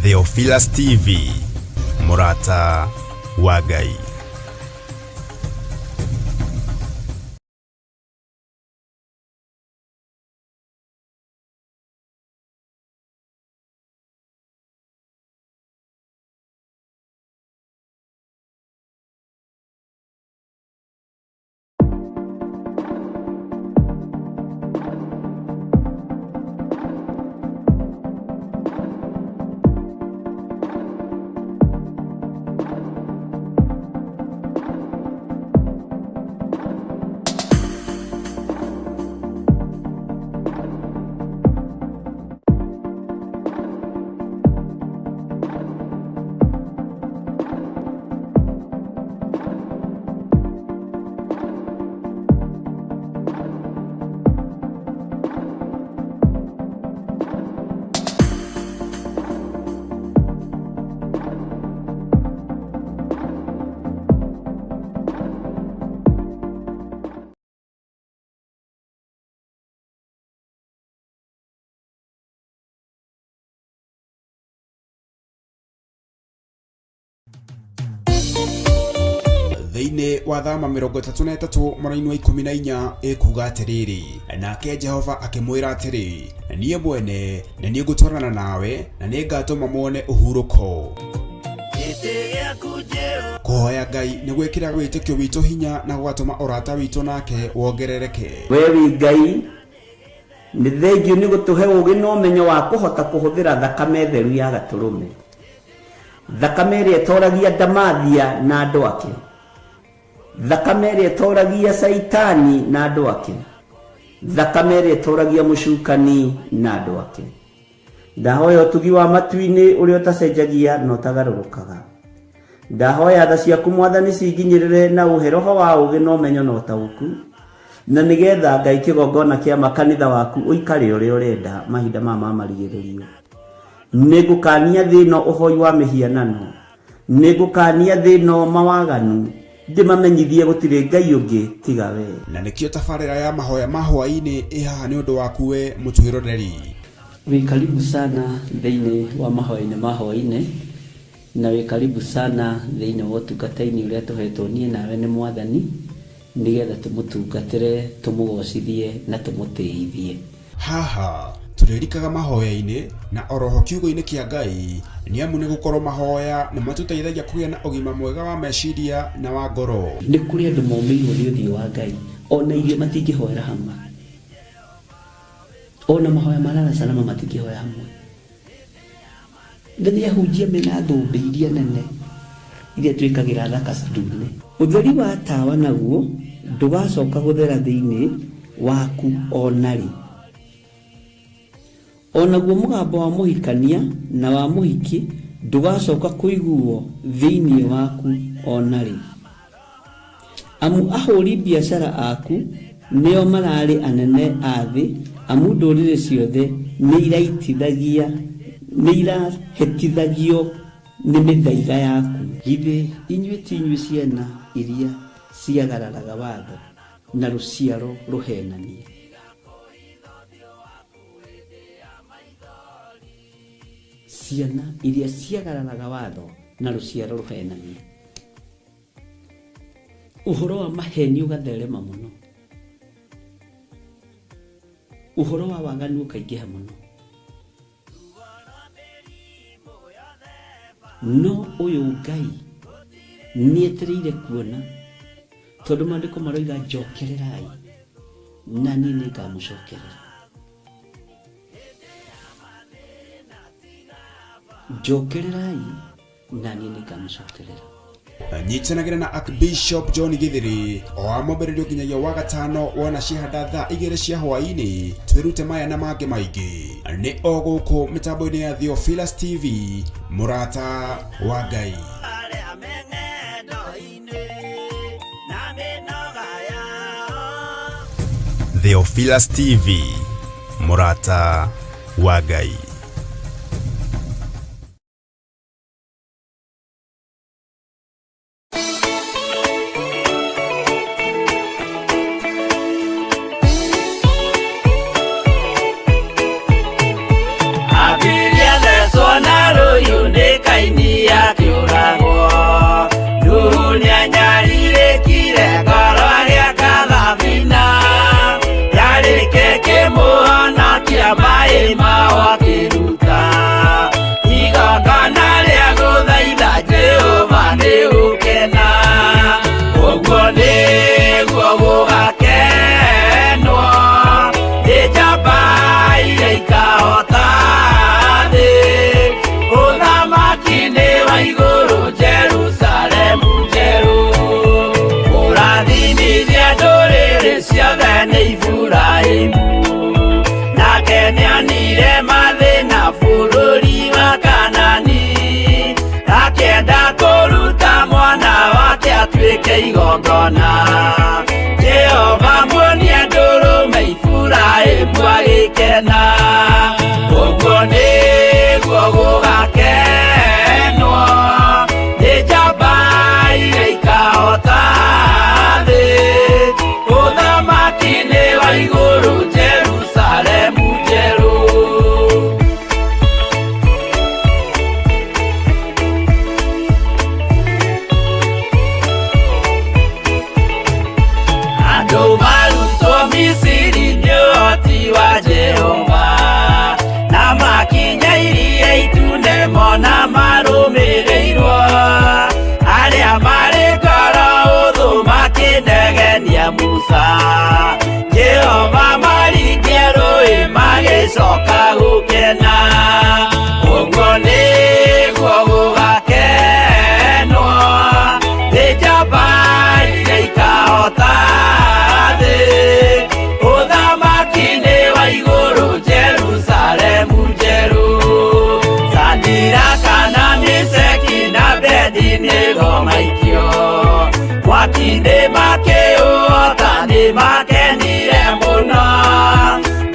Theophilus TV, Murata wa Ngai. Thĩinĩ wa thama 33 mweri wa 14 ekuga atiriri, nake Jehova akimwira atiri, niĩ mwene na niĩ ngũtwarana nawe na nĩ ngatũma muone ũhurũko. Kũhoya Ngai nĩ gwĩkĩra wĩtĩkio witũ hinya na gũgatũma ũrata witũ nake wongerereke. Wewe Ngai nĩ thengiũ nĩ gũtũhe ũũgĩ na ũmenyo wa kũhota kũhũthĩra thakame theru ya Gatũrũme, thakame ĩrĩa ĩtoragia ndamathia na andũ ake, thakame ĩrĩa ĩtoragia Saitani na andũ ake, thakame ĩrĩa ĩtoragia mũcukani na andũ ake. Ndahoya ũtugi wa matu-inĩ ũrĩa ũtacenjagia na ũtagarũrũkaga. Ndahoya tha ciaku Mwathani cinginyĩrĩre na ũhe roho wa ũũgĩ na ũmenyo na ũtaũku, na nĩgetha Ngai kĩgongona kĩa makanitha waku ũikare ũrĩa ũrenda mahinda mama marigĩrĩrio. Nĩngũkania thĩno ũhoi wa mĩhianano, nĩngũkania thĩno mawaganu, ndĩmamenyithie gũtirĩ Ngai ũngĩ tiga we. Na nĩkĩo tabarĩra ya mahoya ma hwaĩ-inĩ ĩhaha nĩ ũndũ waku we mũtwĩroreri. Wĩ karibu sana thĩinĩ wa mahoya-inĩ ma hwaĩ-inĩ, na wĩ karibu sana thĩinĩ wa ũtungata-inĩ ũrĩa tũhetwo niĩ nawe nĩ Mwathani, nĩgetha tũmũtungatĩre, tũmũgocithie na tũmũtĩithie. Haha tũrĩrikaga mahoya-inĩ na oroho kiugo-inĩ kĩa Ngai, nĩ amu nĩ gũkorwo mahoya nĩ matũteithagia kũgĩa na ũgima mwega wa meciria na wa ngoro. Nĩ kũrĩ andũ momĩirwo nĩ ũthiũ wa Ngai, ona irio matingĩhoera hamwe, ona mahoya marara salama matingĩhoya hamwe. Nĩ ahunjia mena thũmbĩ iria nene iria twĩkagĩra thaka ndune. Ũtheri wa tawa naguo ndũgacoka gũthera thĩinĩ waku onarĩ. Onaguo mũgambo wa mũhikania na wa mũhiki ndũgacoka kũiguo thĩinĩ waku onarĩ. Amu ahũri biacara aku nĩo mararĩ anene a thĩ, amu ndũrĩrĩ ciothe nĩ irahĩtithagio nĩ mĩthaiga yaku. Githĩ inyuĩ ti inyuĩ ciana iria ciagararaga watho na rũciaro rũhenanie? Ciana iria ciagararaga watho na rũciaro rũhenanie. Ũhoro wa maheni ũgatherema mũno, ũhoro wa waganu ũkaingĩha mũno. No ũyũ Ngai nĩetereire kuona, tondũ maandĩko maroiga njokererai na niĩ nĩngamũcokerera. Njokererai na niĩ nĩngamũcokerera. Nyitanagĩra na Archbishop John Githiri o amũmbĩrĩrio nginyagia wa gatano wona ciahanda thaa 2 cia hwaĩ-inĩ. Twĩrute maya na mangĩ maingĩ nĩ o gũkũ mĩtambo-inĩ ya Theophilus TV, Murata wa Ngai. Theophilus TV, Murata wa Ngai. Abiria de sonaro mai mao akiruta igongona rĩa gũthaitha Jehova nĩ gũkena ũguo nĩguo gũgakenwo nĩ njamba iria ikahota thĩ ũthamaki-inĩ wa igũrũ Jerusalemu njerũ ũrathimithia ndũrĩrĩ ciothe nĩ Iburahĩmu nake nĩonire mathĩna bũrũri wa Kanani akĩenda kũruta mwana wake atuĩke igongona Jehova muonie ndũrũme Iburahĩmu agĩkena ũguo nĩguo gũgakenwo nĩ njamba iria ikahota thĩ ũthamaki-inĩ wa igũrũ Jerusalemu njerũ andũ marutwo Misiri nĩ ũhoti wa Jehova na makinya iria itune mona marũmĩrĩirwo arĩa marĩ ngoro ũthũ makĩnegenia Musa Jehova maringie rũĩ magĩcoka gũkena ũguo nĩguo gũgakenwo nĩ njamba iria ikahota thĩ ũthamaki-inĩ wa igũrũ Jerusalemu njerũ Shadiraka na Meshaki na Abedinego maikio mwaki-inĩ makĩũhota nĩ makenire mũno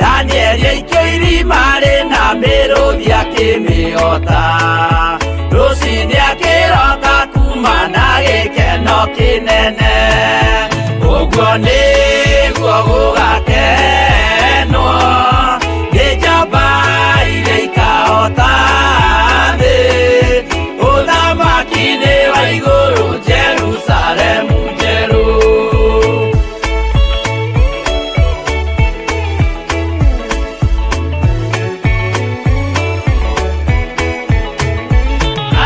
Danieli aikio irima rĩna mĩrũthi akĩmĩhota rũcinĩ akĩroka kuma na gĩkeno kĩnene ũguo nĩguo gũgakenwo nĩ njamba iria ikahota thĩ ũthamaki-inĩ wa igũrũ Jerusalemu njerũ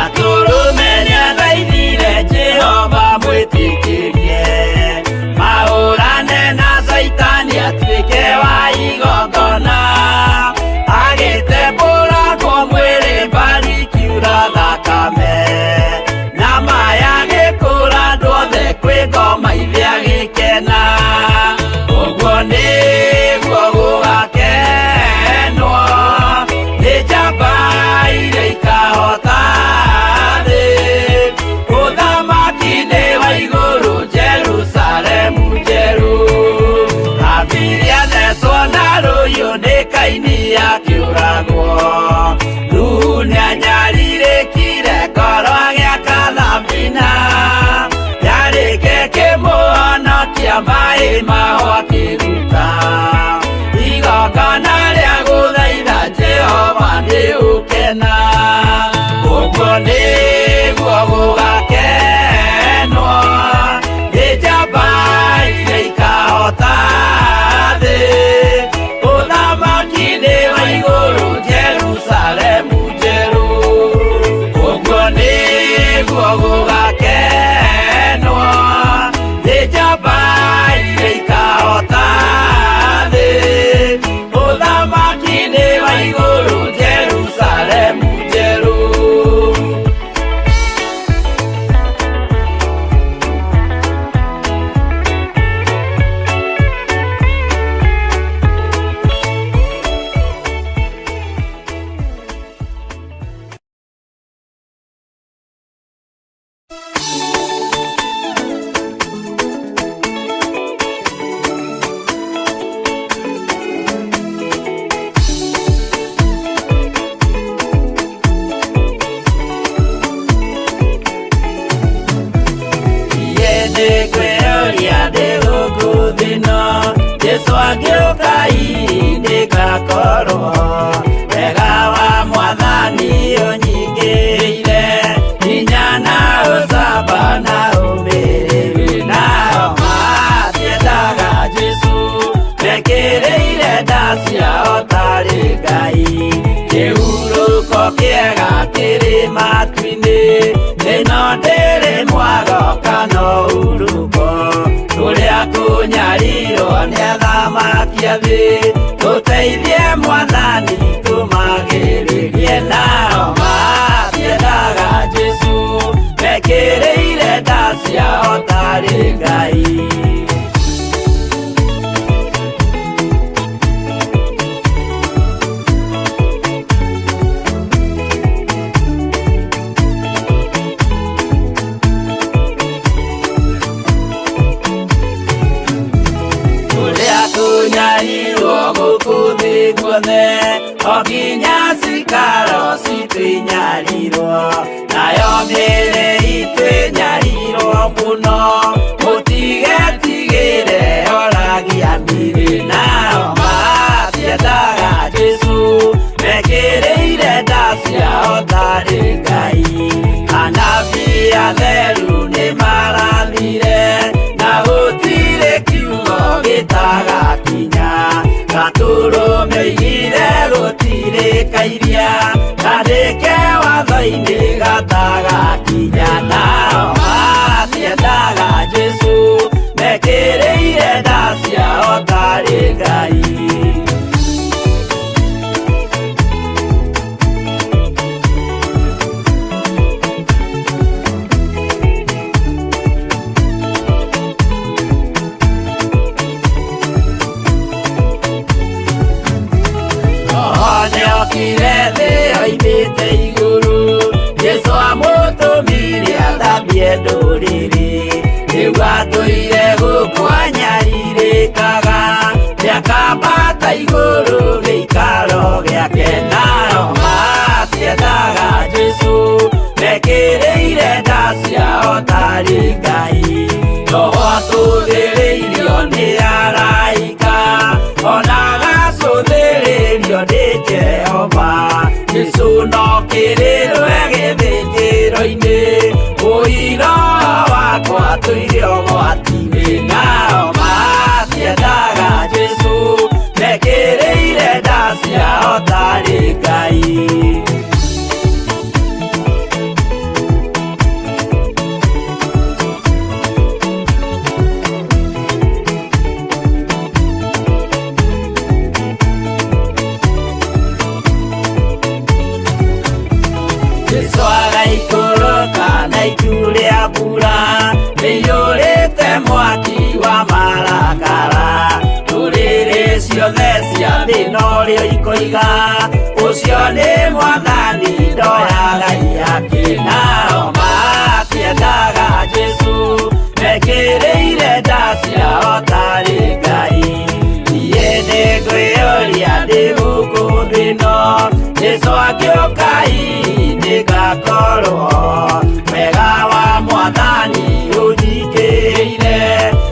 atũrũme nĩathaithire Jehova mwĩtĩkĩrie mahũrane na Saitani atuĩke wa igongona agĩtembũragwo mwĩrĩ mbari kiura thakame na maya gĩkũra andũ othe kwĩ ngoma iria gĩkena ũguo nĩguo gũgakenwo nĩ njamba iria ikahota thĩ ũthamaki-inĩ wa igũrũ Jerusalemu njerũ abiria thecwo na rũhiũ nĩ Kaini akĩũragwo Nuhu nĩanyarirĩkire ngoro agĩaka thabina yarĩke kĩmũhonokia maĩ mao akĩruta igongona rĩa gũthaitha Jehova nĩ gũkena ũguo nĩguo gũgakenwo nĩ njamba iria ikahota thĩ ũthamaki-inĩ wa igũrũ Jerusalemu njerũ ũguo nĩguo gũgakenwo nĩ njamba iria ikahota thĩ ũthamaki-inĩ wa igũrũ Jerusalemu njerũ ngakorwo wega wa Mwathani ũnyingĩrĩire hinya na ũcamba na ũmĩrĩru nao matiendaga Jesũ mekĩrĩire nda ciao tarĩ ndĩrĩ mwago kana uruko tũrĩa kũnyarirwo nĩ athamaki a thĩ tũteithie Mwathani tũmagĩrĩrie nao matiendaga Jesu mekĩrĩire nda ciao tarĩ Ngai. Oginya cikaro citwĩnyarirwo nayo mĩĩrĩ itwĩnyarirwo mũno mũtigetigĩre oragia mĩĩrĩ nao matiendaga Jesu mekĩrĩire nda ciao tarĩ Ngai. Anabii atheru nĩ marathire na gũtirĩ kiugo gĩtagakinya gatũrũme oigire gũtirĩkairia kandĩke watho-inĩ gatagakinya nao matiendaga Jesu mekĩrĩire nda ciao tarĩ Ngai. Oimĩte igũrũ Jesũ amũtũmire athambie ndũrĩrĩ rĩu atũire gũkũ anyarirĩkaga nĩakambata igũrũ gĩikaro gĩake nao matiendaga Jesũ mekĩrĩire nda ciao tarĩ Ngai. Roho atũthĩrĩirio nĩ araika ona agacũthĩrĩrio nĩ Jehova. Jesũ no kĩrĩrwe gĩthĩnjĩro-inĩ ũira wakwa tũire ũgwati-inĩ nao matiendaga Jesũ mekĩrĩire nda ciao tarĩ Ngai. Itu rĩa mbura nĩiyũrĩte mwaki wa marakara ndũrĩrĩ ciothe cia thĩ norĩo ikoiga ũcio nĩ Mwathani ndoya Ngai yake nao matiendaga Jesu mekĩrĩire nda ciao tarĩ Ngai. Niĩ nĩngwĩyũria ndĩ gũkũ thĩ ĩno Jesũ angĩũka nĩngakorwo wega wa Mwathani ũnjingĩrĩire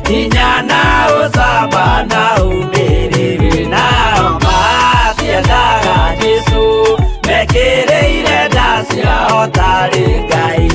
hinya na ũcamba na ũmĩrĩru nao matiendaga Jesu mekĩrĩire nda ciao tarĩ Ngai.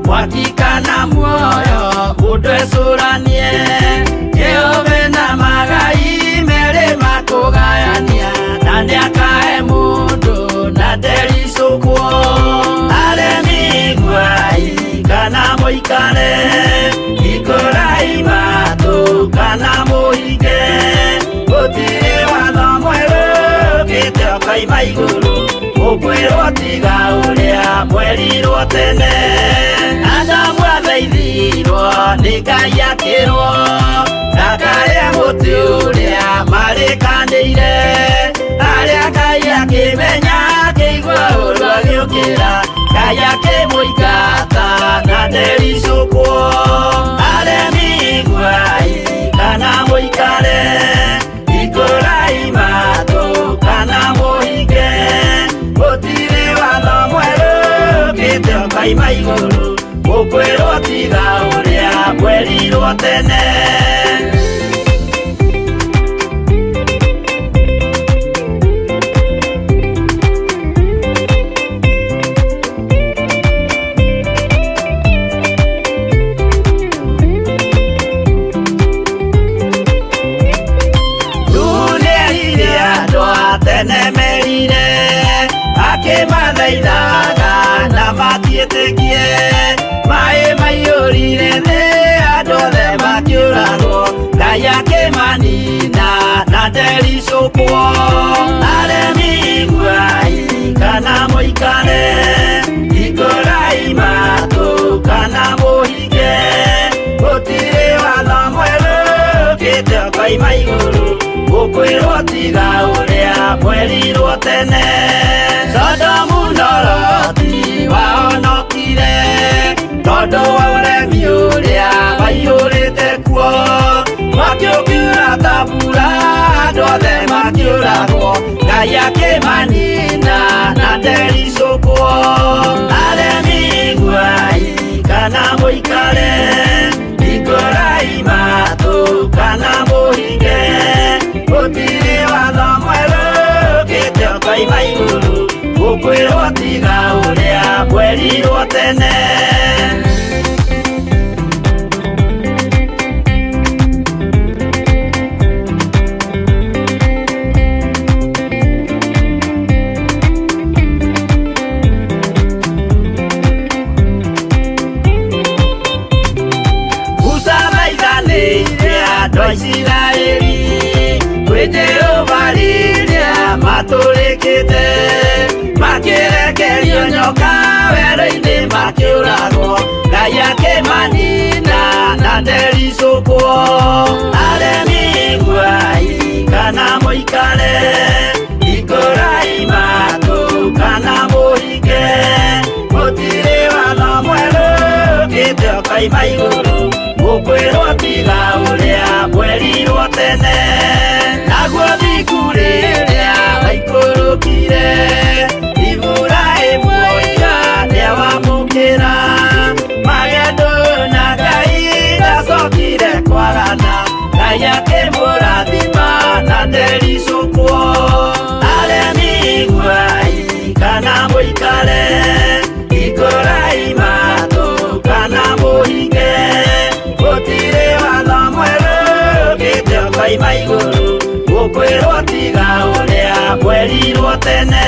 Wakikana muoyo udwesuranie Jehova na magai mere makugayania nani akae mundu na derisukwo aremigwai kana moikare ikorai matu kana moige gutire watho mweru gite okaima iguru ukwirwo tiga uria mwerirwo tene Adamu athaithirwo nĩ Ngai akĩrwo ndakarĩa mũtĩ ũrĩa marĩkanĩire arĩa Ngai akĩmenya akĩigua ũru agĩũkĩra Ngai akĩmũingata na kaima iguru gukwirwo tiga uria kwerirwo tene mathaithaga na matiĩtĩkie maĩ maiyũrire thĩ andũ othe makĩũragwo Ngai akĩmanina na ndericũkwo aremi iguai kana mũikare ikũrai matũ kana mũhinge gũtirĩ watho mwerũ ũkĩte ũkoima igũrũ gũkwĩrwo tiga ũrĩa kwerirwo tene Sodomu na Loti wahonokire tondũ wa ũremi ũrĩa waiyũrĩte kuo mwaki ũkiura ta mbura andũ othe makĩũragwo Ngai akĩmanina na ndericũkwo aremi iguai kana mũikare ikũrai matũ kana mũhinge gũtirĩ watho mwerũ ũkĩte ũkoima igũrũ gukwirwo tiga uria kwerirwo tene Usabaithanĩire andũ a Isiraeli kwĩ Jehova rĩrĩa matũrĩkĩte makĩrekerio nyoka werũ-inĩ makĩũragwo Ngai akĩmanina na ndericũkwo aremi iguai kana mũikare ikũrai matũ kana mũhinge gũtirĩ watho mwerũ ũkĩte ũkoima igũrũ gũkwĩrwo tiga ũrĩa kwerirwo tene naguo thiku rĩrĩa waikũrũkire Iburahĩmu oiga nĩawamũkĩra magendo na Ngai ndacokire kwarana Ngai akĩmũrathima na ndericũkwo aremi iguai kana mũikare ikũrai matũ kana mũhinge gũtirĩ watho mwerũ ũkĩte ũkoima igũrũ gũkwĩrwo tiga ũrĩa kwerirwo tene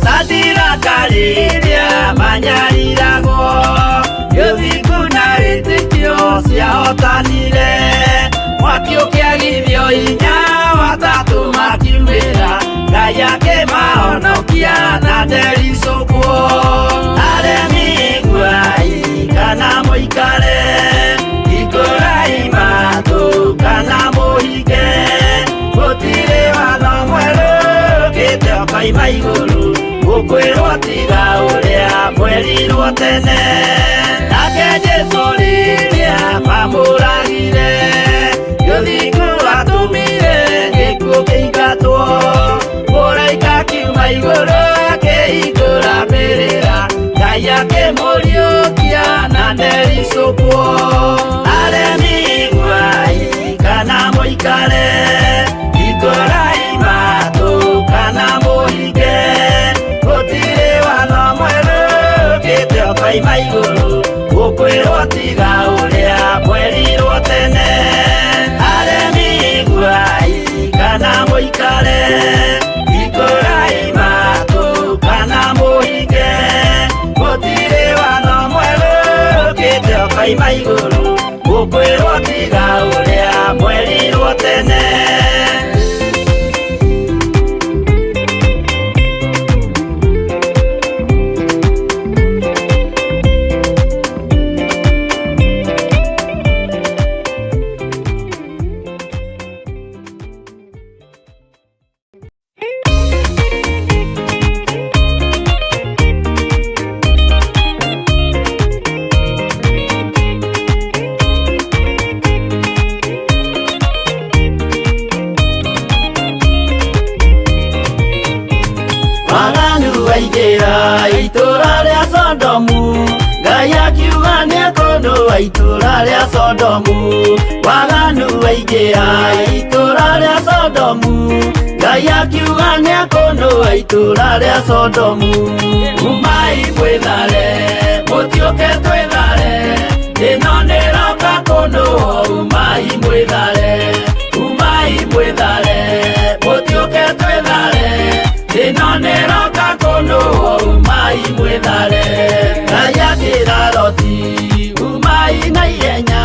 Sadiraka rĩrĩa manyariragwo gĩthiku na wĩtĩkio ciahotanire mwaki ũkĩagithio hinya watatũ makiumĩra Ngai akĩmahonokia na ndericũkwo aremi iguai kana mũikare ikũrai matũ kana mũhinge gũtirĩ watho mwerũ ũkĩte ũkoima igũrũ gũkwĩrwo tiga ũrĩa kwerirwo tene nake Jesũ rĩrĩa mamũragire gĩthiku atũmire gĩkuũ kĩingatwo mũraika kiuma igũrũ akĩhingũra mbĩrĩra Ngai akĩmũriũkia na ndericũkwo aremi iguai kana mũikare ikũrai matũ kana mũhinge gũtirĩ watho mwerũ ũkĩte ũkoima igũrũ gũkwĩrwo tiga ũrĩa kwerirwo tene aremi iguai kana mũikare ikũrai matũ kana mũhinge gũtirĩ watho mwerũ ũkĩte ũkoima igũrũ gũkwĩrwo tiga ũrĩa kwerirwo tene waigĩra itũra rĩa Sodomu, Ngai akiuga nĩekũnũa itũra rĩa Sodomu. Waganu waigĩra itũra rĩa Sodomu, Ngai akiuga nĩekũnũa itũra rĩa Sodomu. Umai mwĩthare, mũtiũke twĩthare, ĩno nĩroka kũnũa. Umai mwĩthare, umai mwĩthare, mũtiũke twĩthare, ĩno nĩroka kũnũa. Umai mwĩthare. Ngai akĩra Loti, umai na ihenya,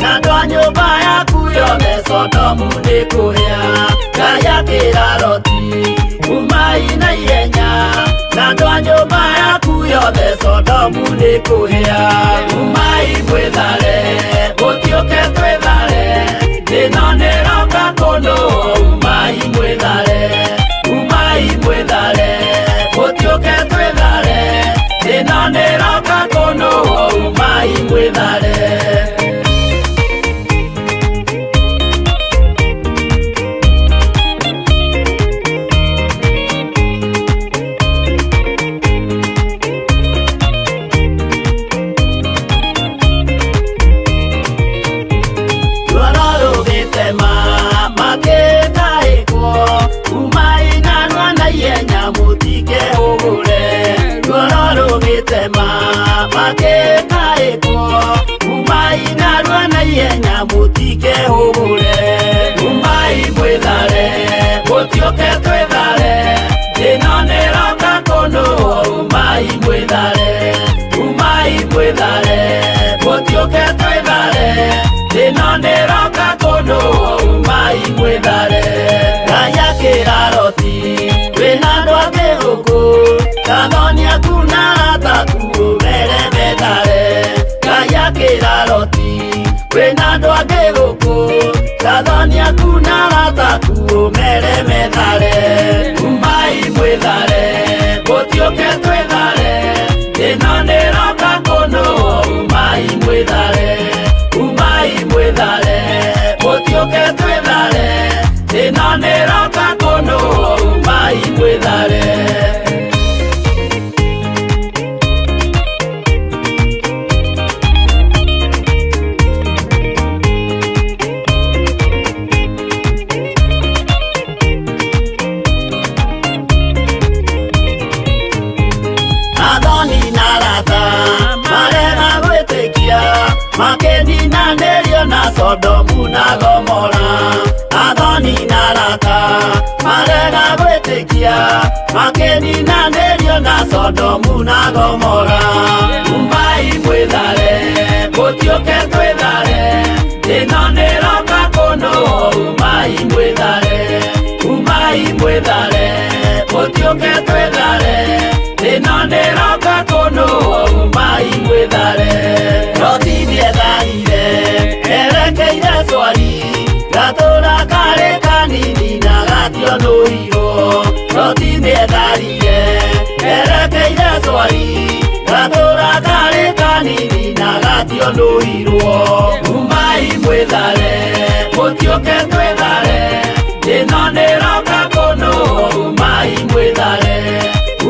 na andũ a nyũmba yaku yothe Sodomu nĩkũhĩa. Ngai akĩra Loti, umai na ihenya, na andũ a nyũmba yaku yothe Sodomu nĩkũhĩa. Umai mwĩthare, mũtiũke twĩthare, ĩno nĩroka kũnũa. Umai mwĩthare, umai mwĩthare, mũtiũke twĩthare, ĩno nĩroka kũnũa. Umai mwĩthare. Mũtiũke twĩthare, ĩno nĩroka kũnũa. Umai mwĩthare, umai mwĩthare, mũtiũke twĩthare, ĩno nĩroka kũnũa. Umai mwĩthare. Ngai akĩra Loti, wĩna andũ angĩ gũkũ, Gathoni aku na arataku ũmere methare. Ngai akĩra Loti, wĩna andũ angĩ gũkũ, Gathoni aku na arataku ũmere methare. Umai mwĩthare, mũtiũke twĩthare, ĩno nĩroka kũnũa. Umai mwĩthare, umai mwĩthare, mũtiũke twĩthare, ĩno nĩroka kũnũa. Umai mwĩthare. Makĩninanĩrio na Sodomu na Gomora. Athoni na arata marega gwĩtĩkia, makĩninanĩrio na Sodomu na Gomora. Umai mwĩthare, mũtiũke twĩthare, ĩno nĩroka kũnũa. Umai mwĩthare, umai mwĩthare, mũtiũke twĩthare, ĩno nĩroka kũnũa. Umai mwĩthare. Loti nĩetharire, erekeire Zoari, gatũra karĩ kanini na gationũirwo. Loti nĩetharire, erekeire Zoari, gatũra karĩ kanini na gationũirwo. Umai mwĩthare, mũtiũke twĩthare, ĩno nĩroka kũnũa. Umai mwĩthare,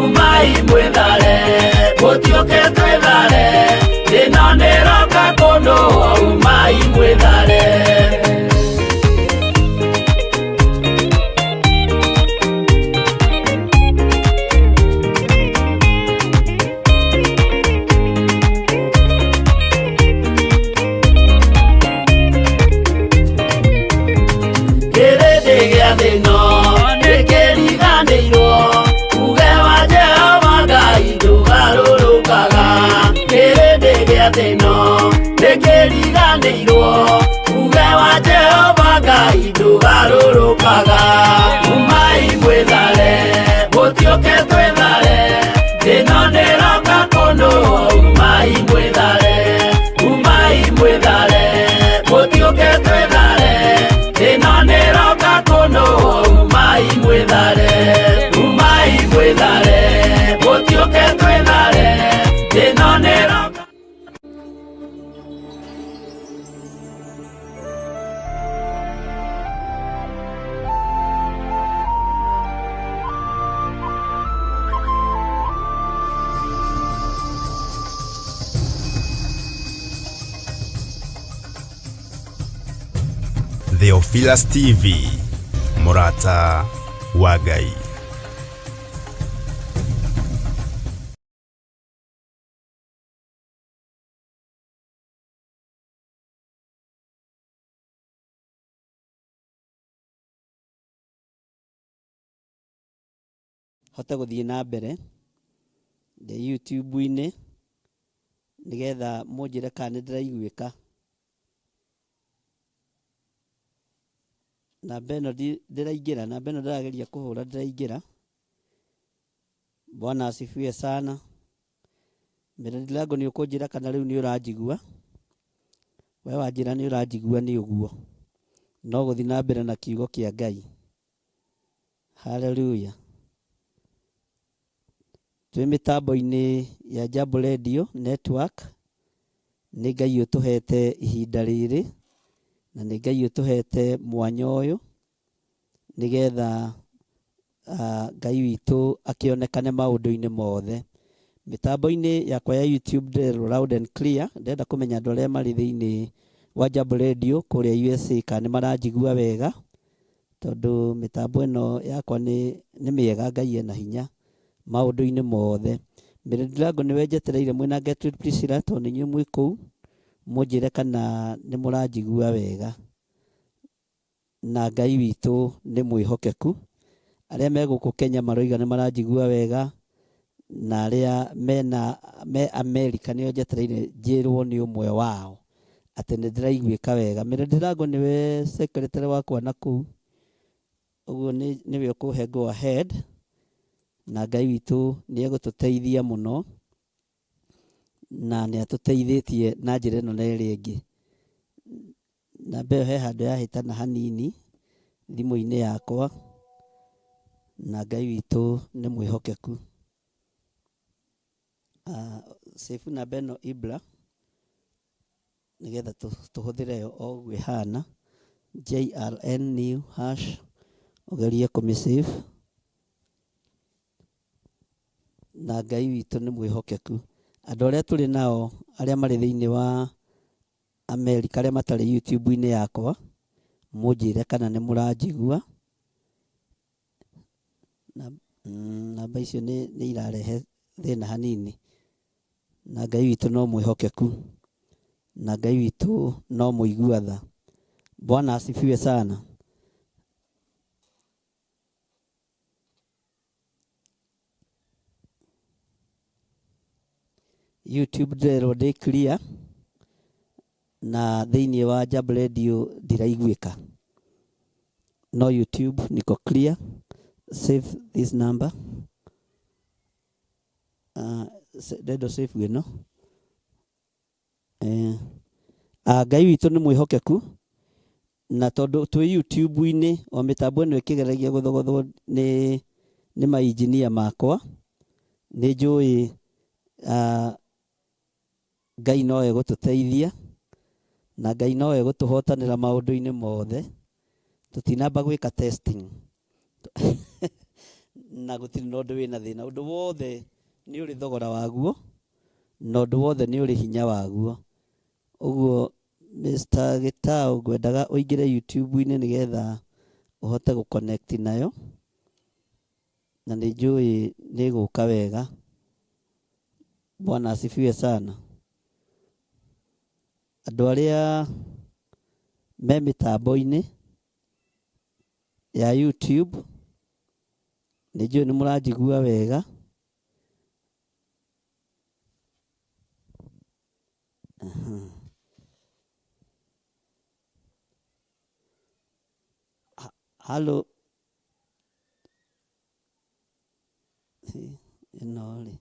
umai mwĩthare, mũtiũke twĩthare, ĩno nĩroka kũnũa. Umai mwĩthare. Kĩrĩndĩ gĩa thĩ ĩno nĩkĩriganĩirwo, uge wa Jehova Ngai ndũgarũrũkaga. Kĩrĩndĩ gĩa thĩ ĩno nĩkĩriganĩirwo, uge wa Jehova Ngai ndũgarũrũkaga. Umai mwĩthare, mũtiũke twĩthare, ĩno nĩroka kũnũa. Umai mwĩthare, umai mwĩthare, mũtiũke twĩthare, ĩno nĩroka kũnũa. Umai mwĩthare, umai mwĩthare, mũtiũke twĩthare, ĩno nĩroka. Theophilus TV, Murata wa Ngai. Hote guthii na mbere the YouTube-ini nigetha munjire kana ni ndiraiguika namba ĩno ndĩraingĩra, namba ĩno ndĩrageria kũhũra ndĩraingĩra. Bwana asifiwe sana. Miradi langu nĩ ũkũnjĩra kana rĩu nĩ ũranjigua. We wanjĩra nĩ ũranjigua nĩ ũguo, no gũthiĩ na mbere na kiugo kĩa Ngai. Haleluya. Twĩ mĩtambo-inĩ ya Jambo Radio Network. Nĩ Ngai ũtũhete ihinda rĩrĩ na nĩ Ngai ũtũhete mwanya ũyũ nĩgetha Ngai witũ akĩonekane maũndũ-inĩ mothe. Mĩtambo-inĩ yakwa ya YouTube ndĩrerwo loud and clear. Ndĩrenda kũmenya andũ arĩa marĩ thĩinĩ wa Jambo Radio kũrĩa USA kana nĩ maranjigua wega, tondũ mĩtambo ĩno yakwa nĩ mĩega. Ngai ena hinya maũndũ-inĩ mothe. Miradi langu nĩ wenjetereire mwĩna Gertrude Priscilla, tondũ nĩ inyuĩ mwĩ kũu, mũnjĩre kana nĩ mũranjigua wega. Na Ngai witũ nĩ mwĩhokeku. Arĩa me gũkũ Kenya maroiga nĩ maranjigua wega, na arĩa me America nĩo njetereire njĩrwo nĩ ũmwe wao atĩ nĩ ndĩraiguĩka wega. Miradi langu nĩwe secretary wakwa na kũu, ũguo nĩwe ũkũhe go ahead, na Ngai witũ nĩ egũtũteithia mũno na nĩ atũteithĩtie na njĩra ĩno na ĩrĩa ĩngĩ. Namba ĩyo he handũ yahĩtana hanini thimũ-inĩ yakwa, na Ngai witũ nĩ mwĩhokeku. Save namba ĩno Ibra nĩgetha tũhũthĩre yo o ũguo ĩhana. JRN new hash ũgerie kũmĩ-save. Na Ngai witũ nĩ mwĩhokeku. Andũ arĩa tũrĩ nao arĩa marĩ thĩinĩ wa America arĩa matarĩ YouTube-inĩ yakwa, mũnjĩre kana nĩ mũranjigua. Namba icio nĩ irarehe thĩna hanini. Na Ngai witũ no mwĩhokeku, na Ngai witũ no mũigua tha. Bwana asifiwe sana. YouTube ndĩrerwo ndĩ clear, na thĩinĩ wa Jambo Radio ndiraiguĩka, no YouTube niko clear. Save this number. Ndendo save ĩno. Ngai witũ nĩ mwĩhokeku, na tondũ twĩ YouTube-inĩ o mĩtambo ĩno ĩkĩgeragia gũthogothwo nĩ mainjinia makwa, nĩ njũĩ Ngai no egũtũteithia na Ngai no egũtũhotanĩra maũndũ-inĩ mothe. Tũtinamba gwĩka testing na gũtirĩ na ũndũ wĩna thĩna. Ũndũ wothe nĩ ũrĩ thogora waguo, na ũndũ wothe nĩ ũrĩ hinya waguo. Ũguo Mr. Gitau ngwendaga ũingĩre YouTube-inĩ nĩgetha ũhote gũconnect nayo, na nĩ njũĩ nĩ gũka wega. Bwana asifiwe sana. Andũ arĩa me mĩtambo-inĩ ya YouTube nĩ njũĩ nĩ mũranjigua wega. Halo. Ĩno rĩ.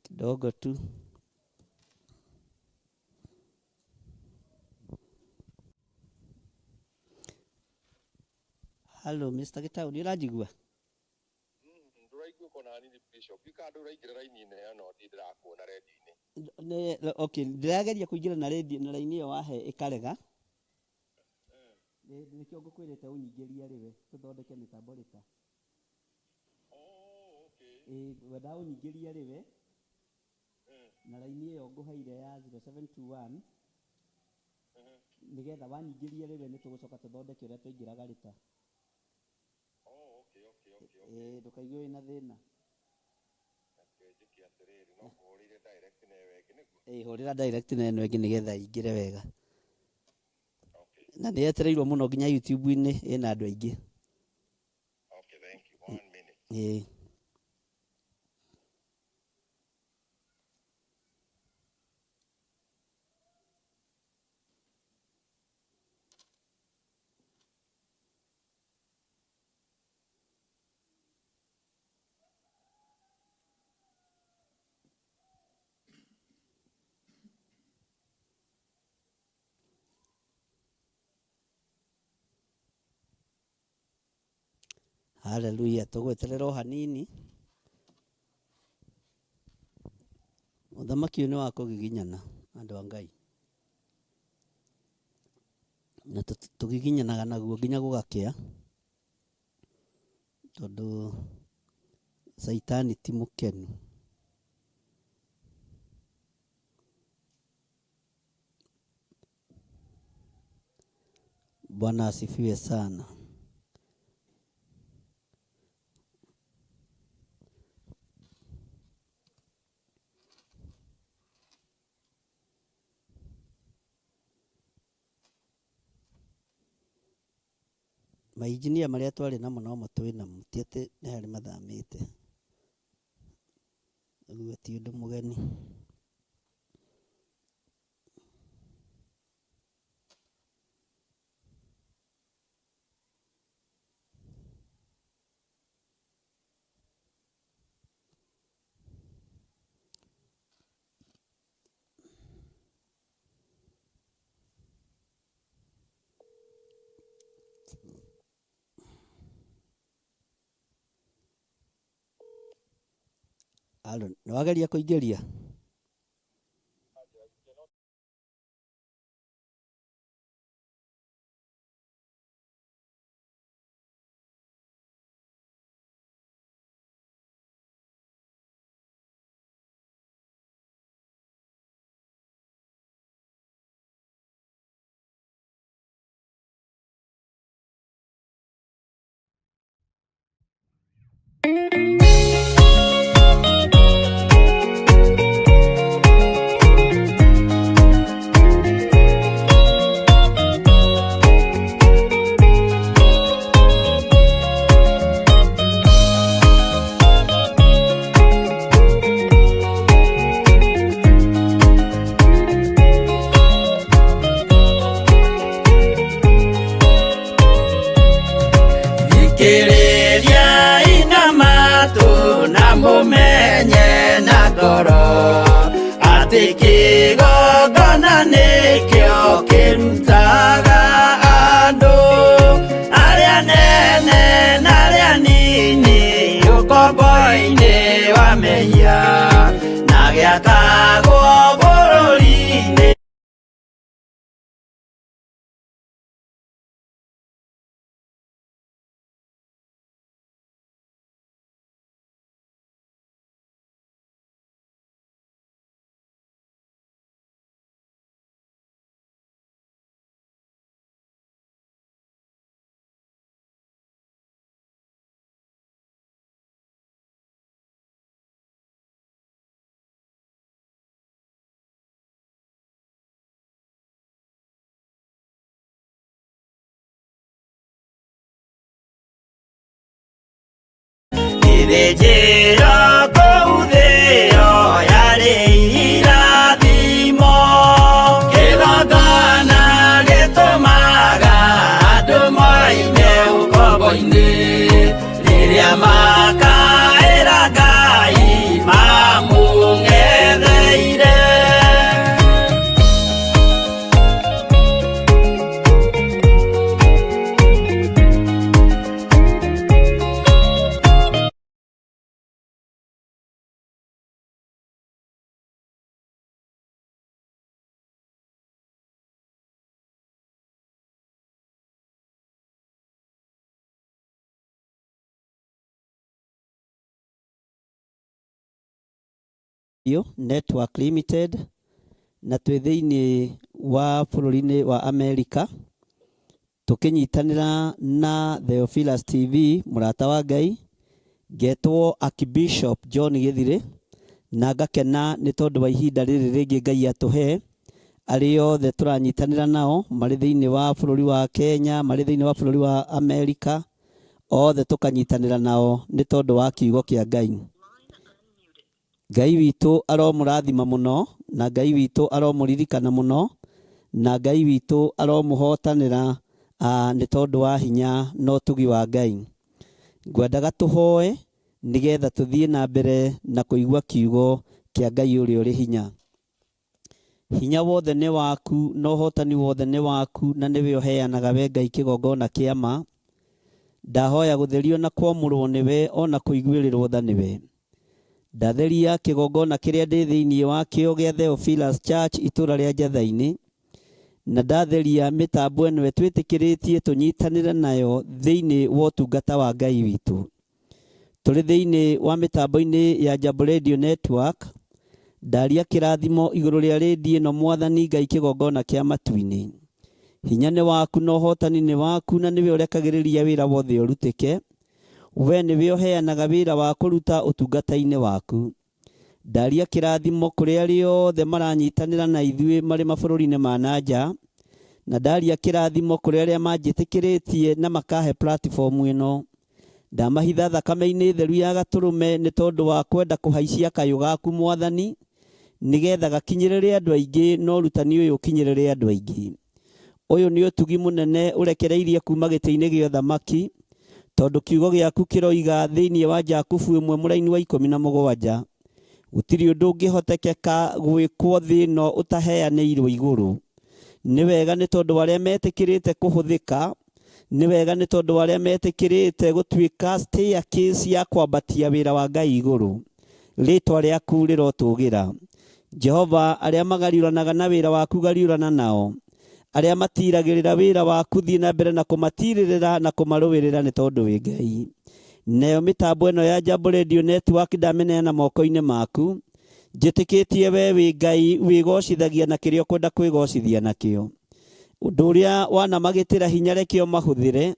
Kidogo tu. Halo Mr. Gitau, nĩ ũranjigua? Ndũraigua kona nini Bishop. Ikando ũraingĩra raini-inĩ ĩno ndirakuona redio-inĩ. Okay, ndĩrageria kũingĩra na radio na raini ĩyo wahe ĩkarega. Nĩkĩo ngũkwĩrĩte ũnyingĩrie rĩwe tũthondeke mĩtambo rĩta. Oh, okay. Wenda ũnyingĩrie rĩwe na raini ĩyo ngũheire ya 0721 nigetha wanyingĩria rĩrĩ nĩ tũgũcoka tũthondeke ũrĩa twaingĩraga rĩta. Okay. Ndũkaigue wĩna thĩna. Njĩke atĩrĩrĩ, no kũhũrĩre direct na ĩyo ĩngĩ nĩguo? Hũrĩra direct na ĩno ĩngĩ nĩgetha ingĩre wega. Okay. Na nĩ yetereirwo mũno nginya YouTube-inĩ ĩna andũ aingĩ. Okay, thank you. 1 minute. Haleluya, tũgweterera o hanini. Ũthamaki ũyũ nĩ wa kũgiginyana andũ a Ngai. Na tũgiginyanaga naguo nginya gũgakĩa, tondũ Saitani ti mũkenu. Bwana asifiwe sana. Mainjinia marĩa twarĩ namo no matwĩ namo, ti atĩ nĩ harĩ mathamĩte. Ũguo ti ũndũ mũgeni. Alo, nĩ wageria kũingĩria? Thikĩrĩriai na matũ na mũmenye na ngoro atĩ kĩgongona nĩkĩo kĩrutaga andũ arĩa nene na arĩa nini ũkombo-inĩ wa mehia na gĩakagwo bũrũri-inĩ. Githĩnjĩro kũu thĩ yo yarĩ irathimo, kĩgongona gĩtũmaga andũ moime ũkombo-inĩ rĩrĩa makaĩra Ngai mamũng'etheire. Network Limited na twĩ thĩinĩ wa bũrũri-inĩ wa America tũkĩnyitanĩra na Theophilus TV mũrata wa Ngai ngetwo Archbishop John Gĩthirĩ na ngakena nĩ tondũ wa ihinda rĩrĩ rĩngĩ Ngai atũhe arĩ othe tũranyitanĩra nao marĩ thĩinĩ wa bũrũri wa Kenya, marĩ thĩinĩ wa bũrũri wa America, othe tũkanyitanĩra nao nĩ tondũ wa kiugo kĩa Ngai. Ngai witũ aromũrathima mũno na Ngai witũ aromũririkana mũno na Ngai witũ aromũhotanĩra nĩ tondũ wa hinya na ũtugi wa Ngai. Ngwendaga tũhoe nĩgetha tũthiĩ na mbere na kũigua kiugo kĩa Ngai ũrĩa ũrĩ hinya. Hinya wothe nĩ waku na ũhotani wothe nĩ waku na nĩwe ũheanaga we Ngai kĩgongona kĩa ma. Ndahoya gũtherio na kwamũrwo nĩwe ona kũiguĩrĩrwo tha nĩwe. Ndatheria kĩgongona kĩrĩa ndĩ thĩinĩ wa kĩo gĩa Theophilus Church itũra rĩa Njatha-inĩ na ndatheria mĩtambo ĩno twĩtĩkĩrĩtie tũnyitanĩre nayo thĩinĩ wa ũtungata wa Ngai witũ. Tũrĩ thĩinĩ wa mĩtambo-inĩ ya Jambo Radio Network. Ndaria kĩrathimo igũrũ rĩa rĩndiũ ĩno Mwathani Ngai kĩgongona kĩa matu-inĩ. Hinya nĩ waku na ũhotani nĩ waku na nĩwe ũrekagĩrĩria wĩra wothe ũrutĩke. We nĩwe ũheanaga wĩra wa kũruta ũtungata-inĩ waku. Ndaria kĩrathimo kũrĩ arĩa othe maranyitanĩra na ithuĩ marĩ mabũrũri-inĩ ma nanja na ndaria kĩrathimo kũrĩ arĩa manjĩtĩkĩrĩtie na makahe platform ĩno. Ndamahitha thakame-inĩ theru ya Gatũrũme nĩ tondũ wa kwenda kũhaicia kayũ gaku Mwathani nĩgetha gakinyĩrĩre andũ aingĩ no ũrutani ũyũ ũkinyĩrĩre andũ aingĩ. Ũyũ nĩ ũtugi mũnene ũrekereirie kuma gĩtĩ-inĩ gĩa ũthamaki tondũ kiugo gĩaku kĩroiga thĩinĩ wa Jakubu 1:17 gũtirĩ ũndũ ũngĩhotekeka gwĩkwo thĩ ĩno ũtaheanĩirwo igũrũ. Nĩ wega nĩ tondũ arĩa metĩkĩrĩte kũhũthĩka, nĩ wega nĩ tondũ arĩa metĩkĩrĩte gũtuĩka staircase ya kwambatia wĩra wa Ngai igũrũ. Rĩtwa rĩaku rĩrotũgĩra. Jehova, arĩa magariũranaga na wĩra waku gariũrana nao. Arĩa matiragĩrĩra wĩra waku thiĩ na mbere na kũmatirĩrĩra na kũmarũĩrĩra nĩ tondũ wĩ Ngai. Nayo mĩtambo ĩno ya Jambo Radio Network ndameneana moko-inĩ maku. Njĩtĩkĩtie we wĩ Ngai wĩgocithagia na kĩrĩa ũkwenda kwĩgocithia nakĩo. Ũndũ ũrĩa wanamagĩtĩra hinya rekĩo mahũthĩre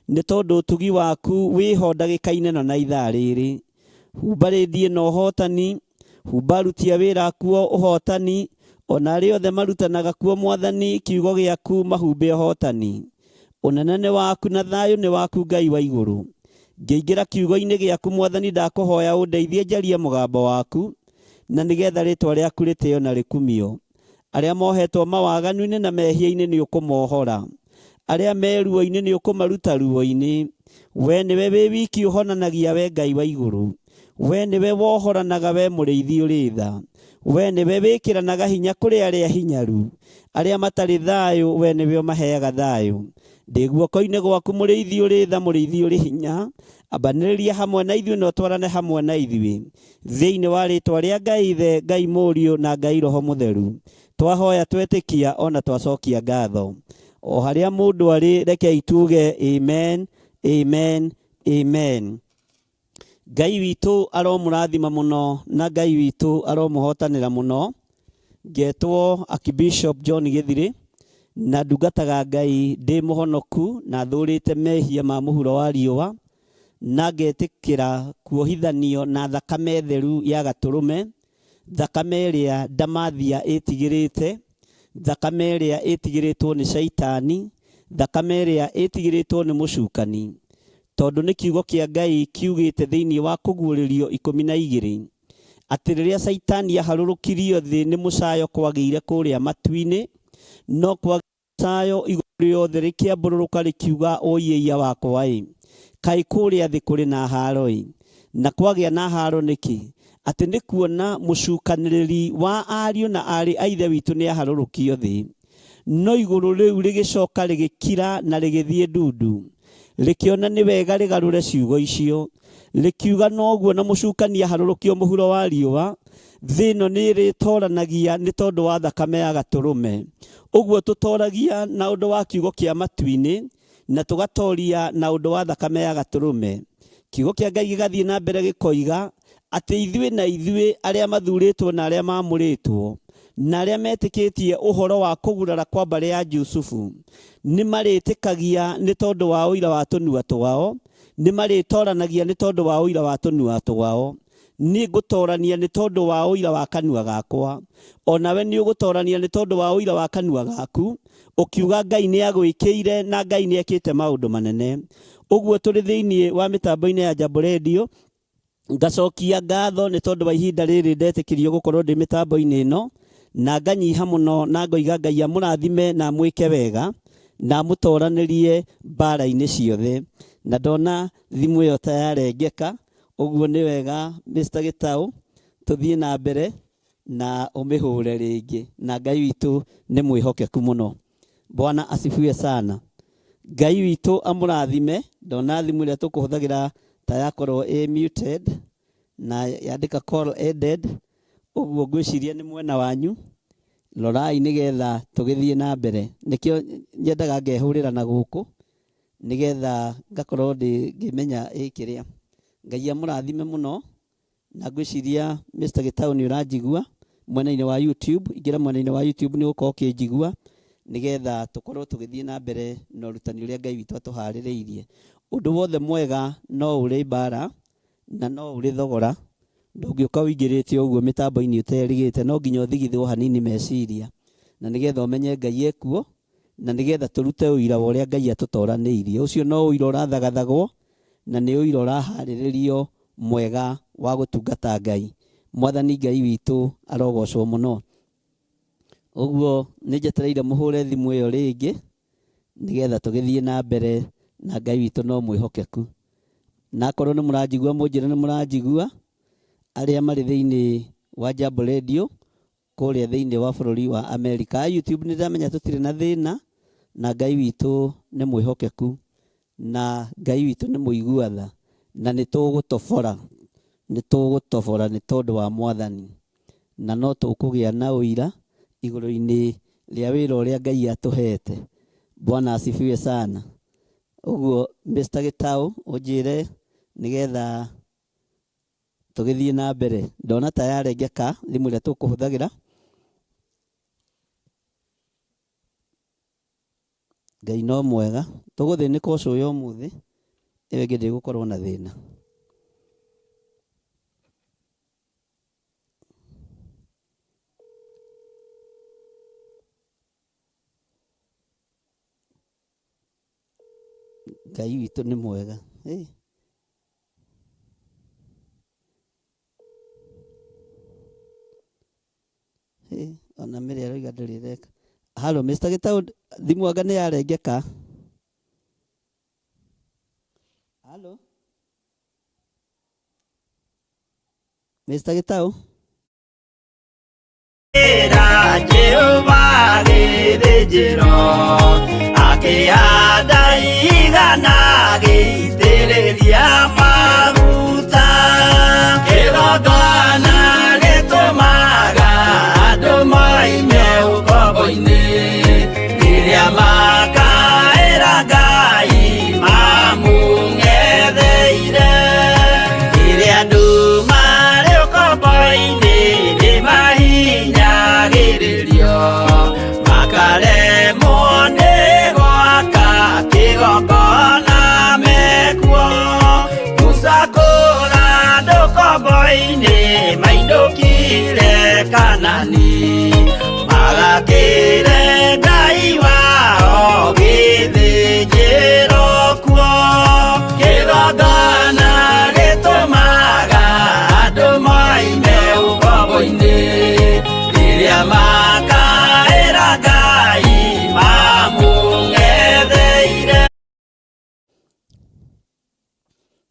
nĩ tondũ ũtugi waku wĩho ndagĩka-inĩ na ithaa rĩrĩ. Humba rĩndiĩ na ũhotani, humba aruti a wĩra akuo ũhotani, ona arĩa othe marutanaga kuo Mwathani kiugo gĩaku mahumbe ũhotani. Ũnene waku na thayũ nĩ waku Ngai wa igũrũ. Ngĩingĩra kiugo-inĩ gĩaku Mwathani ndakũhoya ũndeithie njarie mũgambo waku na nĩgetha rĩtwa rĩaku rĩtĩo na rĩkumio. Arĩa mohetwo mawaganu-inĩ na mehia-inĩ nĩ ũkũmohora. Arĩa meruo-inĩ nĩ ũkũmaruta ruo-inĩ. We nĩwe wĩ wiki ũhonanagia we Ngai wa igũrũ. We nĩwe wohoranaga we mũrĩithi ũrĩ tha. We nĩwe wĩkĩranaga hinya kũrĩ arĩa hinyaru. Arĩa matarĩ thayũ we nĩwe ũmaheaga thayũ. Ndĩ guoko-inĩ gwaku mũrĩithi ũrĩ tha, mũrĩithi ũrĩ hinya. Ambanĩrĩria hamwe na ithuĩ na ũtwarane hamwe na ithuĩ. Thĩinĩ wa rĩtwa rĩa Ngai Ithe, Ngai Mũriũ na Ngai Roho Mũtheru. Twahoya twetĩkia ona twacokia ngatho. O harĩa mũndũ arĩ reke tuge amen, amen, amen. Ngai witũ aromũrathima mũno na Ngai witũ aromũhotanĩra mũno. Ngetwo Archbishop John Gĩthirĩ na ndungataga Ngai ndĩ mũhonoku na thũrĩte mehia ma mũhuro wa riũa na ngetĩkĩra kuohithanio na thakame theru ya Gatũrũme, thakame ĩrĩa ndamathia ĩtigĩrĩte, thakame ĩrĩa ĩtigĩrĩtwo nĩ Shaitani, thakame ĩrĩa ĩtigĩrĩtwo nĩ mũcukani. Tondũ nĩ kiugo kĩa Ngai kiugĩte thĩinĩ wa Kũguũrĩrio 12 atĩ rĩrĩa Shaitani aharũrũkirio thĩ nĩ mũcayo kwagĩire kũrĩa matu-inĩ, no kwa mũcayo igũrũ rĩothe rĩkĩambũrũrũka rĩkiuga ũiyĩia wakwa kaĩ kũrĩa thĩ kũrĩ na haro na kwagĩa na haro nĩkĩ? Atĩ nĩ kuona mũcukanĩrĩri wa ariũ na arĩ a ithe witũ nĩ aharũrũkio thĩ. No igũrũ rĩu rĩgĩcoka rĩgĩkira na rĩgĩthiĩ ndundu. Rĩkĩona nĩ wega rĩgarũre ciugo icio. Rĩkiuga noguo na mũcukania aharũrũkio mũhuro wa riũa, thĩ ĩno nĩ ĩrĩtoranagia nĩ tondũ wa thakame ya Gatũrũme. Ũguo tũtoragia na ũndũ wa kiugo kĩa matu-inĩ na tũgatoria na ũndũ wa thakame ya Gatũrũme. Kiugo kĩa Ngai gĩgathiĩ na mbere gĩkoiga atĩ ithuĩ na ithuĩ arĩa mathurĩtwo na arĩa mamũrĩtwo na arĩa metĩkĩtie ũhoro wa kũgurara kwa mbarĩ ya Jusufu nĩ marĩtĩkagia nĩ tondũ wa ũira wa tũnua twao, nĩ marĩtoranagia nĩ tondũ wa ũira wa tũnua twao. Niĩ ngũtorania nĩ tondũ wa ũira wa kanua gakwa, onawe nĩ ũgũtorania nĩ tondũ wa ũira wa kanua gaku, ũkiuga Ngai nĩ agwĩkĩire na Ngai nĩ ekĩte maũndũ manene. Ũguo tũrĩ thĩinĩ wa mĩtambo-inĩ ya Jambo Radio, ngacokia ngatho nĩ tondũ wa ihinda rĩrĩ ndetĩkĩrio gũkorwo ndĩ mĩtambo-inĩ ĩno, na nganyiha mũno na ngoiga Ngai amũrathime na mwĩke wega na mũtoranĩrie mbara-inĩ ciothe. Na ndona thimũ ĩyo ta yarengeka, ũguo nĩ wega Mr. Gĩtaũ, tũthiĩ na mbere na ũmĩhũre rĩngĩ, na Ngai witũ nĩ mwĩhokeku mũno. Bwana asifiwe sana. Ngai witũ amũrathime. Ndona thimũ ĩrĩa tũkũhũthagĩra ta yakorwo muted na yandĩka call ended, ũguo ngwĩciria nĩ mwena wanyu. Rorai nĩgetha tũgĩthiĩ na mbere. Nĩkĩo nyendaga ngehũrĩra na gũkũ nĩgetha ngakorwo ngĩmenya kĩrĩa. Ngai amũrathime mũno, na ngwĩciria Mr. Gĩtaũ nĩ ũranjigua mwena-inĩ wa YouTube. Ingĩra mwena-inĩ wa YouTube nĩ ũgũkorwo ũkĩnjigua, nĩgetha tũkorwo tũgĩthiĩ na mbere na ũrutani ũrĩa Ngai witũ atũharĩrĩirie. Ũndũ wothe mwega no ũrĩ mbara na no ũrĩ thogora. Ndũngĩũka ũingĩrĩte ũguo mĩtambo-inĩ ũterĩgĩte, no nginya ũthigithwo hanini meciria, na nĩgetha ũmenye Ngai ekuo, na nĩgetha tũrute ũira wa ũrĩa Ngai atũtoranĩirie. Ũcio no ũira ũrathagathagwo na nĩ ũira ũraharĩrĩrio mwega wa gũtungata Ngai. Mwathani Ngai witũ arogocwo mũno. Ũguo nĩ njetereire mũhũre thimũ ĩyo rĩngĩ nĩgetha tũgĩthiĩ na mbere, na Ngai witũ no mwĩhokeku. Na akorwo nĩ mũranjigua mũnjĩre nĩ mũranjigua, arĩa marĩ thĩinĩ wa Jambo Radio kũrĩa thĩinĩ wa bũrũri wa Amerika. YouTube nĩ ndamenya tũtirĩ na thĩna, na Ngai witũ nĩ mwĩhokeku, na Ngai witũ nĩ mũigua tha, na nĩ tũgũtobora nĩ tondũ wa Mwathani, na no tũkũgĩa na ũira igũrũ-inĩ rĩa wĩra ũrĩa Ngai atũhete. Bwana asifiwe sana. Ũguo Mr. Gĩtaũ ũnjĩre nĩgetha tũgĩthiĩ na mbere. Ndona ta yarengeka thimũ ĩrĩa tũkũhũthagĩra. Ngai no mwega. Tũgũthĩnĩka ũcũya ũmũthĩ, ĩyo ĩngĩ ndĩgũkorwo na thĩna. Ngai witũ nĩ mwega. Ona mĩrĩ aroiga ndĩrĩreka. Halo Mr. Gĩtaũ, thimũ anga nĩ yarengeka? Halo Mr. Gĩtaũ? Jehova gĩthĩnjĩro akĩhanda igana gĩitĩrĩria maguta, kĩgongona gĩtũmaga andũ moime ũkombo-inĩ, rĩrĩa makaĩra Ngai mamũng'etheire, rĩrĩa andũ marĩ ũkombo-inĩ nĩ mahinyagĩrĩrio, makaremwo nĩ gwaka kĩgongona mekuo, gũcakũra andũ ũkombo-inĩ mainũkire Kanani, magakĩre Ngai wao gĩthĩnjĩro kuo, kĩgongona gĩtũmaga andũ moime ũkombo-inĩ, rĩrĩa makaĩra Ngai mamũng'etheire.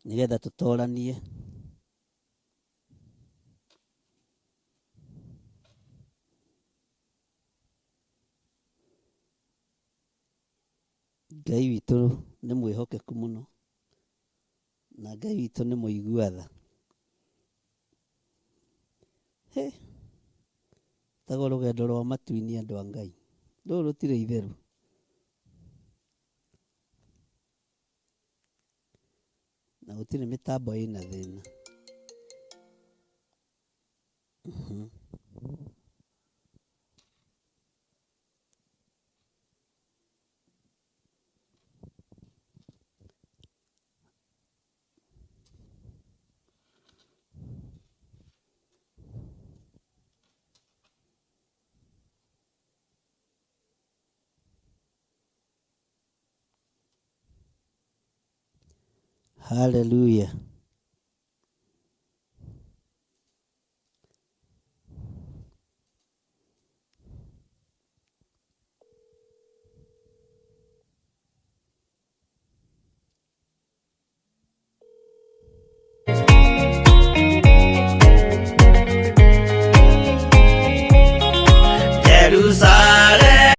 Nĩgetha tũtoranie. Ngai witũ nĩ mwĩhokeku mũno, na Ngai witũ nĩ mũigua tha. Tago rũgendo rwa matu-inĩ andũ a Ngai, rũrũ rũtirĩ itherũ. Na gũtirĩ mĩtambo ĩna thĩna. Hallelujah. Jerusalem.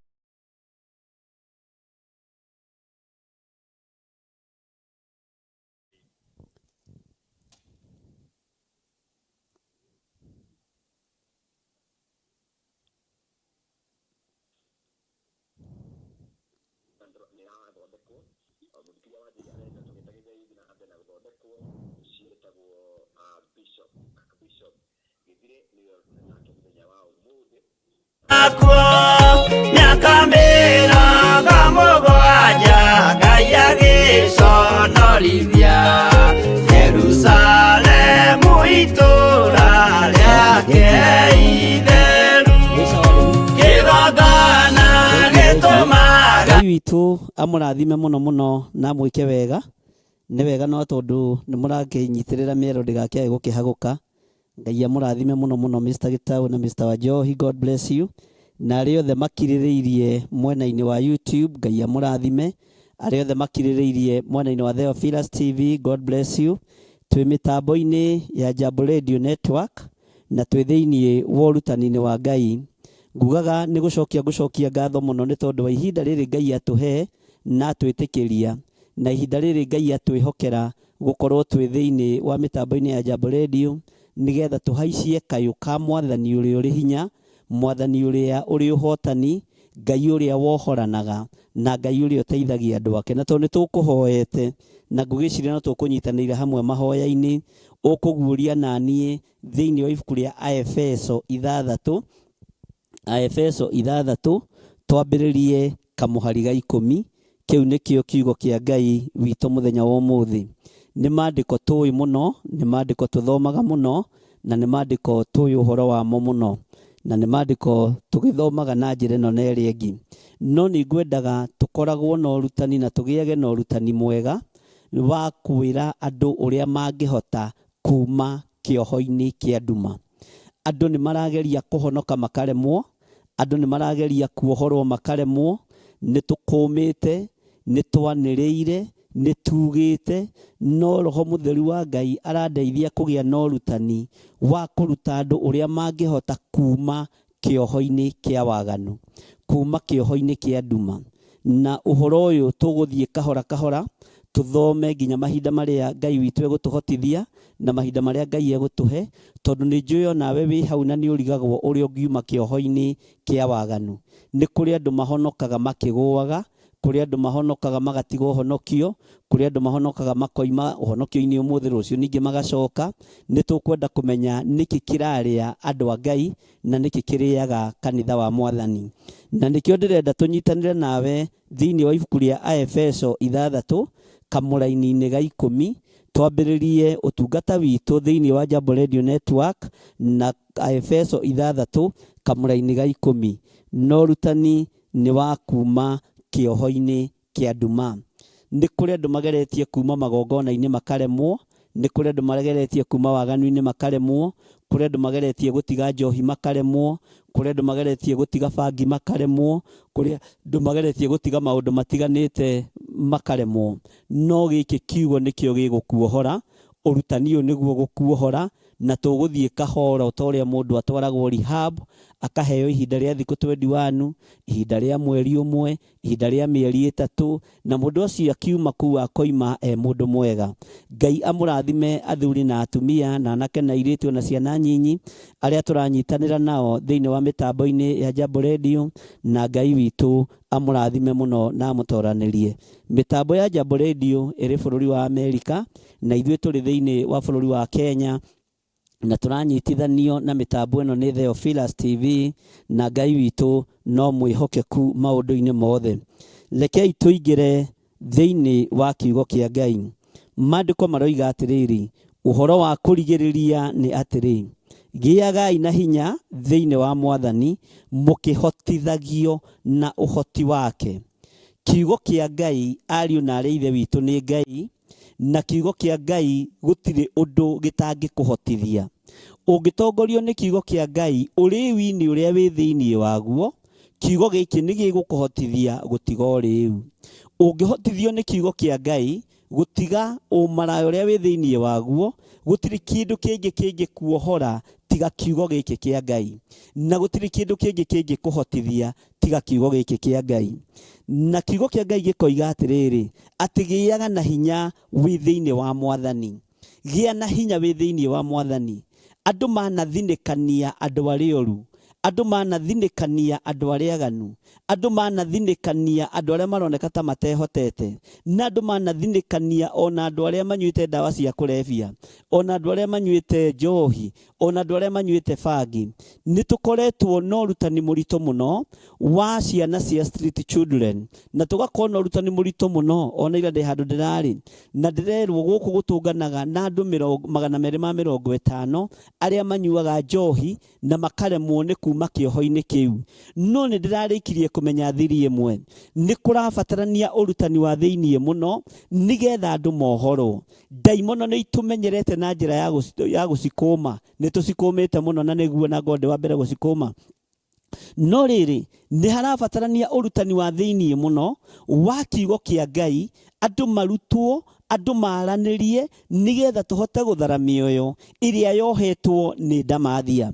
Akwa nyakamera gamogoaja gayage sonorithia Jerusalemu itura riake itheru kirogana gitumaga Ngai witũ amũrathime mũno mũno na mwĩke wega. Nĩ wega no tondũ nĩ mũrakĩnyitĩrĩra mĩero ndĩgakĩage gũkĩhagũka. Ngai amũrathime mũno mũno Mr. Gitau na Mr. Wanjohi, God bless you. Na arĩa othe makirĩrĩirie mwena-inĩ wa YouTube, Ngai amũrathime. Arĩa othe makirĩrĩirie mwena-inĩ wa Theophilus TV, God bless you. Twĩ mĩtambo-inĩ ya Jambo Radio Network na twĩ thĩinĩ wa ũrutani-inĩ wa Ngai. Ngugaga nĩ gũcokia ngatho mũno nĩ tondũ wa ihinda rĩrĩ Ngai atũhe na twĩtĩkĩria, na ihinda rĩrĩ Ngai atwĩhokera gũkorwo twĩ thĩinĩ wa mĩtambo-inĩ ya Jambo Radio, nĩgetha tũhaicie kayũ ka Mwathani ũrĩa ũrĩ hinya, Mwathani ũrĩa ũrĩ ũhotani, Ngai ũrĩa wohoranaga na Ngai ũrĩa ũteithagia andũ ake. Na tondũ nĩ tũkũhoete na ngũgĩciria no tũkũnyitanĩire hamwe mahoya-inĩ, ũkũguũria naniĩ thĩinĩ wa ibuku rĩa Aefeso 6 twambĩrĩrie kamũhari ga 10. Kĩu nĩkĩo kiugo kĩa Ngai witũ mũthenya wa ũmũthĩ. Nĩ maandĩko tũĩ mũno, nĩ maandĩko tũthomaga mũno, na nĩ maandĩko tũĩ ũhoro wamo mũno, na nĩ maandĩko tũgĩthomaga na njĩra ĩno na ĩrĩa ĩngĩ. No nĩ ngwendaga tũkoragwo na ũrutani na tũgĩage na ũrutani mwega wa kwĩra andũ ũrĩa mangĩhota kuma kĩoho-inĩ kĩa nduma. Andũ nĩ marageria kũhonoka makaremwo, andũ nĩ marageria kuohorwo makaremwo, nĩ tũkũmĩte, nĩ twanĩrĩire, nĩ tugĩte, no Roho Mũtheru wa Ngai arandeithia kũgĩa na ũrutani wa kũruta andũ ũrĩa mangĩhota kuma kĩoho-inĩ kĩa waganu, kuma kĩoho-inĩ kĩa nduma. Na ũhoro ũyũ tũgũthiĩ kahora kahora, tũthome nginya mahinda marĩa Ngai witũ egũtũhotithia na mahinda marĩa Ngai egũtũhe, tondũ nĩ njũĩ nawe wĩ hau na nĩ ũrigagwo ũrĩa ũngiuma kĩoho-inĩ kĩa waganu. Nĩ kũrĩ andũ mahonokaga makĩgũaga, kũrĩ andũ mahonokaga magatigwo ũhonokio, kũrĩ andũ mahonokaga makoima ũhonokio-inĩ ũmũthĩ rũciũ ningĩ magacoka. Nĩ tũkwenda kũmenya nĩkĩ kĩrarĩa andũ a Ngai na nĩkĩ kĩrĩaga kanitha wa Mwathani. Na nĩkĩo ndĩrenda tũnyitanĩre nawe thĩinĩ wa ibuku rĩa Aefeso 6 kamũraini-inĩ ga 10, twambĩrĩrie ũtungata witũ thĩinĩ wa Jambo Radio Network na Aefeso 6 kamũraini ga 10. No ũrutani nĩ wa kuma kĩoho-inĩ kĩa nduma. Nĩ kũrĩ andũ mageretie kuma magongona-inĩ makaremwo, nĩ kũrĩ andũ mageretie kuma waganu-inĩ makaremwo, kũrĩ andũ mageretie gũtiga njohi makaremwo, kũrĩ andũ mageretie gũtiga bangi makaremwo, kũrĩ andũ mageretie gũtiga maũndũ matiganĩte makaremwo. No gĩkĩ kiugo nĩkĩo gĩgũkuohora, ũrutani ũyũ nĩguo gũkuohora, na tũgũthiĩ kahora ta ũrĩa mũndũ atwaragwo rehab, akaheo ihinda rĩa thikũ 21, ihinda rĩa mweri ũmwe, ihinda rĩa mĩeri 3, na mũndũ ũcio akiuma kuu akoima mũndũ mwega. Ngai amũrathime athuri na atumia na anake na airĩtu na ciana nyinyi arĩa tũranyitanĩra nao thĩinĩ wa mĩtambo-inĩ ya Jambo Radio, na Ngai witũ amũrathime mũno na amũtoranĩrie. Mĩtambo ya Jambo Radio ĩrĩ bũrũri wa Amerika na ithuĩ tũrĩ thĩinĩ wa bũrũri wa Kenya na turanyitithanio na mitambo ĩno nĩ Theophilus TV na Ngai witũ no mwĩhokeku maũndũ-inĩ mothe. Rekei tũingĩre thĩinĩ wa kiugo kĩa Ngai. Maandĩko maroiga atĩrĩrĩ, ũhoro wa kũrigĩrĩria nĩ atĩrĩ, gĩagai na hinya thĩinĩ wa Mwathani mũkĩhotithagio na ũhoti wake. Kiugo kĩa Ngai, ariũ na arĩa ithe witũ, nĩ Ngai, na kiugo kĩa Ngai gũtirĩ ũndũ gĩtangĩkũhotithia. Ũngĩtongorio nĩ kiugo kĩa Ngai ũrĩwi-inĩ ũrĩa wĩ thĩinĩ waguo, kiugo gĩkĩ nĩ gĩgũkũhotithia gũtiga ũrĩu. Ũngĩhotithio nĩ kiugo kĩa Ngai gũtiga ũmaraya ũrĩa wĩ thĩinĩ waguo, gũtirĩ kĩndũ kĩngĩ kĩngĩkuohora tiga kiugo gĩkĩ kĩa Ngai, na gũtirĩ kĩndũ kĩngĩ kĩngĩkũhotithia tiga kiugo gĩkĩ kĩa Ngai. Na kiugo kĩa Ngai gĩkoiga atĩrĩrĩ, atĩ gĩaga na hinya wĩ thĩinĩ wa Mwathani. Gĩa na hinya wĩ thĩinĩ wa Mwathani. Andũ manathinĩkania andũ arĩa oru, andũ manathinĩkania andũ arĩa aganu, andũ manathinĩkania andũ arĩa maroneka ta matehotete, na andũ manathinĩkania ona andũ arĩa manyuĩte ndawa cia kũrebia, ona andũ arĩa manyuĩte njohi, ona andũ arĩa manyuĩte bangi. Nĩ tũkoretwo na ũrutani mũritũ mũno wa ciana cia street children, na tũgakorwo na ũrutani mũritũ mũno. Ona ira ndĩ handũ ndĩrarĩ na ndĩrerwo gũkũ gũtũnganaga na andũ 250 arĩa manyuaga njohi na makaremwo nĩ kuma kĩoho-inĩ kĩu. No nĩ ndĩrarĩkirie kũmenya thiri ĩmwe, nĩ kũrabatarania ũrutani wa thĩinĩ mũno nĩgetha andũ mohorwo. Ndaimono nĩ itũmenyerete na njĩra ya gũcikũma, nĩ tũcikũmĩte mũno na nĩguo na ngode wa mbere gũcikũma. No rĩrĩ, nĩ harabatarania ũrutani wa thĩinĩ mũno wa kiugo kĩa Ngai, andũ marutwo, andũ maranĩrie nĩgetha tũhote gũthara mĩoyo ĩrĩa yohetwo nĩ ndamathia,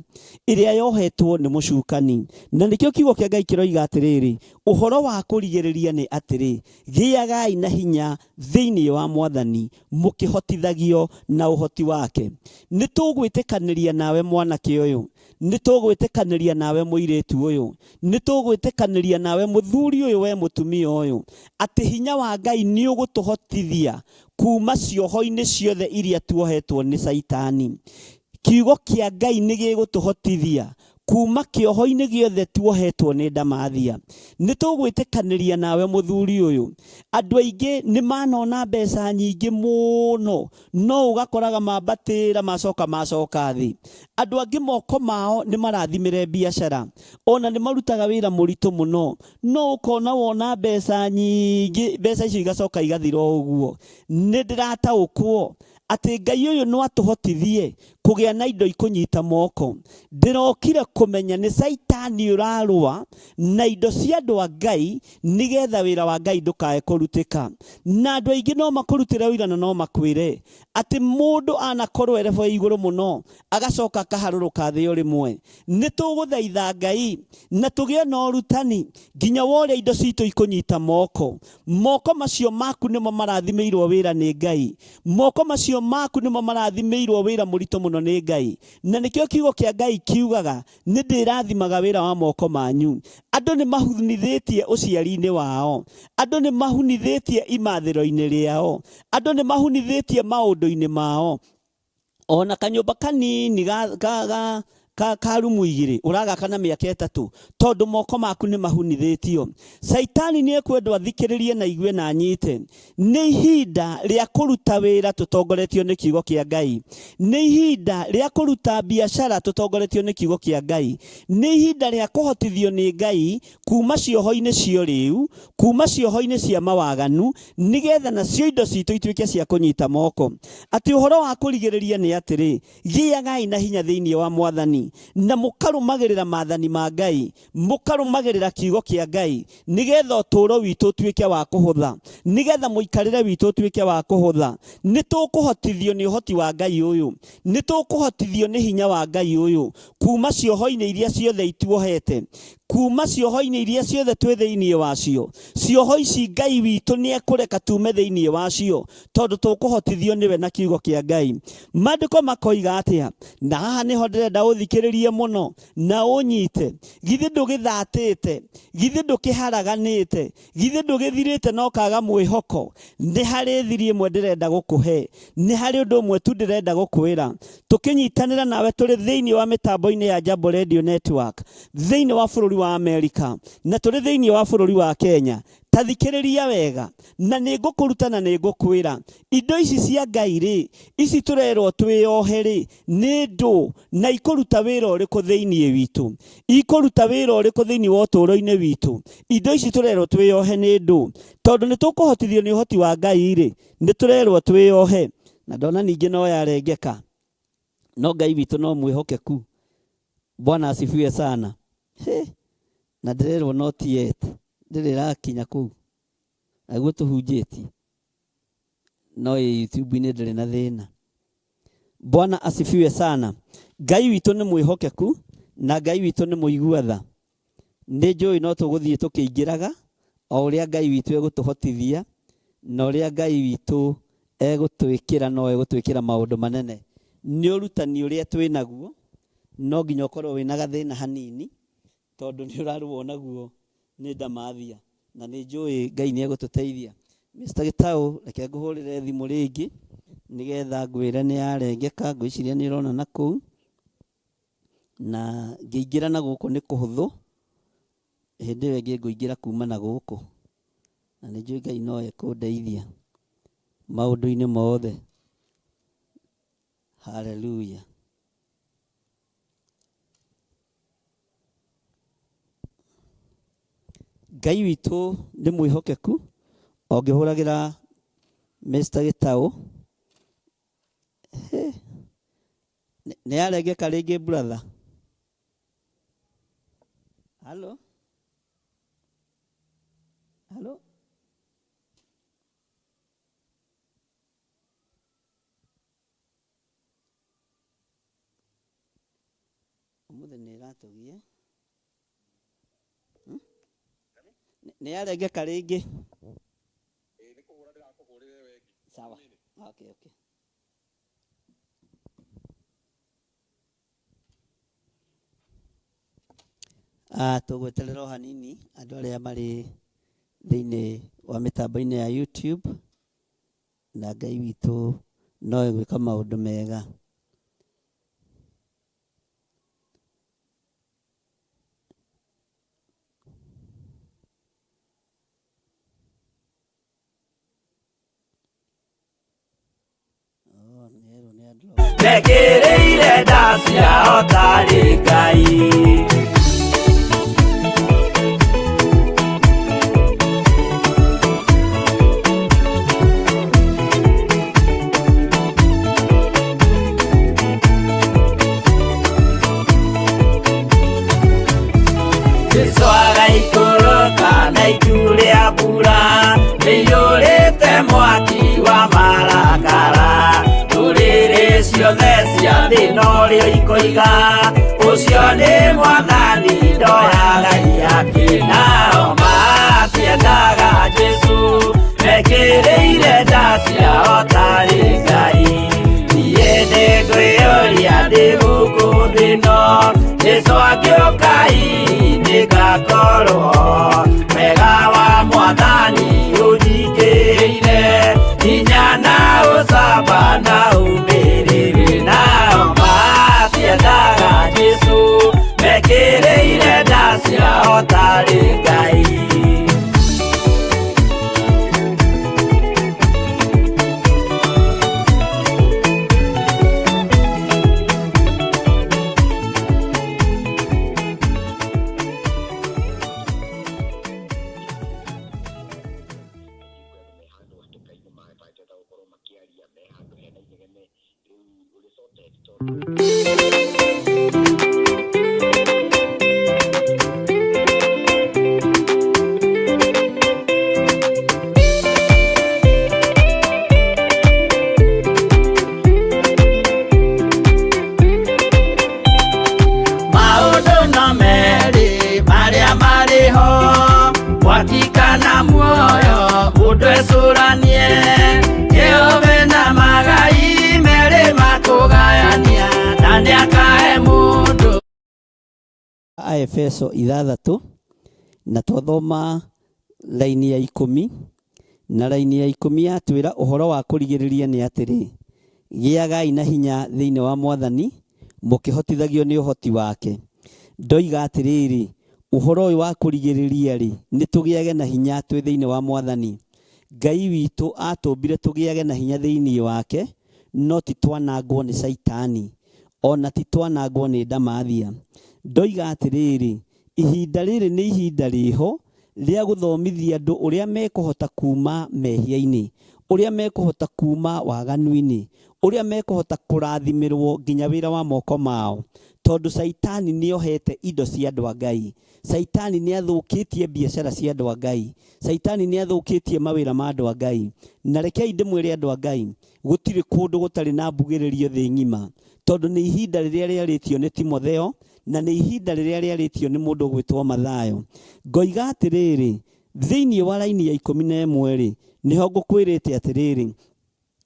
ĩrĩa yohetwo nĩ mũcukani. Na nĩkĩo kiugo kĩa Ngai kĩroiga atĩrĩrĩ, ũhoro wa kũrigĩrĩria nĩ atĩrĩ, gĩagai na hinya thĩinĩ wa Mwathani mũkĩhotithagio na ũhoti wake. Nĩ tũgwĩtĩkanĩria nawe mwanake ũyũ, nĩ tũgwĩtĩkanĩria nawe mũirĩtu ũyũ, nĩ tũgwĩtĩkanĩria nawe mũthuri ũyũ we mũtumia ũyũ, atĩ hinya wa Ngai nĩ ũgũtũhotithia kuma cioho-inĩ ciothe iria tuohetwo nĩ Saitani. Kiugo kĩa Ngai nĩ gĩgũtũhotithia kuma kĩoho-inĩ gĩothe tuohetwo nĩ ndamathia. Nĩ tũgwĩtĩkanĩria nawe mũthuri ũyũ. Andũ aingĩ nĩ manona mbeca nyingĩ mũno, no ũgakoraga mambatĩra macoka thĩ. Andũ angĩ moko mao nĩ marathimĩre biacara, ona nĩ marutaga wĩra mũritũ mũno, no ũkona wona mbeca nyingĩ, mbeca icio igacoka igathira ũguo. Nĩ ndĩrataũkwo atĩ Ngai ũyũ no atũhotithie kũgĩa na indo ikũnyita moko. Ndĩrokire kũmenya nĩ Saitani ũrarũa na indo cia andũ a Ngai nĩgetha wĩra wa Ngai ndũkae kũrutĩka. Na andũ aingĩ no makũrutĩre wĩra na no makwĩre atĩ mũndũ anakorwo erebo igũrũ mũno agacoka akaharũrũka thĩ o rĩmwe. Nĩ tũgũthaitha Ngai na tũgĩe na ũrutani nginya worĩa indo citũ ikũnyita moko. Moko macio maku nĩmo marathimĩirwo wĩra nĩ Ngai. Moko macio maku nĩmo marathimĩirwo wĩra mũritũ mũno nĩ Ngai. Na nĩkĩo kiugo kĩa Ngai kiugaga, nĩ ndĩrathimaga wĩra wa moko manyu. Andũ nĩ mahunithĩtie ũciari-inĩ wao, andũ nĩ mahunithĩtie imathĩro-inĩ rĩao, andũ nĩ mahunithĩtie maũndũ-inĩ mao. Ona kanyũmba kanini ka rumu 2 ũragaka na mĩaka 3 tondũ moko maku nĩ mahunithĩtio. Saitani nĩ ekwendwo athikĩrĩrie na igue na nyite. Nĩ ihinda rĩa kũruta wĩra tũtongoretio nĩ kiugo kĩa Ngai. Nĩ ihinda rĩa kũruta biacara tũtongoretio nĩ kiugo kĩa Ngai. Nĩ ihinda rĩa kũhotithio nĩ Ngai kuma cioho-inĩ cio rĩu, kuma cioho-inĩ cia mawaganu, nĩgetha nacio indo citũ ituĩke cia kũnyita moko. Atĩ ũhoro wa kũrigĩrĩria nĩ atĩrĩ, gĩagai na hinya thĩinĩ wa Mwathani na mũkarũmagĩrĩra maathani ma Ngai, mũkarũmagĩrĩra kiugo kĩa Ngai, nĩgetha ũtũũro witũ ũtuĩke wa kũhũtha, nĩgetha mũikarĩre witũ ũtuĩke wa kũhũtha. Nĩ tũkũhotithio nĩ ũhoti wa Ngai ũyũ, nĩ tũkũhotithio nĩ hinya wa Ngai ũyũ kuma cioho-inĩ iria ciothe ituohete, kuma cioho-inĩ iria ciothe twĩ thĩinĩ wacio. Cioho ici Ngai witũ nĩ ekũreka tume thĩinĩ wacio tondũ tũkũhotithio nĩwe na kiugo kĩa Ngai. Maandĩko makoiga atĩa? Na haha nĩho ndĩrenda ũthikĩrĩrie mũno na ũnyite. Githĩ ndũgĩthatĩte, githĩ ndũkĩharaganĩte, githĩ ndũgĩthirĩte na ũkaga mwĩhoko. Nĩ harĩ thiri ĩmwe ndĩrenda gũkũhe, nĩ harĩ ũndũ ũmwe tu ndĩrenda gũkwĩra. Tũkĩnyitanĩra nawe tũrĩ thĩinĩ wa mĩtambo-inĩ ya Jambo Radio Network, thĩinĩ wa bũrũri wa Amerika na tũrĩ thĩinĩ wa bũrũri wa Kenya. Ta thikĩrĩria wega na nĩ ngũkũruta na nĩ ngũkwĩra indo ici cia Ngai rĩ, ici tũrerwo twĩohe rĩ, nĩ ndũ na ikũruta wĩra ũrĩkũ thĩinĩ witũ, ikũruta wĩra ũrĩkũ thĩinĩ wa ũtũũro-inĩ witũ. Indo ici tũrerwo twĩohe nĩ ndũ, tondũ nĩ tũkũhotithio nĩ ũhoti wa Ngai rĩ, nĩ tũrerwo twĩohe. Na ndona ningĩ no yarengeka, no Ngai witũ no mwĩhokeku. Bwana asifiwe sana. Na ndĩrerwo not yet, ndĩrĩrakinya kũu, aguo tũhunjĩtie, no YouTube-inĩ ndĩrĩ na thĩna. Bwana asifiwe sana. Ngai witũ nĩ mwĩhokeku na Ngai witũ nĩ mũigua tha. Nĩ njũĩ no tũgũthiĩ tũkĩingĩraga o ũrĩa Ngai witũ egũtũhotithia na ũrĩa Ngai witũ egũtwĩkĩra, no egũtwĩkĩra maũndũ manene. Nĩ ũrutani ũrĩa twĩ naguo, no nginya ũkorwo wĩna gathĩna hanini tondũ nĩ ũrarũo naguo nĩ ndamathia, na nĩ njũĩ Ngai nĩ egũtũteithia. Mr. Gĩtaũ, reke ngũhũrĩre thimũ rĩngĩ nĩgetha ngwĩre nĩ yarengeka. Ngwĩciria nĩ ũrona na kũu, na ngĩingĩra na gũkũ nĩ kũhũthũ, hĩndĩ ĩyo ĩngĩ ngũingĩra kuma na gũkũ, na nĩ njũĩ Ngai no ekũndeithia maũndũ-inĩ mothe. Haleluya. Ngai witũ nĩ mwĩhokeku. Ũngĩhũragĩra Mr. Gĩtaũ, nĩ yarengeka rĩngĩ brother. Halo, halo, ũmũthĩ nĩ ĩratũgia, nĩ yarengeka rĩngĩ. Sawa, okay. Tũgweterera o hanini andũ arĩa marĩ thĩinĩ wa mĩtambo-inĩ ya YouTube, na Ngai witũ no egwĩka maũndũ mega. Mekĩrĩire nda ciao tarĩ Ngai. Jesũ agaikũrũka na itu rĩa mbura, nĩiyũrĩte mwaki wa marakara. Ndũrĩrĩ ciothe cia thĩ norĩo ikoiga, ũcio nĩ Mwathani, ndoya Ngai yake. Nao matiendaga Jesũ, mekĩrĩire nda ciao tarĩ Ngai. Niĩ nĩngwĩyũria ndĩ gũkũ thĩ ĩno, Jesũ angĩũka-i nĩngakorwo. Wega wa Mwathani ũnjingĩrĩire, hinya na ũcamba na ũmĩrĩru. Nao matiendaga Jesũ, mekĩrĩire nda ciao tarĩ Ngai. Maũndũ no merĩ marĩa ikana muoyo udwesuranie Jehova na magai mere makugayania nani akahe mundu. Efeso 6 na twathoma laini ya 10 na laini ya 10 yatwira uhoro wa kurigiriria ni atiri giagai na hinya thiini wa Mwathani mukihotithagio ni uhoti wake. Ndoiga atiriri uhoro wa kurigiriria ri ni tugiage na hinya twi thiini wa Mwathani. Ngai witu atumbire tugiage na hinya thiini wake, no ti twanangwo ni Saitani, ona ti twanangwo ni ndamathia. Ndoiga atiriri ihinda riri ni ihinda riho ria guthomithia andu uria mekuhota kuma mehia-ini, uria mekuhota kuma waganu-ini, uria mekuhota kurathimirwo nginya wira wa moko mao, tondu Saitani ni ohete indo cia andu a Ngai. Saitani ni athukitie biashara cia andu a Ngai. Saitani ni athukitie mawira ma andu a Ngai. Na rekei ndimwire andu a Ngai, gutiri kundu gutari na mbugiririo thi ngima, tondu ni ihinda riria riaritio ni Timotheo na ni ihinda riria riaritio ni mundu gwitwo Mathayo. Ngoiga atiriri thiini wa laini ya 11 ri niho ngukwirite atiriri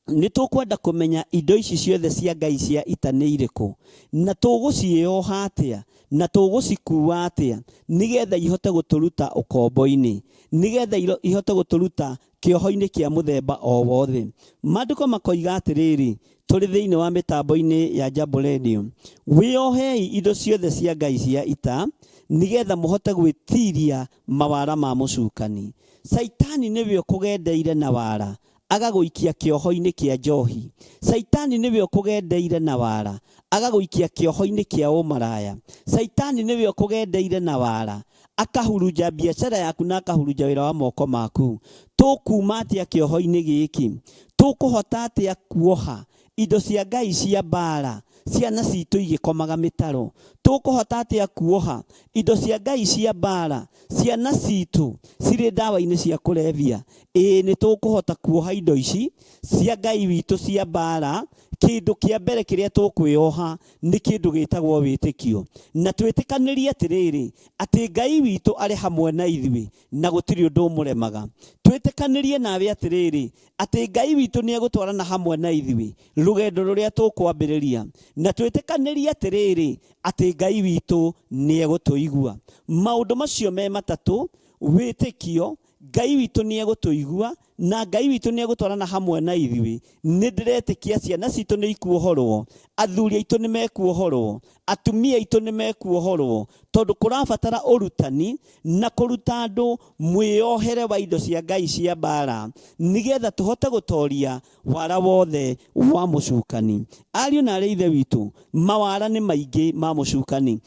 ni tukwenda kumenya indo ici ciothe cia Ngai cia ita ni iriku, na tugucioha atia na tugucikua atia nigetha ihote guturuta ukombo-ini, nigetha ihote guturuta kioho-ini kia muthemba o wothe. Maandiko makoiga atiriri turi thiini wa mitambo-ini ya Jambo Radio, wiohei indo ciothe cia Ngai cia ita nigetha muhote gwitiria mawara ma mucukani. Saitani niwe ukugendeire na wara agaguikia kioho-ini kia njohi. Saitani niwe ukugendeire na wara agaguikia kioho-ini kia umaraya. Saitani niwe ukugendeire na wara akahurunja biashara yaku na akahurunja wira wa moko maku. Tukuma atia kioho-ini giki? Tukuhota atia kuoha indo cia Ngai cia mbara ciana citu igikomaga mitaro? Tukuhota atia kuoha indo cia Ngai cia mbara ciana citu ciri ndawa-ini cia kulevya? Ni tukuhota kuoha indo ici cia Ngai witu cia mbara. Kindu kia mbere kiria tukwioha ni kindu gitagwo witikio, na twitikanirie atiriri ati Ngai witu ari hamwe na ithui na gutiri undu umuremaga. Twitikanirie nawe atiriri ati Ngai witu ni egutwarana hamwe na ithui rugendo ruria tukwambiriria, na twitikanirie atiriri ati Ngai witu ni egutuigua. Maundu macio me matatu: witikio, Ngai witu ni egutuigua, na Ngai witu ni egutwarana hamwe na ithui. Ni ndiretikia ciana citu ni ikuohorwo, athuri aitu ni mekuohorwo, atumia aitu ni mekuohorwo, tondu kurabatara urutani na kuruta andu mwiohere wa indo cia Ngai cia mbara nigetha tuhote gutoria wara wothe wa mucukani. Ariu na ari ithe witu, mawara ni maingi ma mucukani.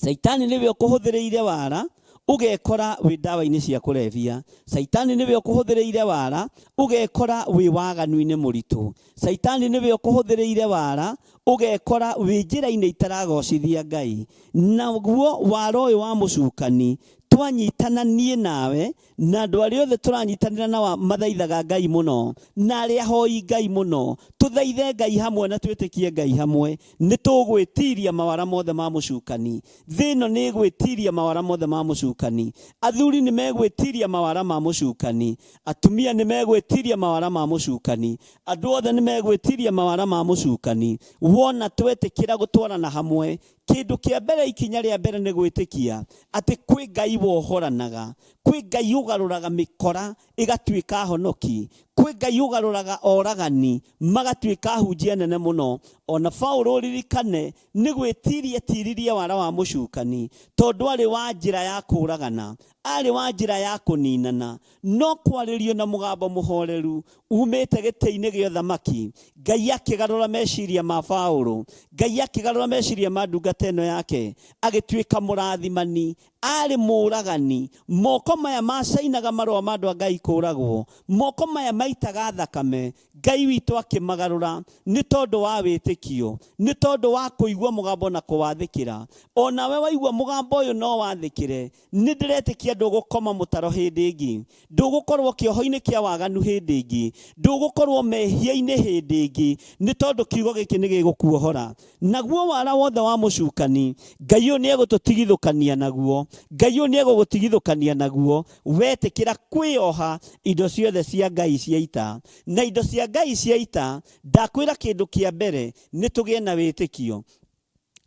Saitani niwe ukuhuthiriire wara ugekora wi ndawa-ini cia kulevya. Saitani niwe ukuhuthiriire wara ugekora wi waganu-ini muritu. Saitani niwe ukuhuthiriire wara ugekora wi njira-ini itaragocithia Ngai. Naguo wara uyu wa mucukani twanyitana nie nawe na andu aria othe turanyitanira na mathaithaga Ngai muno na aria hoi Ngai muno, tuthaithe Ngai hamwe na twitikie Ngai hamwe, ni tugwitiria mawara mothe ma mucukani. Thino ni gwitiria mawara mothe ma mucukani. Athuri ni megwitiria mawara ma mucukani, atumia ni megwitiria mawara ma mucukani, andu othe ni megwitiria mawara ma mucukani. Wona twetikira gutwarana hamwe, kindu kia mbere, ikinya ria mbere ni gwitikia ati kwi Ngai wohoranaga, kwi Ngai ugaruraga mikora igatuika honoki, kwi Ngai ugaruraga oragani magatuika hunjia nene muno. Ona Paulo ririkane ni gwitiria tiriria wara wa mucukani, tondu ari wa njira ya kuragana, ari wa njira ya kuninana, no kwaririo na mugambo muhoreru umite giti-ini gio thamaki. Ngai akigarura meciria ma Paulo, Ngai akigarura meciria ma ndungata ino yake, agituika murathimani, ari muragani. Moko maya macainaga marua ma andu a Ngai kuragwo, moko maya maitaga thakame. Ngai witu akimagarura ni tondu wa witikio, ni tondu wa kuigua mugambo na kuwathikira. Onawe waigua mugambo uyu no wathikire, ni ndiretikia ndugukoma mutaro hindi ingi, ndugukorwo kioho-ini kia waganu hindi ingi, ndugukorwo mehia-ini hindi ingi, ni tondu kiugo giki ni gigukuohora. Naguo wara wothe wa mucukani Ngai uyu ni egututigithukania naguo, Ngai ũyũ nĩegũgũtigithũkania naguo wetĩkĩra kwĩoha indo ciothe cia Ngai cia ita. Na indo cia Ngai cia ita, ndakwĩra kĩndũ kĩa mbere nĩ tũgĩe na wĩtĩkio.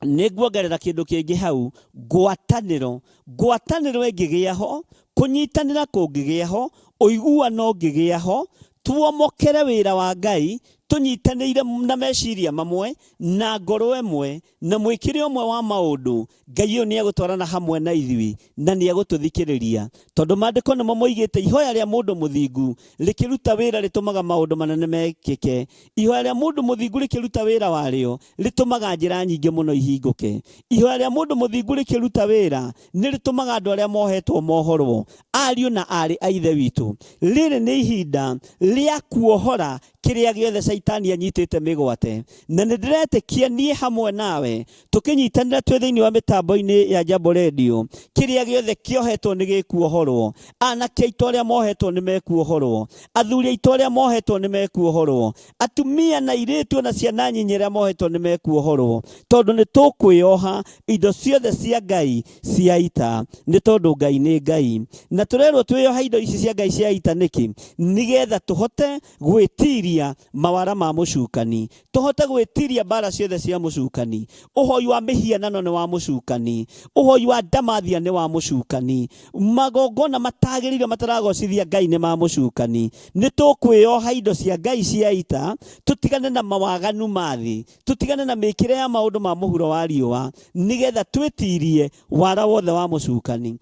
Nĩguongerera kĩndũ kĩngĩ hau, ngwatanĩro. Ngwatanĩro ĩngĩgĩa ho, kũnyitanĩra kũngĩgĩa ho, ũiguano ũngĩgĩa ho, tuomokere wĩra wa Ngai, tunyitanĩire na meciria mamwe na ngoro ĩmwe na mwĩkĩre ũmwe wa maũndũ, Ngai ũyũ nĩegũtwarana hamwe na ithuĩ na nĩegũtũthikĩrĩria. Tondũ maandĩko nĩmo moigĩte ihoya rĩa mũndũ mũthingu rĩkĩruta wĩra rĩtũmaga maũndũ manene mekĩke. Ihoya rĩa mũndũ mũthingu rĩkĩruta wĩra warĩo rĩtũmaga njĩra nyingĩ mũno ihingũke. Ihoya rĩa mũndũ mũthingu rĩkĩruta wĩra nĩ rĩtũmaga andũ arĩa mohetwo mohorwo. Ariũ na aarĩ a ithe witũ, rĩrĩ nĩ ihinda rĩa kuohora kĩrĩa gĩothe Saitani anyitĩte mĩgwate. Na nĩndĩretĩkia niĩ hamwe nawe tũkĩnyitanĩra twĩ thĩinĩ wa mĩtambo-inĩ ya Jambo Radio, kĩrĩa gĩothe kĩohetwo nĩ gĩkuohorwo. Anake aitũ arĩa mohetwo nĩ mekuohorwo, athuri aitũ arĩa mohetwo nĩ mekuohorwo, atumia na airĩtu na ciana nyinyi arĩa mohetwo nĩ mekuohorwo, tondũ nĩ tũkwĩoha indo ciothe cia Ngai cia ita, nĩ tondũ Ngai nĩ Ngai. Na tũrerwo twĩoha indo ici cia Ngai cia ita nĩkĩ? Nĩgetha tũhote gwĩtiria mawara ma mũcukani, tũhote gwĩtiria mbara ciothe cia mũcukani. Ũhoi wa mĩhianano nĩ wa mũcukani, ũhoi wa ndamathia nĩ wa mũcukani, magongona matagĩrĩire mataragocithia Ngai nĩ ma mũcukani. Nĩ tũkwĩoha indo cia Ngai cia ita, tũtigane na mawaganu ma thĩ, tũtigane na mĩkĩre ya maũndũ ma mũhuro wa riũa, nĩgetha twĩtirie wara wothe wa mũcukani.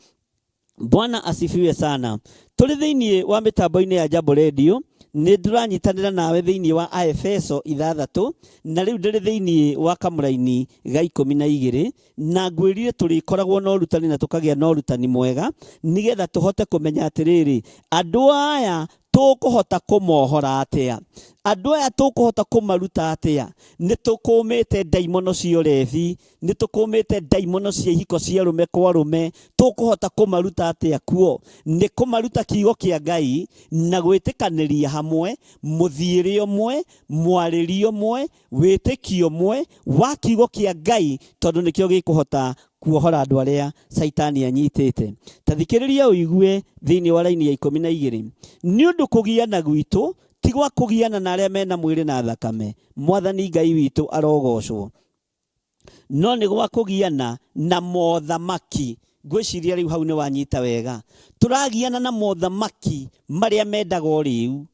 Bwana asifiwe sana. Tũrĩ thĩinĩ wa mĩtambo-inĩ ya Jambo Radio, nĩ ndĩranyitanĩra nawe thĩinĩ wa Aefeso 6, na rĩu ndĩrĩ thĩinĩ wa kamũra-inĩ ga 12, na ngwĩrire tũrĩkoragwo na ũrutani na tũkagĩa na ũrutani mwega, nĩgetha tũhote kũmenya atĩrĩrĩ, andũ aya tũkũhota kũmohora atĩa, andũ aya tũkũhota kũmaruta atĩa. Nĩ tũkũmĩte ndaimono cia ũrebi, nĩ tũkũmĩte ndaimono cia ihiko cia rũme kwa rũme, tũkũhota kũmaruta atĩa kuo? Nĩ kũmaruta kiugo kĩa Ngai na gwĩtĩkanĩria hamwe, mũthiĩre ũmwe, mwarĩrie ũmwe, wĩtĩkio ũmwe wa kiugo kĩa Ngai, tondũ nĩkĩo gĩkũhota kuohora andũ arĩa Saitani anyitĩte. Ta thikĩrĩria ũigue thĩinĩ wa raini ya 12. Nĩ ũndũ kũgiana gwitũ ti gwa kũgiana na arĩa mena mwĩrĩ na thakame, Mwathani Ngai witũ arogocwo, no nĩ gwa kũgiana na mothamaki. Ngwĩciria rĩu hau nĩ wanyita wega. Tũragiana na mothamaki marĩa mendaga o rĩu.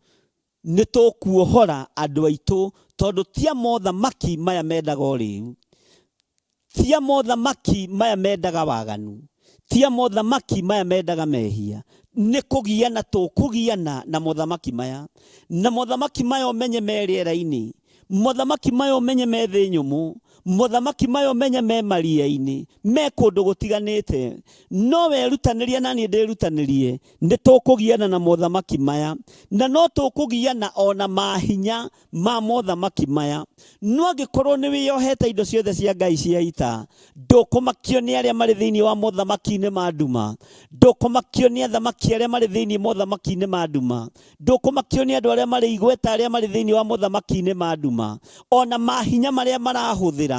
Nĩ tũkuohora andũ aitũ, tondũ tia mothamaki maya mendaga o rĩu, tia mothamaki maya mendaga waganu, tia mothamaki maya mendaga mehia. Nĩ kũgiana tũkũgiana na mothamaki maya, na mothamaki maya ũmenye me rĩera-inĩ, mothamaki maya ũmenye me thĩ nyũmũ, mothamaki maya ũmenye me maria-inĩ, me kũndũ gũtiganĩte. No werutanĩria na niĩ ndĩrutanĩrie, nĩ tũkũgiana na mothamaki maya, na no tũkũgiana ona mahinya ma mothamaki maya. No angĩkorwo nĩ wĩyohete indo ciothe cia Ngai cia ita, ndũkũmakio nĩ arĩa marĩ thĩinĩ wa mothamaki-inĩ ma nduma, ndũkũmakio nĩ athamaki arĩa marĩ thĩinĩ mothamaki-inĩ ma nduma, ndũkũmakio nĩ andũ arĩa marĩ igweta arĩa marĩ thĩinĩ wa mothamaki-inĩ ma nduma, ona mahinya marĩa marahũthĩra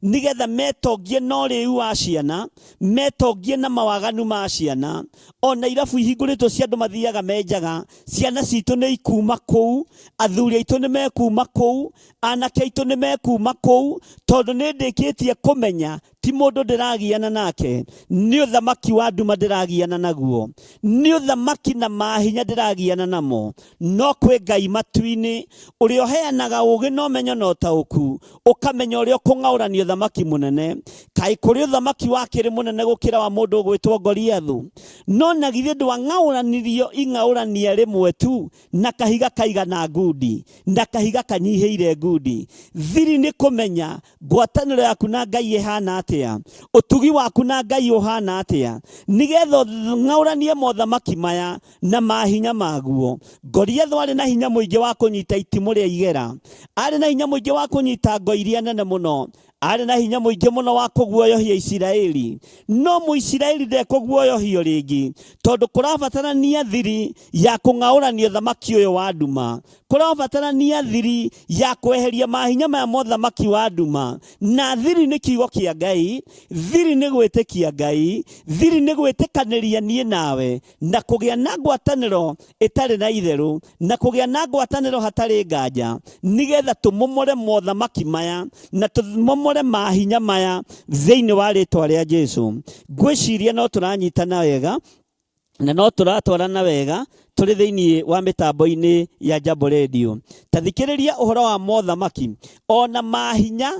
nĩgetha metongie na ũrĩu wa ciana, metongie na mawaganu ma ciana. Ona irabu ihingũrĩtwo cia andũ mathiaga menjaga, ciana citũ nĩ ikuma kũu, athuri aitũ nĩ mekuma kũu, anake aitũ nĩ mekuma kũu, tondũ nĩ ndĩkĩtie kũmenya ti mũndũ ndĩragiana nake, nĩ ũthamaki wa nduma ndĩragiana naguo, nĩ ũthamaki na mahinya ndĩragiana namo. No kwĩ Ngai matu-inĩ ũrĩa ũheanaga ũũgĩ na ũmenyo na ũtaũku, ũkamenya ũrĩa ũkũng'aũrania ũthamaki mũnene. Kaĩ kũrĩ ũthamaki wa kĩrĩ mũnene gũkĩra wa mũndũ ũgwĩtwo Goliathu? No na githĩ ndwang'aũranirio ing'aũrania rĩmwe tu, na kahiga kaigana ngundi, na kahiga kanyihĩire ngundi. Thiri nĩ kũmenya ngwatanĩro yaku na Ngai ĩhana atĩa, ũtugi waku na Ngai ũhana atĩa, nĩgetha ng'aũranie mothamaki maya na mahinya maguo. Goliathu arĩ na hinya mũingĩ wa kũnyita itimũ rĩa igera, arĩ na hinya mũingĩ wa kũnyita ngo iria nene mũno, arĩ na hinya mũingĩ mũno wa kũguoyohia Isiraeli, no Mũisiraeli ndekũguoyohio rĩngĩ, tondũ kũrabatarania thiri ya kũng'aũrania thamaki ũyũ wa nduma, kũrabatarania thiri ya kweheria mahinya maya mothamaki wa nduma. Na thiri nĩ kiugo kĩa Ngai, thiri nĩ gwĩtĩkia Ngai, thiri nĩ gwĩtĩkanĩria niĩ nawe na kũgĩa na ngwatanĩro ĩtarĩ na itherũ, na kũgĩa na ngwatanĩro hatarĩ nganja, nĩgetha tũmomore mothamaki maya na tũmomore mahinya maya thĩinĩ wa rĩtwa rĩa Jesũ. Ngwĩciria no tũranyitana wega na no tũratwarana wega tũrĩ thĩinĩ wa mĩtambo-inĩ ya Jambo Radio. Ta thikĩrĩria ũhoro wa mothamaki, ona mahinya,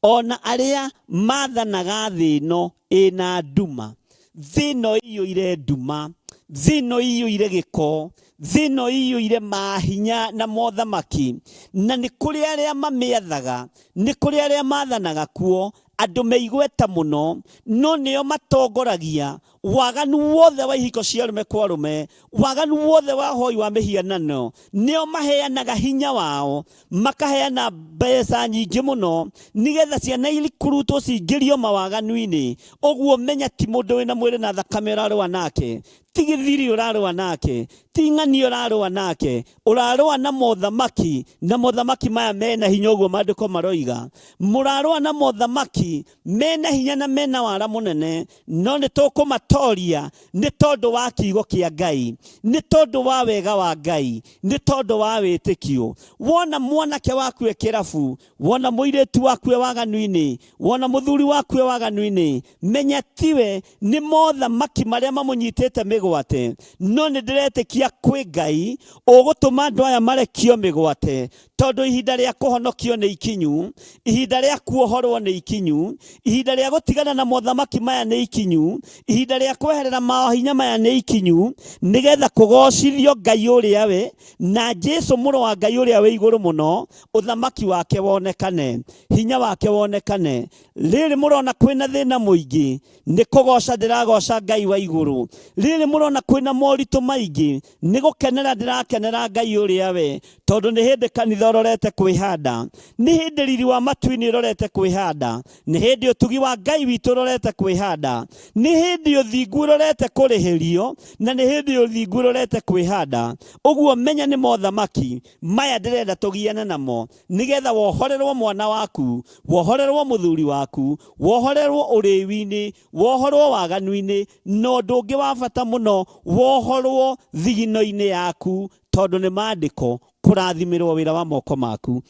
ona arĩa maathanaga thĩ ĩno ĩna nduma, thĩ ĩno ĩiyũire nduma, thĩ ĩno ĩiyũire gĩko, thĩ ĩno ĩiyũire mahinya na mothamaki, na nĩ kũrĩ arĩa mamĩathaga, nĩ kũrĩ arĩa maathanaga kuo, andũ meigweta mũno, no nĩo matongoragia waganu wothe wa ihiko cia arũme kwa arũme, waganu wothe wa hoi wa mĩhianano, nĩo maheanaga hinya wao, makaheana mbeca nyingĩ mũno, nĩgetha ciana ikurutwo cingĩrio mawaganu-inĩ. Ũguo menya ti mũndũ wĩna mwĩrĩ na thakame ũrarũa nake, ti gĩthiri ũrarũa nake, ti ng'ani ũrarũa nake, ũrarũa na mothamaki, na mothamaki maya mena hinya. Ũguo maandĩko maroiga mũrarũa na mothamaki mena hinya na mena wara mũnene, no nĩ tũkũmatoria nĩ tondũ wa kiugo kĩa Ngai, nĩ tondũ wa wega wa Ngai, nĩ tondũ wa wĩtĩkio. Wona mwanake waku e kĩrabu, wona mũirĩtu waku e waganu-inĩ, wona mũthuri waku e waganu-inĩ, menya tiwe, nĩ mothamaki marĩa mamũnyitĩte mĩgwate. No nĩ ndĩretĩkia kwĩ Ngai ũgũtũma andũ aya marekio mĩgwate, tondũ ihinda rĩa kũhonokio nĩ ikinyu, ihinda rĩa kuohorwo nĩ ikinyu, ihinda rĩa gũtigana na mothamaki maya nĩ ikinyu, ihinda rĩa kweherera mahinya maya nĩ ikinyu, nĩgetha kũgocithio Ngai ũrĩa we na Jesũ mũrũ wa Ngai ũrĩa wĩ igũrũ mũno, ũthamaki wake wonekane, hinya wake wonekane. Rĩrĩ mũrona kwĩna thĩna mũingĩ, nĩ kũgoca ndĩragoca Ngai wa igũrũ. Rĩrĩ mũrona kwĩna moritũ maingĩ, nĩ gũkenera ndĩrakenera Ngai ũrĩa we, tondũ nĩ hĩndĩ kanitha ũrorete kwĩhanda, nĩ hĩndĩ riri wa matu-inĩ ũrorete kwĩhanda, nĩ hĩndĩ ũtugi wa Ngai witũ ũrorete kwĩhanda, nĩ hĩndĩ ũthingu ũrorete kũrĩhĩrio, na nĩ hĩndĩ ũthingu ũrorete kwĩhanda. Ũguo menya nĩ mothamaki maya ndĩrenda tũgiane namo, nĩgetha wohorerwo mwana waku, wohorerwo mũthuri waku, wohorerwo ũrĩwi-inĩ, wohorwo waganu-inĩ, na ũndũ ũngĩ wa bata mũno, wohorwo thigino-inĩ yaku, tondũ nĩ maandĩko kũrathimĩrwo wĩra wa moko maku.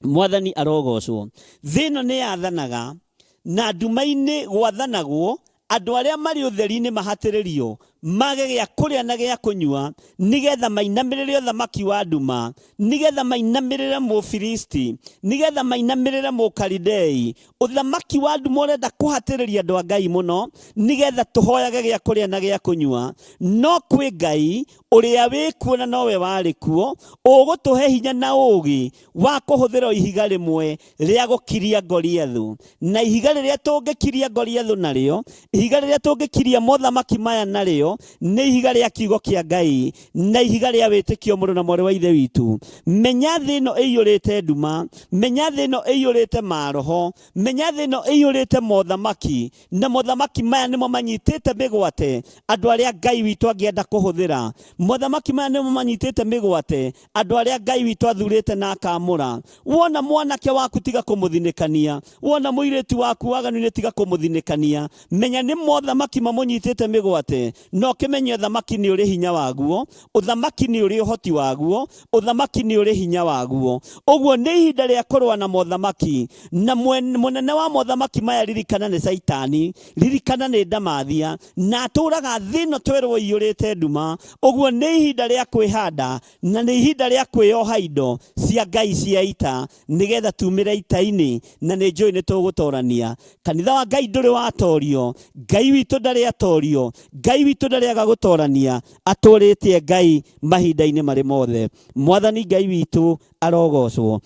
Mwathani arogocwo. Thĩ ĩno nĩ yathanaga, na nduma-inĩ gwathanagwo, andũ arĩa marĩ ũtheri-inĩ mahatĩrĩrio mage gĩa kũrĩa na gĩa kũnyua, nĩgetha mainamĩrĩre ũthamaki wa nduma, nĩgetha mainamĩrĩre Mũfilisti, nĩgetha mainamĩrĩre Mũkalidei. Ũthamaki wa nduma ũrenda kũhatĩrĩria andũ a Ngai mũno, nĩgetha tũhoyage gĩa kũrĩa na gĩa kũnyua. No kwĩ Ngai ũrĩa wĩ kuo na nowe warĩ kuo, ũgũtũhe hinya na ũũgĩ wa kũhũthĩra ihiga rĩmwe rĩa gũkiria Goliathũ. Na ihiga rĩrĩa tũngĩkiria Goliathũ narĩo, ihiga rĩrĩa tũngĩkiria mothamaki maya narĩo, nĩ ihiga rĩa kiugo kĩa Ngai, na ihiga rĩa wĩtĩkio mũrũ na mwarĩ wa ithe witũ. Menya thĩ ĩno ĩiyũrĩte nduma, menya thĩ ĩno ĩiyũrĩte maroho, menya thĩ ĩno ĩiyũrĩte mothamaki, na mothamaki maya nĩmo manyitĩte mĩgwate andũ arĩa Ngai witũ angĩenda kũhũthĩra. Mothamaki maya nĩmo manyitĩte mĩgwate andũ arĩa Ngai witũ athurĩte na akamũra. Wona mwanake waku tiga kũmũthinĩkania, wona mũirĩtu waku waganu-inĩ tiga kũmũthinĩkania, menya nĩ mothamaki mamũnyitĩte mĩgwate. No kĩmenye ũthamaki nĩ ũrĩ hinya waguo, ũthamaki nĩ ũrĩ ũhoti waguo, ũthamaki nĩ ũrĩ hinya waguo. Ũguo nĩ ihinda rĩa kũrũa na mothamaki, na mũnene wa mothamaki maya ririkana nĩ Saitani, ririkana nĩ Ndamathia, na atũũraga thĩ ĩno twerwo ĩiyũrĩte nduma. Ũguo nĩ ihinda rĩa kwĩhanda, na nĩ ihinda rĩa kwĩyoha indo cia Ngai cia ita, nĩgetha tumĩre ita-inĩ, na nĩ njũĩ nĩ tũgũtorania. Kanitha wa Ngai ndũrĩ watorio, Ngai witũ ndarĩ atorio, Ngai witũ ndarĩaga gũtorania, atũrĩtie Ngai mahinda-inĩ marĩ mothe. Mwathani Ngai witũ arogocwo.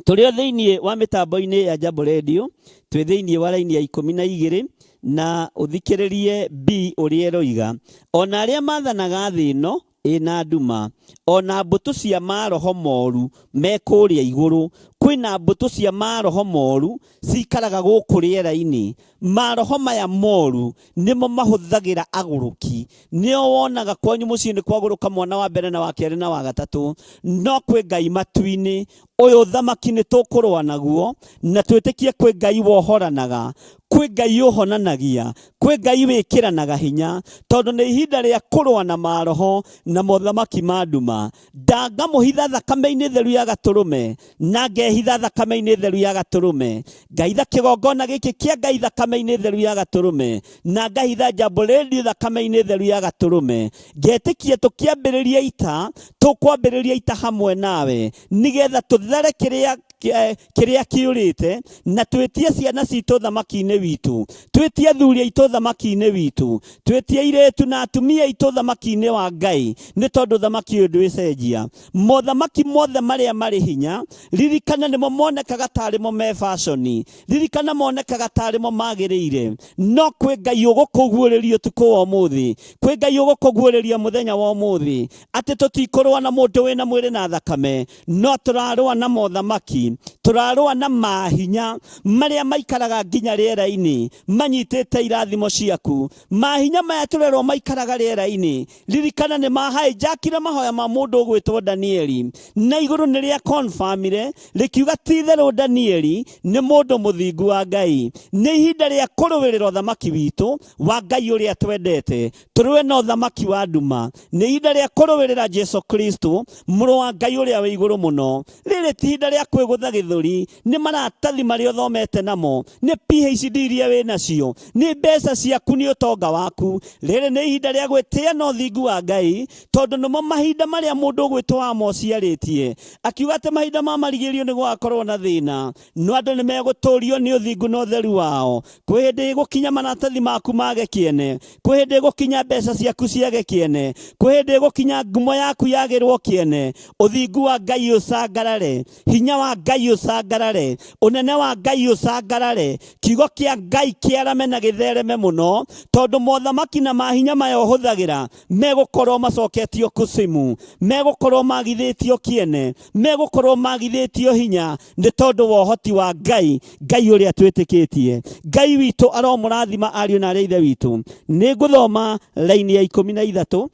Tũrĩ o thĩinĩ wa mĩtambo-inĩ ya Jambo Radio, twĩ thĩinĩ wa raini ya 12 na ũthikĩrĩrie B ũrĩa eroiga. Ona arĩa maathanaga thĩ ĩno ĩna nduma, ona mbũtũ cia maroho moru me kũrĩa igũrũ, kwina mbuto cia maroho moru cikaraga gũkũ rĩera-inĩ. Maroho maya moru nĩmo mahũthagĩra agũrũki. Nĩo wonaga kwanyu mũciĩ nĩ kwagũrũka mwana wa mbere na wa kerĩ na wa gatatũ, no kwĩ Ngai matu-inĩ. Ũyũ thamaki nĩ tũkũrũa naguo na twĩtĩkie kwĩ Ngai wohoranaga, kwĩ Ngai ũhonanagia, kwĩ Ngai wĩkĩranaga hinya, tondũ nĩ ihinda rĩa kũrũa na maroho na mothamaki ma nduma. Ndangamũhitha thakame-inĩ theru ya Gatũrũme, na ngehitha thakame-inĩ theru ya Gatũrũme. Ngaitha kĩgongona gĩkĩ kĩa Ngai thakame-inĩ theru ya Gatũrũme, na ngahitha Jambo Radio thakame-inĩ theru ya Gatũrũme. Ngetĩkia tũkĩambĩrĩria ita, tũkwambĩrĩria ita hamwe nawe, nĩgetha tũthere kĩrĩa kĩũrĩte, na twĩtie ciana citũ thamaki-inĩ witũ, twĩtie athuri aitũ thamaki-inĩ witũ, twĩtie airĩtu na atumia aitũ thamaki-inĩ wa Ngai, nĩ tondũ thamaki ũyũ ndwĩcenjia. Mothamaki mothe marĩa marĩ hinya, ririkana nĩmo monekaga tarĩ mo me fashion, ririkana monekaga tarĩ mo magĩrĩire, no kwĩ Ngai ũgũkũguũrĩria ũtukũ wa ũmũthĩ, kwĩ Ngai ũgũkũguũrĩria mũthenya wa ũmũthĩ, atĩ tũtikũrũa na mũndũ wĩna mwĩrĩ na thakame, no tũrarũa na mothamaki, tũrarũa na mahinya marĩa maikaraga nginya rĩera-inĩ manyitĩte irathimo ciaku. Mahinya maya tũrerwo maikaraga rĩera-inĩ, ririkana nĩ mahaijakire mahoya ma mũndũ ũgwĩtwo Danieli, na igũrũ nĩ rĩa confirmire rĩkiuga ti itherũ Danieli nĩ mũndũ mũthingu wa Ngai. Nĩ ihinda rĩa kũrũĩrĩra ũthamaki witũ wa Ngai ũrĩa twendete, tũrũe na ũthamaki wa nduma. Nĩ ihinda rĩa kũrũĩrĩra Jesu Kristo, mũrũ wa Ngai ũrĩa wĩ igũrũ mũno. Rĩrĩ ti ihinda rĩa kwĩgũtha gĩthũri, nĩ maratathi marĩa ũthomete namo, nĩ PhD iria wĩ nacio, nĩ mbeca ciaku, nĩ ũtonga waku. Rĩrĩ nĩ ihinda rĩa gwĩtĩĩa na ũthingu wa Ngai, tondũ nĩmo mahinda marĩa mũndũ ũgwĩtwo Amos ciarĩtie, akiuga atĩ mahinda ma marigĩrĩrio nĩ gũgakorwo na thĩna, no andũ nĩ megũtũũrio nĩ ũthingu na ũtheru wao. Kwĩ hĩndĩ ĩgũkinya maratathi maku mage kĩene, kwĩ hĩndĩ ĩgũkinya mbeca ciaku ciage kĩene, kwĩ hĩndĩ ĩgũkinya ngumo yaku yagĩrwo kĩene. Ũthingu wa Ngai ũcangarare, hinya wa Ngai ũcangarare, ũnene wa Ngai ũcangarare, kiugo kĩa Ngai kĩarame na gĩthereme mũno, tondũ mothamaki na mahinya maya ũhũthagĩra megũkorwo macoketio kusimu, megũkorwo magithĩtio kĩene, megũkorwo magithĩtio hinya, nĩ tondũ wa ũhoti wa Ngai, Ngai ũrĩa twĩtĩkĩtie. Ngai witũ aromũrathima ariũ na arĩa ithe witũ. Nĩ ngũthoma raini ya 13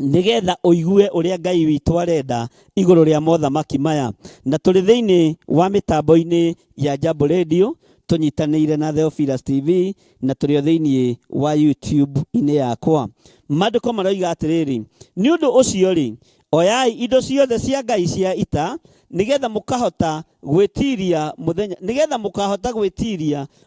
nĩgetha ũigue ũrĩa Ngai witũ arenda igũrũ rĩa mothamaki maya. Na tũrĩ thĩinĩ wa mĩtambo-inĩ ya Jambo Radio, tũnyitanĩire na Theophilus TV, na tũrĩ thĩinĩ wa YouTube-inĩ yakwa. Maandĩko maroiga atĩrĩrĩ, nĩ ũndũ ũcio rĩ, oyai indo ciothe cia Ngai cia ita, nĩgetha mũkahota gwĩtiria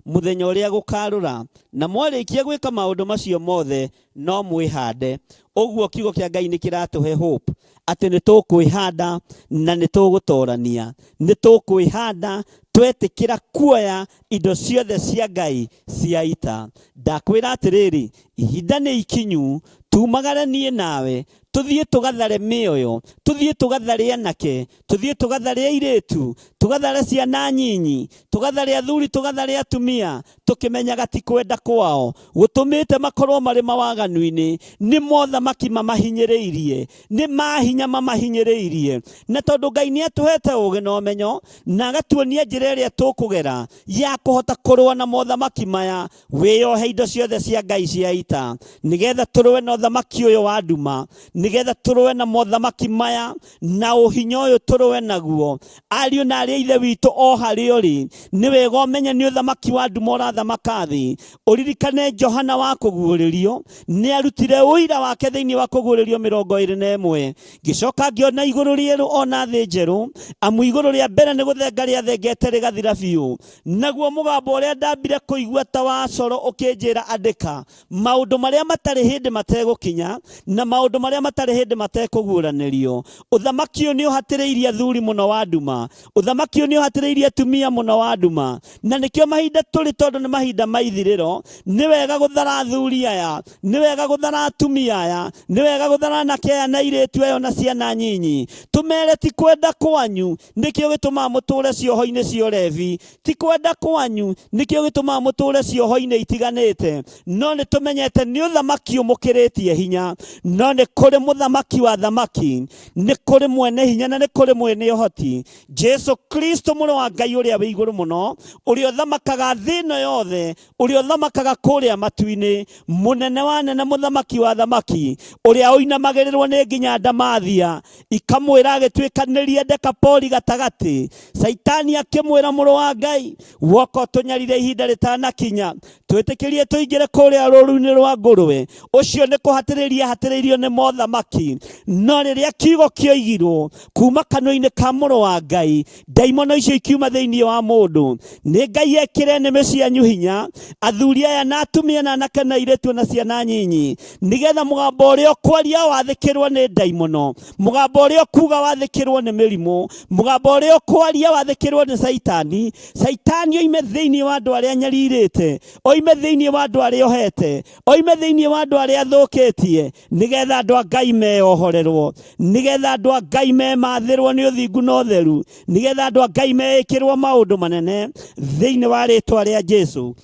mũthenya ũrĩa gũkarũra, na mwarĩkia gwĩka maũndũ macio mothe no mwĩhande. Ũguo kiugo kĩa Ngai nĩ kĩratũhe hope atĩ nĩ tũkwĩhanda na nĩ tũgũtorania, nĩ tũkwĩhanda twetĩkĩra kuoya indo ciothe cia Ngai cia ita. Ndakwĩra atĩrĩrĩ, ihinda nĩ ikinyu, tumagare niĩ nawe, tuthiĩ tũgathare mĩoyo, tuthiĩ tũgathare anake, tuthiĩ tũgathare airĩtu, tũgathare ciana nyinyi, tũgathare athuri, tũgathare atumia, tũkĩmenyaga ti kwenda kwao gũtũmĩte makorwo marĩ mawaganu-inĩ, nĩ mothamaki mamahinyĩrĩirie, nĩ mahinya mamahinyĩrĩirie. Na tondũ Ngai nĩ atũhete ũũgĩ na ũmenyo, na agatuonia njĩra ĩrĩa tũkũgera ya kũhota kũrũa na mothamaki maya, wĩyohe indo ciothe cia Ngai cia ita, nĩgetha tũrũe na ũthamaki ũyũ wa nduma, nĩgetha tũrũe na mothamaki maya, na ũhinya ũyũ tũrũe naguo. Ariũ na arĩa ithe witũ, o harĩa ũrĩ, nĩ wega ũmenye nĩ ũthamaki wa nduma ũrathamaka thĩ. Ũririkane Johana wa kũguũrĩrio nĩ arutire ũira wake thĩinĩ wa kũguũrĩrio 21. Ngĩcoka ngĩona igũrũ rĩerũ ona thĩ njerũ, amu igũrũ rĩa mbere nĩ gũthenga rĩathengete rĩgathira biũ. Naguo mũgambo ũrĩa ndambire kũigua ta wa coro ũkĩnjĩra andĩka maũndũ marĩa matarĩ hĩndĩ mategũkinya, na maũndũ marĩa matarĩ hĩndĩ matekũguũranĩrio. Ũthamaki ũyũ nĩ ũhatĩrĩirie athuri mũno wa nduma, ũthamaki ũyũ nĩ ũhatĩrĩirie atumia mũno wa nduma, na nĩkĩo mahinda tũrĩ, tondũ nĩ mahinda ma ithirĩro. Nĩ wega gũthara athuri aya, nĩ wega gũthara atumia aya, nĩ wega gũthara anake aya na airĩtu aya na ciana nyinyi. Tũmere ti kwenda kwanyu nĩkĩo gĩtũmaga mũtũũre cioho-inĩ cia ũrebi, ti kwenda kwanyu nĩkĩo gĩtũmaga mũtũũre cioho-inĩ itiganĩte, no nĩ tũmenyete nĩ ũthamaki ũmũkĩrĩtie hinya, no nĩ kũrĩ muthamaki wa thamaki, nĩ kũrĩ mwene hinya na nĩ kũrĩ mwene ũhoti, Jesu Kristo mũrũ wa Ngai ũrĩa wĩ igũrũ mũno, ũrĩa ũthamakaga thĩ ĩno yothe, ũrĩa ũthamakaga kũrĩa matu-inĩ, mũnene wa nene, mũthamaki wa thamaki, ũrĩa ũinamagĩrĩrwo nĩ nginya ndamathia, ikamwĩra agĩtuĩkanĩria Dekapoli gatagatĩ. Saitani akĩmwĩra mũrũ wa Ngai, woka ũtũnyarire ihinda rĩtanakinya, twĩtĩkĩrie tũingĩre kũrĩa rũũru-inĩ rwa ngũrwe. Ũcio nĩ kũhatĩrĩria hatĩrĩirio nĩ mothamaki, no rĩrĩa kiugo kĩoigirwo kuma kanua-inĩ ka mũrũ wa Ngai, ndaimono icio ikiuma thĩinĩ wa mũndũ. Nĩ Ngai ekĩre nĩmĩ cianyu hinya, athuri aya na atumia na anake na airĩtu na ciana nyinyi, nĩgetha mũgambo ũrĩa ũkwaria wathĩkĩrwo nĩ ndaimono, mũgambo ũrĩa ũkuuga wathĩkĩrwo nĩ mĩrimũ, mũgambo ũrĩa ũkwaria wathĩkĩrwo nĩ Saitani. Saitani oime thĩinĩ wa andũ arĩa nyarirĩte, oime thĩinĩ wa andũ arĩa ohete, oime thĩinĩ wa andũ arĩa athũkĩtie, nĩgetha andũ a Ngai meohorerwo, nĩgetha andũ a Ngai memathĩrwo nĩ ũthingu na ũtheru, nĩgetha andũ a Ngai meĩkĩrwo maũndũ manene thĩinĩ wa rĩĩtwa rĩa Jesu.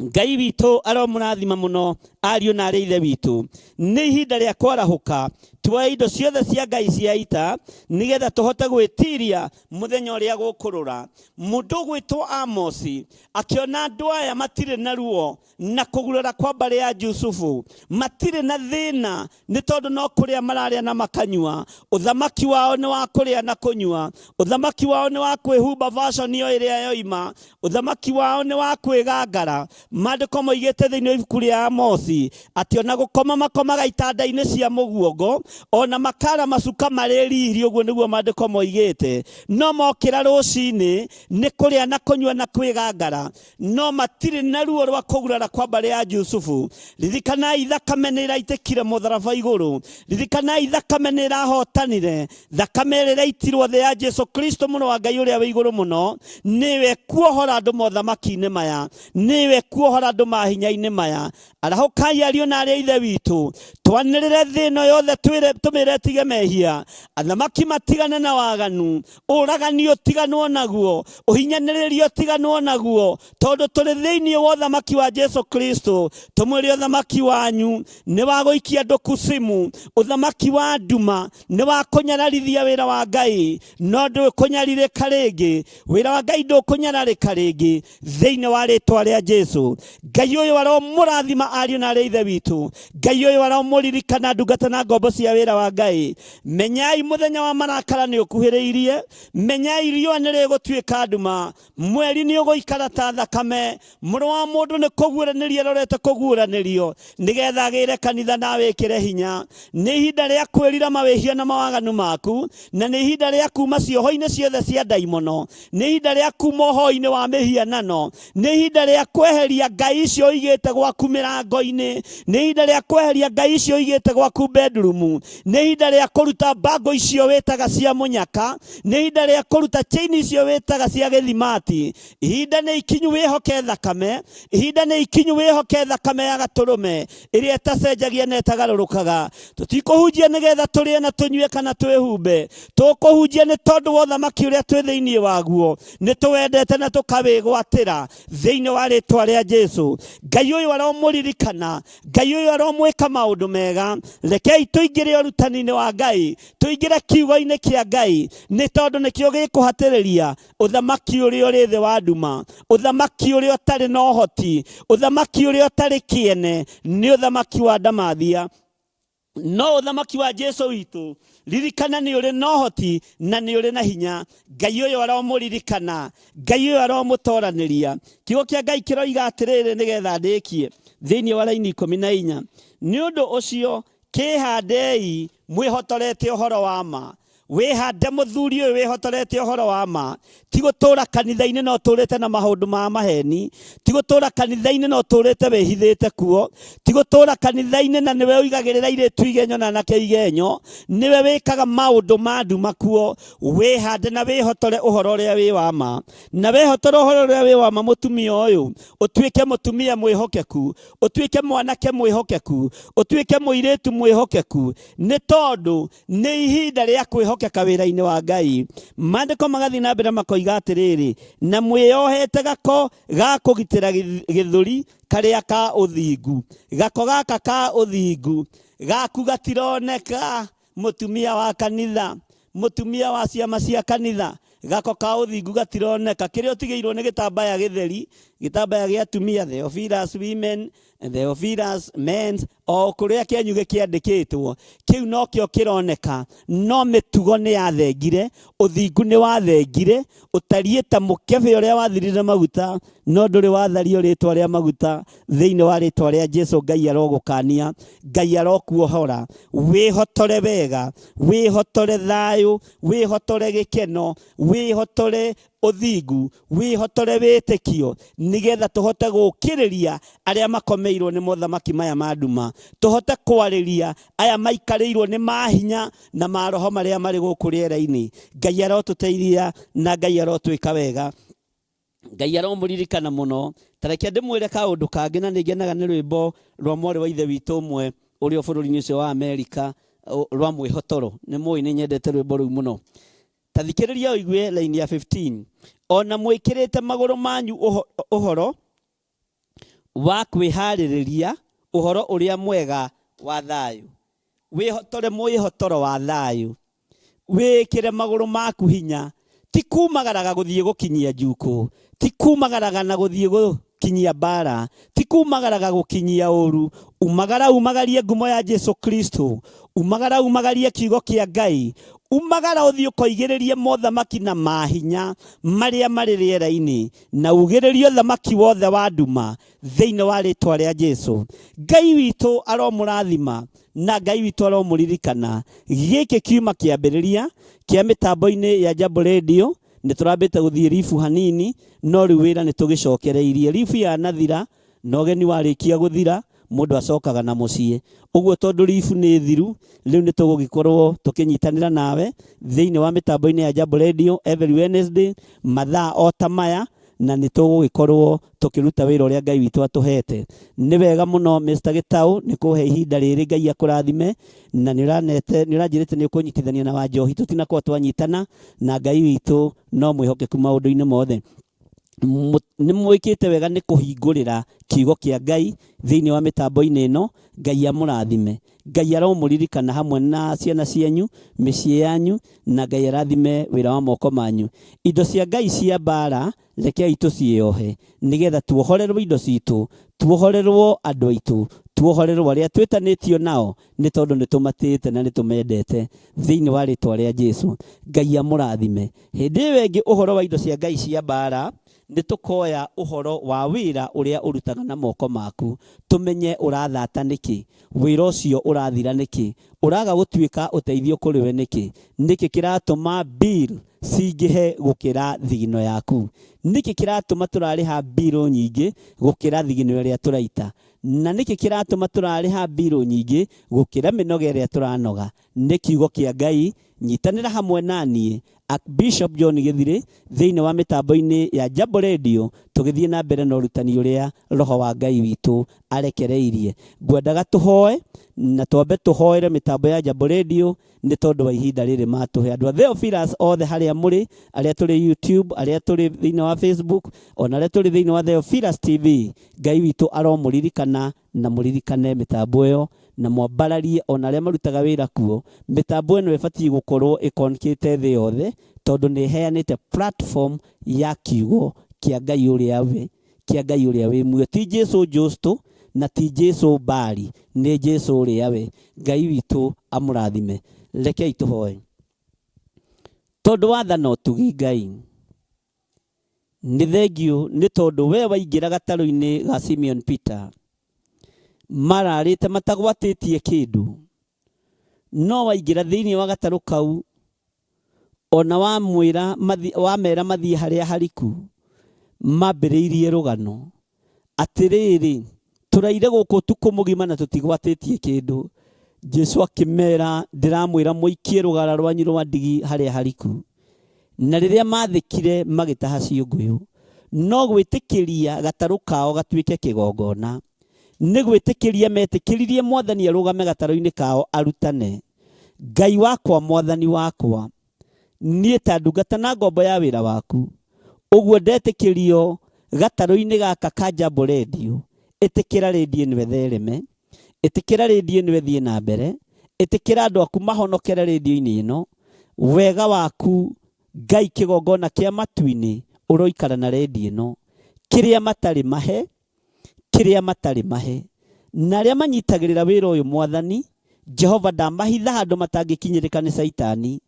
Ngai witũ aromũrathima mũno, ariũ na arĩ ithe witũ. Nĩ ihinda rĩa kwarahũka, tuoye indo ciothe cia Ngai cia ita, nĩgetha tũhote gwĩtiria mũthenya ũrĩa gũkũrũra. Mũndũ ũgwĩtwo Amosi akĩona andũ aya matirĩ na ruo na kũgurara kwa mbarĩ ya Jusufu, matirĩ na thĩna, nĩ tondũ no kũrĩa mararĩa na makanyua. Ũthamaki wao nĩ wa kũrĩa na kũnyua, ũthamaki wao nĩ wa kwĩhumba fashion ĩyo ĩrĩa yoima, ũthamaki wao nĩ wa kwĩgangara. Maandĩko moigĩte thĩinĩ wa ibuku rĩa Amosi atĩ ona gũkoma makomaga itanda-inĩ cia mũguongo, ona makara macuka marĩ riri, ũguo nĩguo maandĩko moigĩte. No mokĩra rũcinĩ nĩ kũrĩa na kũnyua na kwĩgangara, no matirĩ na ruo rwa kũgurara kwa mbarĩ ya Jusufu. Ririkanai thakame nĩ ĩraitĩkire mũtharaba igũrũ, ririkanai thakame nĩ ĩrahotanire, thakame ĩrĩa ĩraitirwo thĩ ya Jesu Kristo mũrũ wa Ngai ũrĩa wĩ igũrũ mũno, nĩwe kuohora andũ mothamaki-inĩ maya, nĩwe kuohora andũ mahinya-inĩ maya. Arahũkai ariũ na arĩ ithe witũ, twanĩrĩre thĩ ĩno yothe tũmĩre tige mehia, athamaki matigane na waganu, ũragani ũtiganwo naguo, ũhinyanĩrĩrio ũtiganwo naguo, tondũ tũrĩ thĩinĩ wa ũthamaki wa Jesu Kristo. Tũmwĩre ũthamaki wanyu nĩ wa gũikia andũ kusimu, ũthamaki wa nduma nĩ wa kũnyararithia wĩra wa Ngai, no ndũkũnyarirĩka rĩngĩ, wĩra wa Ngai ndũkũnyararĩka rĩngĩ thĩinĩ wa rĩĩtwa rĩa Jesu. Ngai ũyũ aromũrathima ariũ na arĩ ithe witũ, Ngai ũyũ aromũririkana ndungata na ngombo cia wĩra wa Ngai. Menyai mũthenya wa marakara nĩ ũkuhĩrĩirie, menyai riũa nĩ rĩgũtuĩka nduma, mweri nĩ ũgũikara ta thakame, mũrũ wa mũndũ nĩ kũguũranĩria rorete kũguũranĩrio, nĩgetha agĩre kanitha na wĩkĩre hinya. Nĩ ihinda rĩa kwĩrira mawĩhia na mawaganu maku, na nĩ ihinda rĩa kuma cioho-inĩ ciothe cia ndaimono, nĩ ihinda rĩa kuma ũhoi-inĩ wa mĩhianano, nĩ ihinda rĩa kweheria ngai icio igĩte gwaku mĩrango-inĩ, nĩ ihinda rĩa kweheria ngai icio igĩte gwaku bedroom, nĩ ihinda rĩa kũruta mbango icio wĩtaga cia mũnyaka, nĩ ihinda rĩa kũruta chain icio wĩtaga cia gĩthimati. Ihinda nĩ ikinyu wĩhoke thakame, ihinda nĩ ikinyu wĩhoke thakame ya gatũrũme ĩrĩa ĩtacenjagia na ĩtagarũrũkaga. Tũtikũhunjia nĩgetha tũrĩe na tũnyue kana twĩhumbe, tũkũhunjia nĩ tondũ wa ũthamaki ũrĩa twĩ thĩinĩ waguo nĩ tũwendete na tũkawĩgwatĩra thĩinĩ wa rĩĩtwa rĩa Jesu. Ngai ũyũ aromũririkana, Ngai ũyũ aromwĩka maũndũ mega. Rekei tũingĩre ũrutani-inĩ wa Ngai, tũingĩre kiugo-inĩ kĩa Ngai, nĩ tondũ nĩkĩo gĩkũhatĩrĩria ũthamaki ũrĩa ũrĩ thĩ wa nduma, ũthamaki ũrĩa ũtarĩ na ũhoti, ũthamaki ũrĩa ũtarĩ kĩene, nĩ ũthamaki wa ndamathia. No ũthamaki wa Jesu witũ, ririkana nĩ ũrĩ na ũhoti na nĩ ũrĩ na hinya. Ngai ũyũ aromũririkana, Ngai ũyũ aromũtoranĩria. Kiugo kĩa Ngai kĩroiga atĩrĩrĩ, nĩgetha ndĩkie thĩinĩ wa raini 14, nĩ ũndũ ũcio kĩhandei mwĩhotorete ũhoro wa ma. Wĩhande mũthuri ũyũ wĩhotorete ũhoro wa ma, ti gũtũũra kanitha-inĩ no tũrĩte na maũndũ ma maheni, ti gũtũũra kanitha-inĩ no tũrĩte wĩhithĩte kuo, ti gũtũũra kanitha-inĩ na nĩwe ũigagĩrĩra airĩtu igenyo na anake igenyo, nĩwe wĩkaga maũndũ ma nduma kuo. Wĩhande na wĩhotore ũhoro ũrĩa wĩ wa ma, na wĩhotore ũhoro ũrĩa wĩ wa ma mũtumia ũyũ, ũtuĩke mũtumia mwĩhokeku, ũtuĩke mwanake mwĩhokeku, ũtuĩke mũirĩtu mwĩhokeku, nĩ tondũ nĩ ihinda rĩa kwĩhokeka wĩra-inĩ wa Ngai. Maandĩko magathiĩ na mbere makoiga atĩrĩrĩ, na mwĩyohete gako ga kũgitĩra gĩthũri karĩa ka ũthingu. Gako gaka ka ũthingu gaku gatironeka mutumia wa kanitha mutumia wa ciama cia kanitha gako ka uthingu gatironeka kiria utigirwo ni gitambaya githeri gitambaya gia atumia Theophilus women Theophilus men o kuria kianyu gikiandikitwo kiu no kio kironeka no mitugo ni yathengire uthingu ni wathengire utarieta mukebe uria wathirire maguta no nduri wathario ritwa ria maguta thiini wa ritwa ria Jesu Ngai arogukania Ngai arokuohora wihotore wega wihotore thayu wihotore gikeno wihotore uthingu wihotore witikio nigetha tuhote gukiriria aria makomeirwo ni mothamaki maya manduma tuhote kwariria aya maikarirwo ni mahinya na maroho maria mari guku riera-ini Ngai arotuteithia na Ngai arotwika wega Ngai aromuririkana muno tareke ndimwire kaundu kangi na ningenaga ni rwimbo rwa mwari wa ithe witu umwe urio bururi-ini ucio wa Amerika rwa mwihotoro ni mui ni nyendete rwimbo ruo muno tathikiriria uigue line ya 15 ona mwikirite maguru manyu uhoro wa kwihariria uhoro uria mwega wa thayu wihotore mwihotoro wa thayu wikire maguru maku hinya ti kumagaraga guthie gukinyia njuku ti kumagaraga na guthie gukinyia bara ti kumagaraga gukinyia uru umagarie ngumo ya Jesu Kristo umagarie kiugo kia Ngai umagara uthie ukoigiririe mothamaki na mahinya maria mari riera-ini na ugiririe thamaki wothe wa nduma thiini wa ritwa ria Jesu Ngai witu aromurathima na Ngai witu aromuririkana giki kiuma kiambiriria kia mitambo-ini ya Jambo Radio ni turambite guthie rifu hanini no riu wira ni tugicokereirie rifu ya nathira no geni warikia guthira mundu acokaga na mucie uguo tondu rifu ni thiru riu ni tugugikorwo tukinyitanira nawe thiini wa mitambo-ini ya Jambo Radio every Wednesday mathaa o tamaya na ni tugugikorwo tukiruta wira uria Ngai witu atuhete ni wega muno Mr. Gitau ni kuhe ihinda riri Ngai akurathime na ni uranjirite ni ukunyitithania na Wanjohi tutinakorwo twanyitana na Ngai witu no mwihokeku maundu-ini mothe ni mwikite wega ni kuhingurira kiugo kia Ngai thiini wa mitambo-ini ino Ngai amurathime Ngai aromuririkana hamwe na ciana cianyu micie yanyu na Ngai arathime wira wa moko manyu indo cia Ngai cia bara rekei tuciohe nigetha tuohorerwo indo citu tuohorerwo andu aitu tuohorerwo aria twitanitio nao ni tondu ni tumatite na ni tumendete thiini wa ritwa ria Jesu Ngai amurathime hindi wengi uhoro wa indo cia Ngai cia bara ni tukoya uhoro wa wira uria urutaga na moko maku tumenye urathata niki wira ucio urathira niki uraga gutwika uteithio kuri we niki kiratuma bill cingihe gukira thigino yaku niki kiratuma turariha bill nyingi gukira thigino iria turaita na niki kiratuma turariha bill nyingi gukira minoga iria turanoga ni kiugo kia Ngai nyitanira hamwe nanie Bishop John Githire thiini wa mitambo-ini ya Jambo Radio tugithie na mbere na urutani uria roho wa Ngai witu arekereirie ngwendaga tuhoe na twambe tuhoere mitambo ya Jambo Radio ni tondu wa ihinda riri matuhe andu a Theophilus othe haria muri aria turi YouTube aria turi thiini wa Facebook ona aria turi thiini wa Theophilus TV Ngai witu aromuririkana na muririkane mitambo iyo na mwambararie ona aria marutaga wira kuo mitambo ino ibatie gukorwo ikonkite thi yothe tondu ni heanite platform ya kiugo kia Ngai uria wi muo ti Jesu Justo na ti Jesu Bari ni Jesu uria we Ngai witu amurathime rekei tuhoe tondu wathana utugi Ngai ni thengio ni tondu we waingira gataro-ini ga Simeon Peter mararite matagwatitie kindu no waingira thiini wa gataro kau ona wamera mathie haria hariku mambiriirie rugano atiriri turaire guku tuku mugima na tutigwatitie kindu Jesu akimera ndiramwira muikie rugara rwanyu rwa ndigi haria hariku na riria mathikire magitaha ciunguyu no gwitikiria gataro kao gatwike kigongona ni gwitikiria metikiririe mwathani arugame gataro-ini kao arutane Ngai wakwa mwathani wakwa nie ta ndungata na ngombo ya wira waku uguo ndetikirio gataro-ini gaka ka Jambo Radio itikira radio ni wethereme Itikira radio ni wethie na mbere. Itikira andu aku mahonokere radio-ini ino. Wega waku Ngai kigongona kia matu-ini uroikara na radio ino. Kiria matari mahe. Kiria matari mahe. Na aria manyitagirira wira uyu mwathani Jehova ndamahitha handu matangikinyirika ni Saitani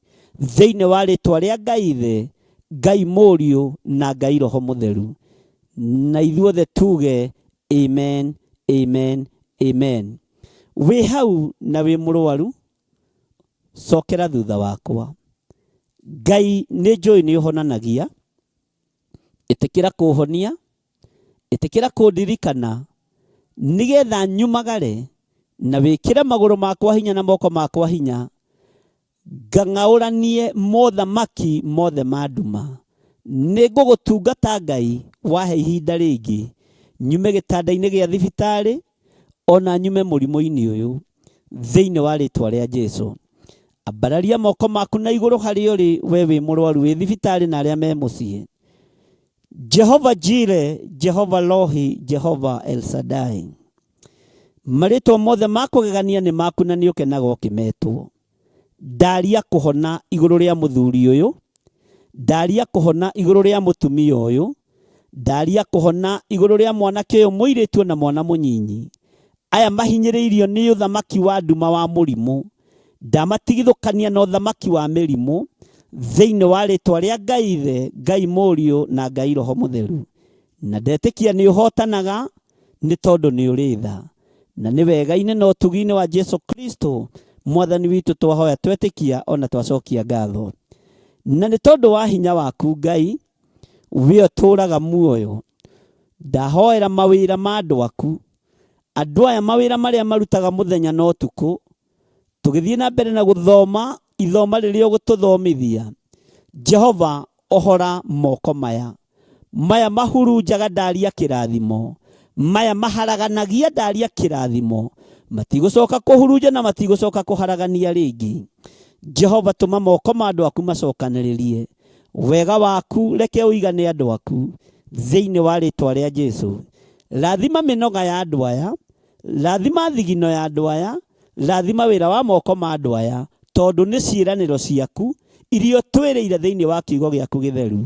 thiini wa ritwa ria Ngai Ithe, Ngai Mũriũ na Ngai Roho Mũtheru. Na ithuothe tuge amen, amen, amen. Wi hau na wi mũrwaru cokera thutha wakwa. Ngai nĩ njũĩ nĩ ũhonanagia. Ĩtĩkĩra kũhonia, ĩtĩkĩra kũndirikana nigetha nyumagare na wĩkĩre magũrũ makwa hinya na moko makwa hinya, ngang'aũranie mothamaki mothe ma nduma. Nĩ ngũgũtungata Ngai wahe ihinda rĩngĩ, nyume gĩtanda-inĩ gĩa thibitarĩ ona nyume mũrimũ-inĩ ũyũ thĩinĩ wa rĩtwa rĩa Jesũ. Ambararia moko maku na igũrũ harĩa ũrĩ we wĩ mũrwaru wĩ thibitarĩ na arĩa me mũciĩ. Jehova Jire, Jehova Rohi, Jehova El Shaddai. Marĩtwa mothe ma kũgegania nĩ maku na nĩ ũkenaga ũkĩmetwo. Ndaria kũhona igũrũ rĩa mũthuri ũyũ, ndaria kũhona igũrũ rĩa mũtumia ũyũ, ndaria kũhona igũrũ rĩa mwanake ũyũ mũirĩtu na mwana mũnyinyi. Aya mahinyĩrĩirio nĩ ũthamaki wa nduma wa mũrimũ, ndamatigithũkania na ũthamaki wa mĩrimũ thĩinĩ wa rĩtwa rĩa Ngai Ithe, Ngai Mũriũ na Ngai Roho Mũtheru. Na ndetĩkia nĩ ũhotanaga nĩ tondũ nĩ ũrĩ tha. Na nĩ wega-inĩ na ũtugi-inĩ wa Jesu Kristo mwathani witũ twahoya twetĩkia ona twacokia ngatho. Na nĩ tondũ wa hinya waku Ngai we ũtũũraga muoyo, ndahoera mawĩra ma andũ aku, andũ aya mawĩra marĩa marutaga mũthenya na ũtukũ, tũgĩthiĩ na mbere na gũthoma ithoma rĩrĩa ũgũtũthomithia. Jehova ohora moko maya mahurunjaga ndaria kĩrathimo, maya maharaganagia ndaria kĩrathimo, matigũcoka kũhurunja na matigũcoka kũharagania rĩngĩ. Jehova tũma moko ma andũ aku macokanĩrĩrie, wega waku reke ũigane andũ aku thĩinĩ wa rĩtwa rĩa Jesũ. Rathima mĩnoga ya andũ aya, rathima thigino ya andũ aya, rathima wĩra wa moko ma andũ aya, tondũ nĩ ciĩranĩro ciaku iria twĩrĩire thĩinĩ wa kiugo gĩaku gĩtheru,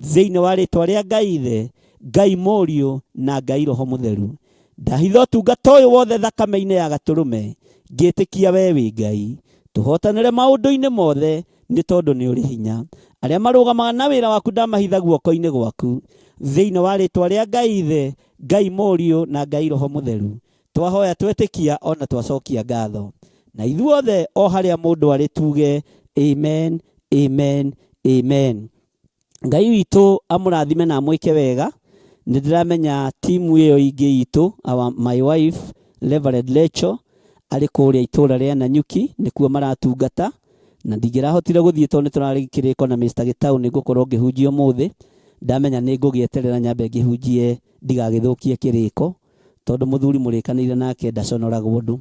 thĩinĩ wa rĩtwa rĩa Ngai Ithe, Ngai Mũriũ na Ngai Roho Mũtheru. Ndahitha ũtungata ũyũ wothe thakame-inĩ ya Gatũrũme, ngĩtĩkia we wĩ Ngai. Tũhotanĩre maũndũ-inĩ mothe nĩ tondũ nĩ ũrĩ hinya. Arĩa marũgamaga na wĩra waku ndamahitha guoko-inĩ gwaku thĩinĩ wa rĩtwa rĩa Ngai Ithe, Ngai Mũriũ na Ngai Roho Mũtheru. Twahoya twetĩkia ona twacokia ngatho. Na ithuothe o harĩa mũndũ arĩ tuge amen, amen, amen. Ngai witũ amũrathime na amwĩke wega. Nĩ ndĩramenya timu ĩyo ingĩ itũ, my wife Reverend Lecho arĩ kũrĩa itũũra rĩa Nanyuki nĩkuo maratungata, na ndingĩrahotire gũthiĩ tondũ nĩ tũrarĩ kĩrĩko na Mr. Gĩtaũ nĩ ngũkorwo ngĩhunjia ũmũthĩ. Ndamenya nĩ ngũgĩeterera nyambe ngĩhunjie ndigagĩthũkie kĩrĩko tondũ mũthuri mũrĩkanĩire nake ndaconoragwo ũndũ.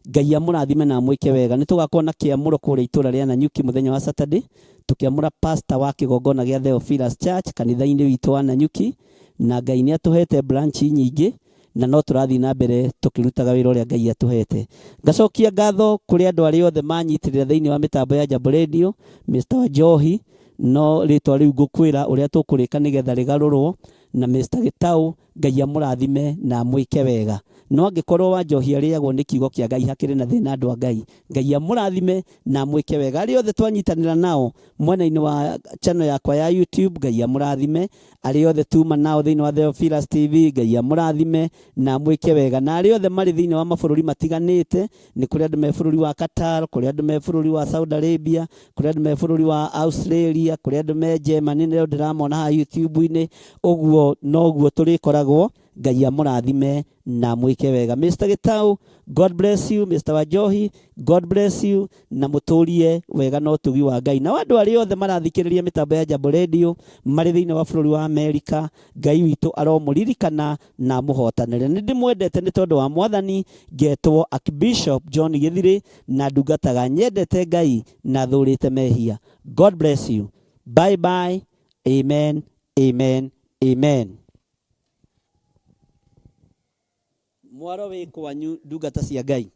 Ngai amũrathime na amwĩke wega. Nĩ tũgakorwo na kĩamũro kũrĩa itũũra rĩa Nanyuki mũthenya wa Saturday, tũkĩamũra pastor wa kĩgongona gĩa Theophilus Church kanitha-inĩ witũ wa Nanyuki, na Ngai nĩ atũhete branch nyingĩ na no tũrathiĩ na mbere tũkĩrutaga wĩra ũrĩa Ngai atũhete. Ngacokia ngatho kũrĩ andũ arĩa othe manyitĩrĩra thĩinĩ wa mĩtambo ya Jambo Radio, Mr. Wanjohi, no rĩtwa rĩu ngũkwĩra ũrĩa tũkũrĩka nĩgetha rĩgarũrwo, na Mr. Gĩtaũ, Ngai amũrathime na amwĩke wega. No angĩkorwo Wanjohi arĩagwo nĩ kiugo kĩa Ngai hakĩrĩ na thĩna andũ a Ngai, Ngai amũrathime na amwĩke wega. Arĩa othe twanyitanĩra nao mwena-inĩ wa channel yakwa ya YouTube, Ngai amũrathime. Arĩa othe tuma nao thĩinĩ wa Theophilus TV, Ngai amũrathime na amwĩke wega. Na arĩa othe marĩ thĩinĩ wa mabũrũri matiganĩte, nĩ kũrĩ andũ me bũrũri wa Qatar, kũrĩ andũ me bũrũri wa Saudi Arabia, kũrĩ andũ me bũrũri wa Australia, kũrĩ andũ me Germany, nĩo ndĩramona haha YouTube-inĩ. Ũguo noguo tũrĩkoragwo. Ngai amũrathime na amwĩke wega. Mr. Gĩtaũ, God bless you. Mr. Wanjohi, God bless you, na mũtũrie wega na ũtugi wa Ngai. Na andũ arĩa othe marathikĩrĩria mĩtambo ya Jambo Radio marĩ thĩinĩ wa bũrũri wa Amerika, Ngai witũ aromũririkana na amũhotanĩre. Nĩ ndĩmwendete nĩ tondũ wa Mwathani. Ngetwo Archbishop John Gĩthirĩ na ndungataga nyendete Ngai na thũrĩte mehia. God bless you. Bye bye. Amen, amen, amen. mwaro wi kwanyu ndungata cia Ngai.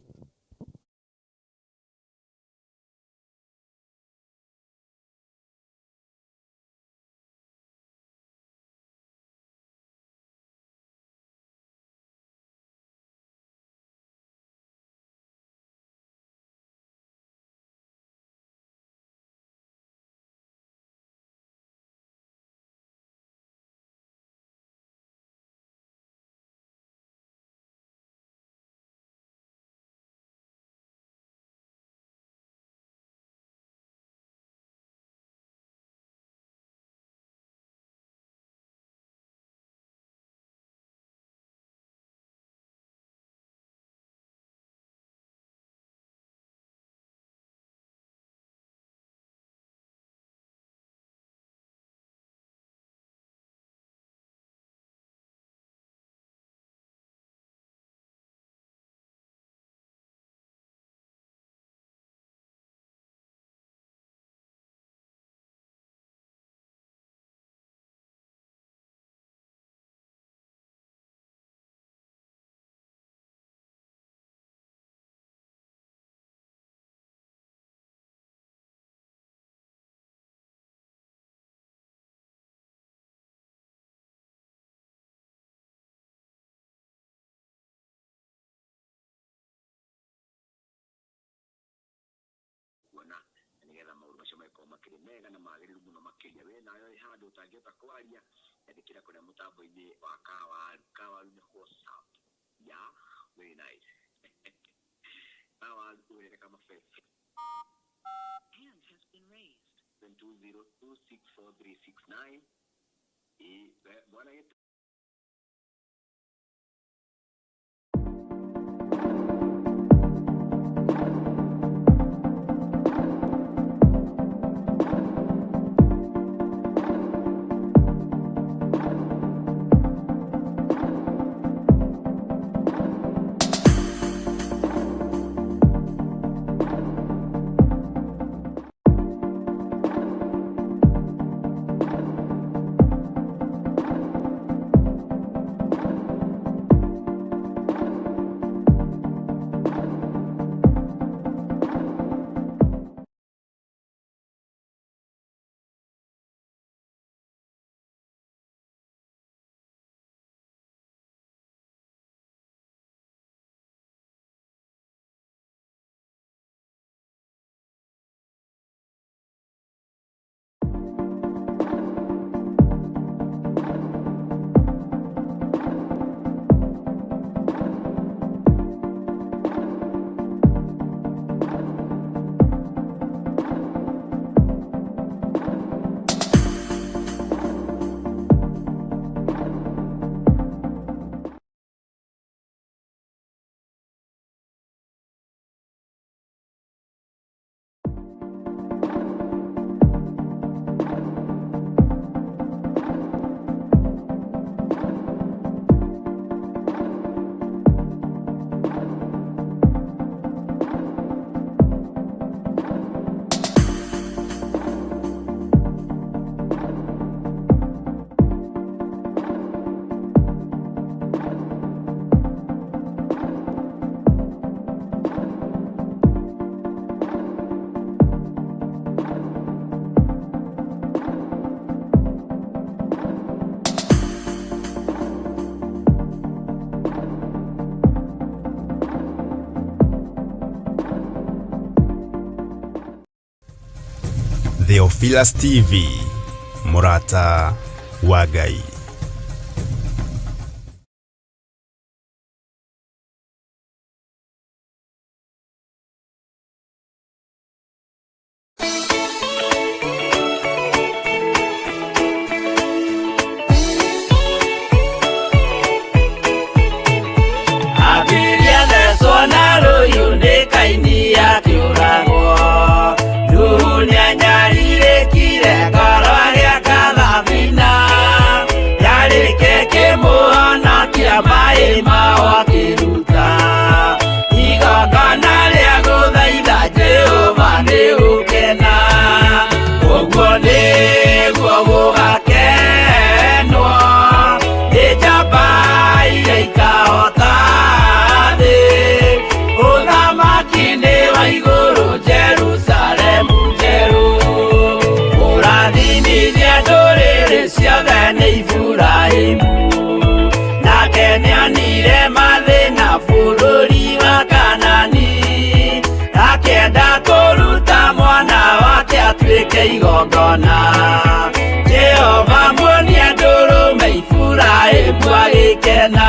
nigetha maundu macio makorwo makiri mega na magiriru muno makiria we nayo handu utangiota kwaria andikira kuria mutambo-ini wa kawaru ni WhatsApp. Yeah, very nice. Kawaru uwele kama fefe. Hand has been raised. 20264369. Bwana yetu Theophilus TV, Murata wa Ngai. rĩa igongona Jehova muonia ndũrũme Iburahĩmu agĩkena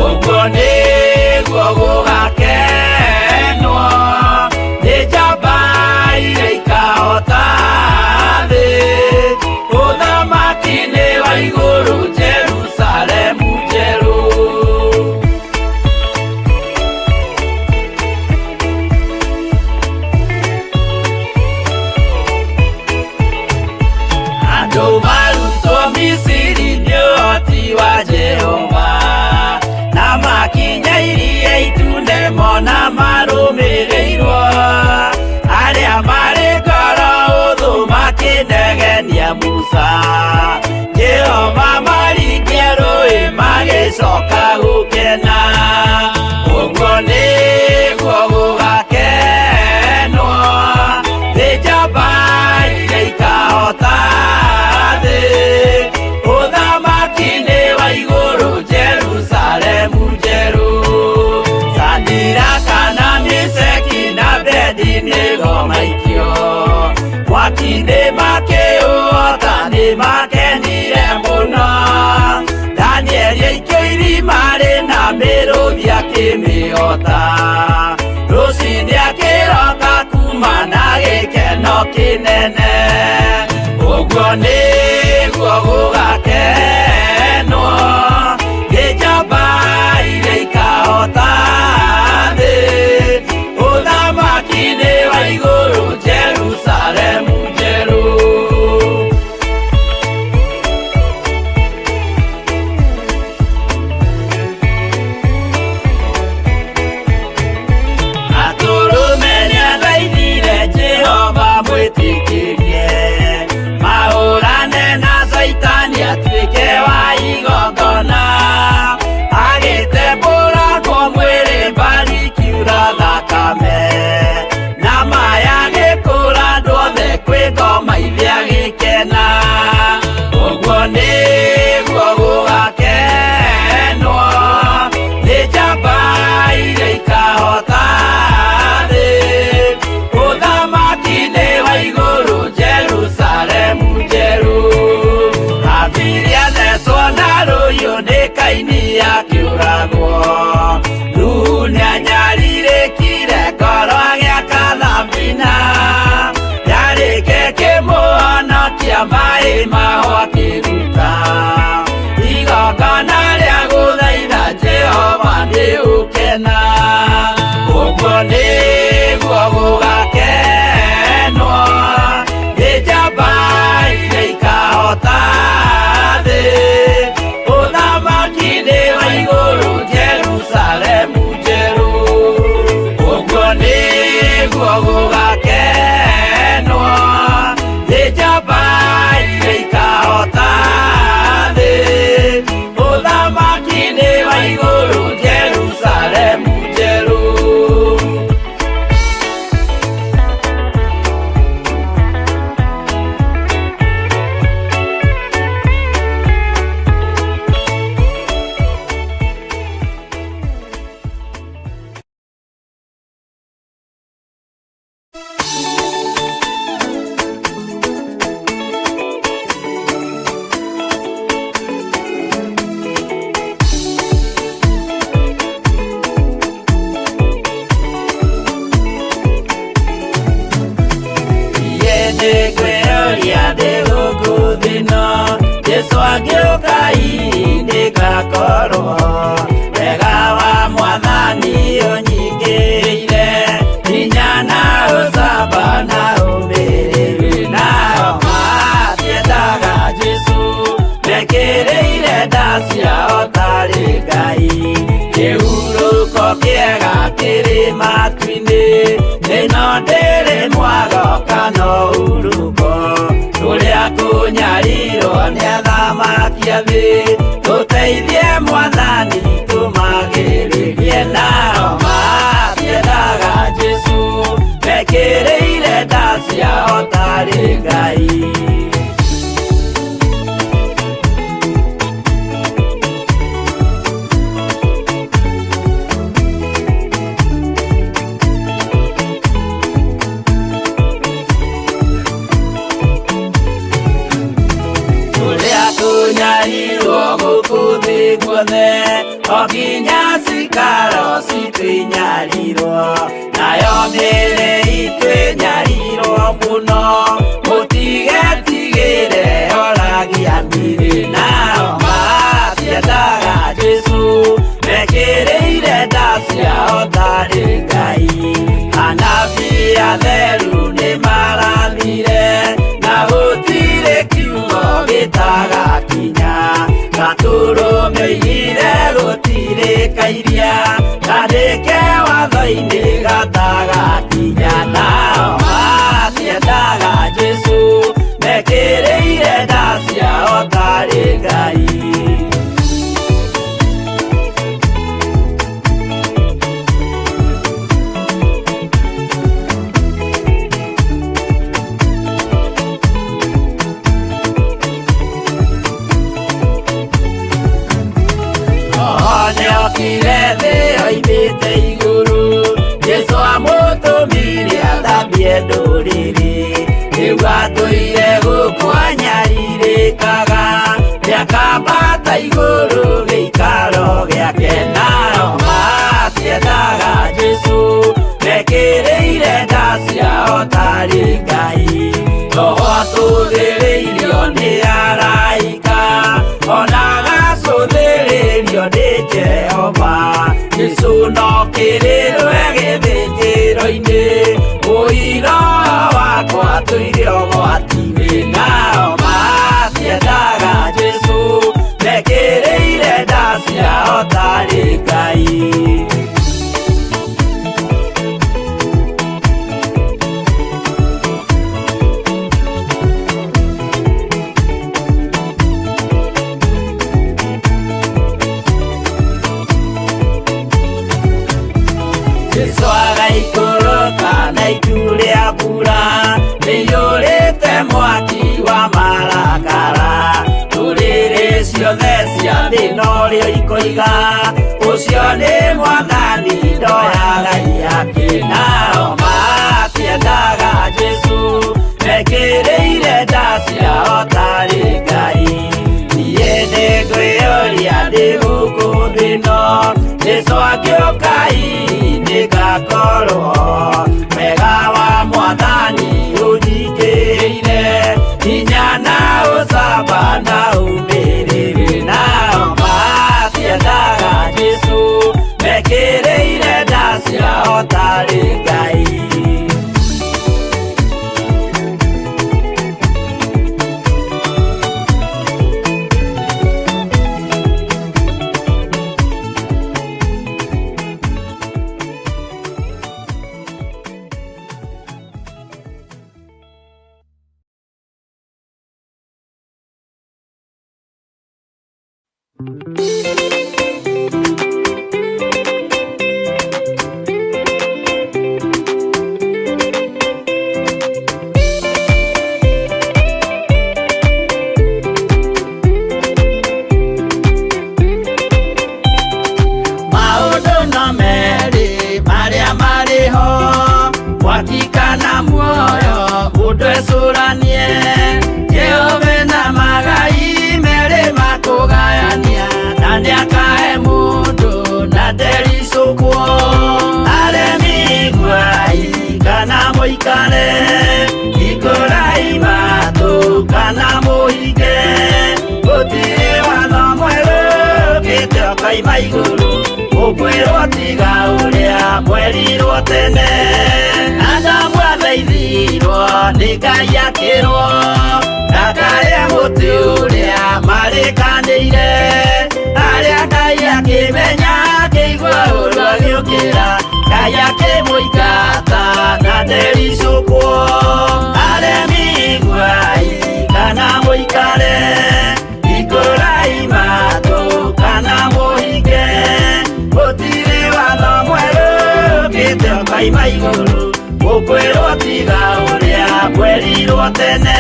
ũguo nĩguo gũgakenwo nĩ njamba iria ikahota thĩ ũthamaki-inĩ wa igũrũ Jerusalemu njerũ andũ marutwo Misiri nĩ ũhoti wa Jehova na makinya iria itune mona marũmĩrĩirwo arĩa marĩ ngoro hũthũ makĩnegenia Musa Jehova maringie rũĩ magĩcoka gũkena ũguo nĩguo gũgakenwo nĩ njamba iria ikahota thĩ ũthamaki-inĩ wa igũrũ Jerusalemu njerũ Shadiraka na Meshaki na Abedinego maikio mwaki-inĩ makĩũhota nĩ makenire mũno Danieli aikio irima rĩna mĩrũthi akĩmĩhota rũciinĩ akĩroka kuma na gĩkeno kĩnene ũguo nĩguo gũgakenwo nĩ njamba iria ikahota thĩ ũthamaki-inĩ wa igũrũ Jerusalemu njerũ atũrũme nĩathaithire Jehova mwĩtĩkĩrie mahũrane na Saitani atuĩke wa igongona agĩtembũragwo mwĩrĩ mbari kiura thakame na maya gĩkũra andũ othe kwĩ ngoma iria gĩkena ũguo nĩguo gũgakenwo nĩ njamba iria ikahota thĩ ũthamaki-inĩ wa igũrũ Jerusalemu njerũ abiria thecwo na rũhiũ nĩ Kaini akĩũragwo Nuhu nĩanyarirĩkire ngoro agĩaka thabina yarĩke kĩmũhonokia maĩ maho akĩruta igongona rĩa gũthaitha Jehova nĩ ũkena ũguo nĩguo gũgakenwo nĩ njamba iria ikahota thĩ ũthamaki-inĩ wa igũrũ Jerusalemu njerũ ũguo nĩguo gũgakenwo nĩ njamba iria ikahota thĩ ũthamaki-inĩ wa igũrũ Jerusalemu njerũ Yesu agĩũka ihinda ngakorwo wega wa Mwathani ũnyingĩire hinya na ũcamba na ũmĩrĩru nao matiendaga Jesu mekĩrĩire nda ciao tarĩ Ngai kĩhurũko kĩega kĩrĩ matu-inĩ ĩno ndĩrĩ mwago kana uruko tũrĩa kũnyarirwo nĩ athamaki a thĩ tũteithie Mwathani tũmagĩrĩrie nao matiendaga Jesu mekĩrĩire nda ciao tarĩ Ngai atheru nĩ marathire na gũtirĩ kiugo gĩtagakinya gatũrũme oigire gũtirĩ kairia kandĩke watho-inĩ gatagakinya nao matiendaga Jesu mekĩrĩire nda ciao tarĩ Ngai. Nyokire thĩ oimĩte igũrũ Jesu amũtũmire athambie ndũrĩrĩ rĩu atũire gũkũ anyarirĩkaga nĩakambata igũrũ gĩikaro gĩake nao matiendaga Jesu mekĩrĩire nda ciao tarĩ Ngai. Roho atũthĩrĩirio nĩ araika ona gacũthĩrĩrio nĩ Jehova. Jesu no kĩrĩrwe gĩthĩnjĩro-inĩ ũira wakwa tũire ũgwati-inĩ nao matiendaga Jesu mekĩrĩire nda ciao tarĩ Ngai. Jesu agaikũrũka na itu rĩa mbura rĩiyũrĩte mwaki wa marakara ndũrĩrĩ ciothe cia thĩ norĩo ikoiga ũcio nĩ Mwathani ndoya Ngai yake. Nao matiendaga Jesu mekĩrĩire nda ciao tarĩ Ngai. Niĩ nĩngwĩyũria ndĩ gũkũ thĩ ĩno Jesu angĩũka ngakorwo wega wa Mwathani ũnjingĩrĩire hinya na ũcamba na ũmĩrĩru. Nao matiendaga Jesu mekĩrĩire nda ciao tarĩ Ngai. Wakikana muoyo mũndũ ecũranie Jehova na magai merĩ makũgayania na nĩakahe mũndũ na ndericũkwo aremi guai kana mũikare ikũrai matũ kana mũhinge gũtirĩ watho mwerũ ũkĩte ũkaima igũrũ ũkwĩrwo tiga ũrĩa mwerirwo tene. Adamu athaithirwo nĩ Ngai akĩrwo ndakarĩe mũtĩ ũrĩa marĩkanĩire arĩa Ngai akĩmenya akĩigua ũru agĩũkĩra Ngai akĩmũingata na ndericũkwo aremi guai kana mũikare ikũrai matũ kana mũhinge gũtirĩ watho mwerũ ũkĩte ũkaima igũrũ ũkwĩrwo tiga ũrĩa mwerirwo tene.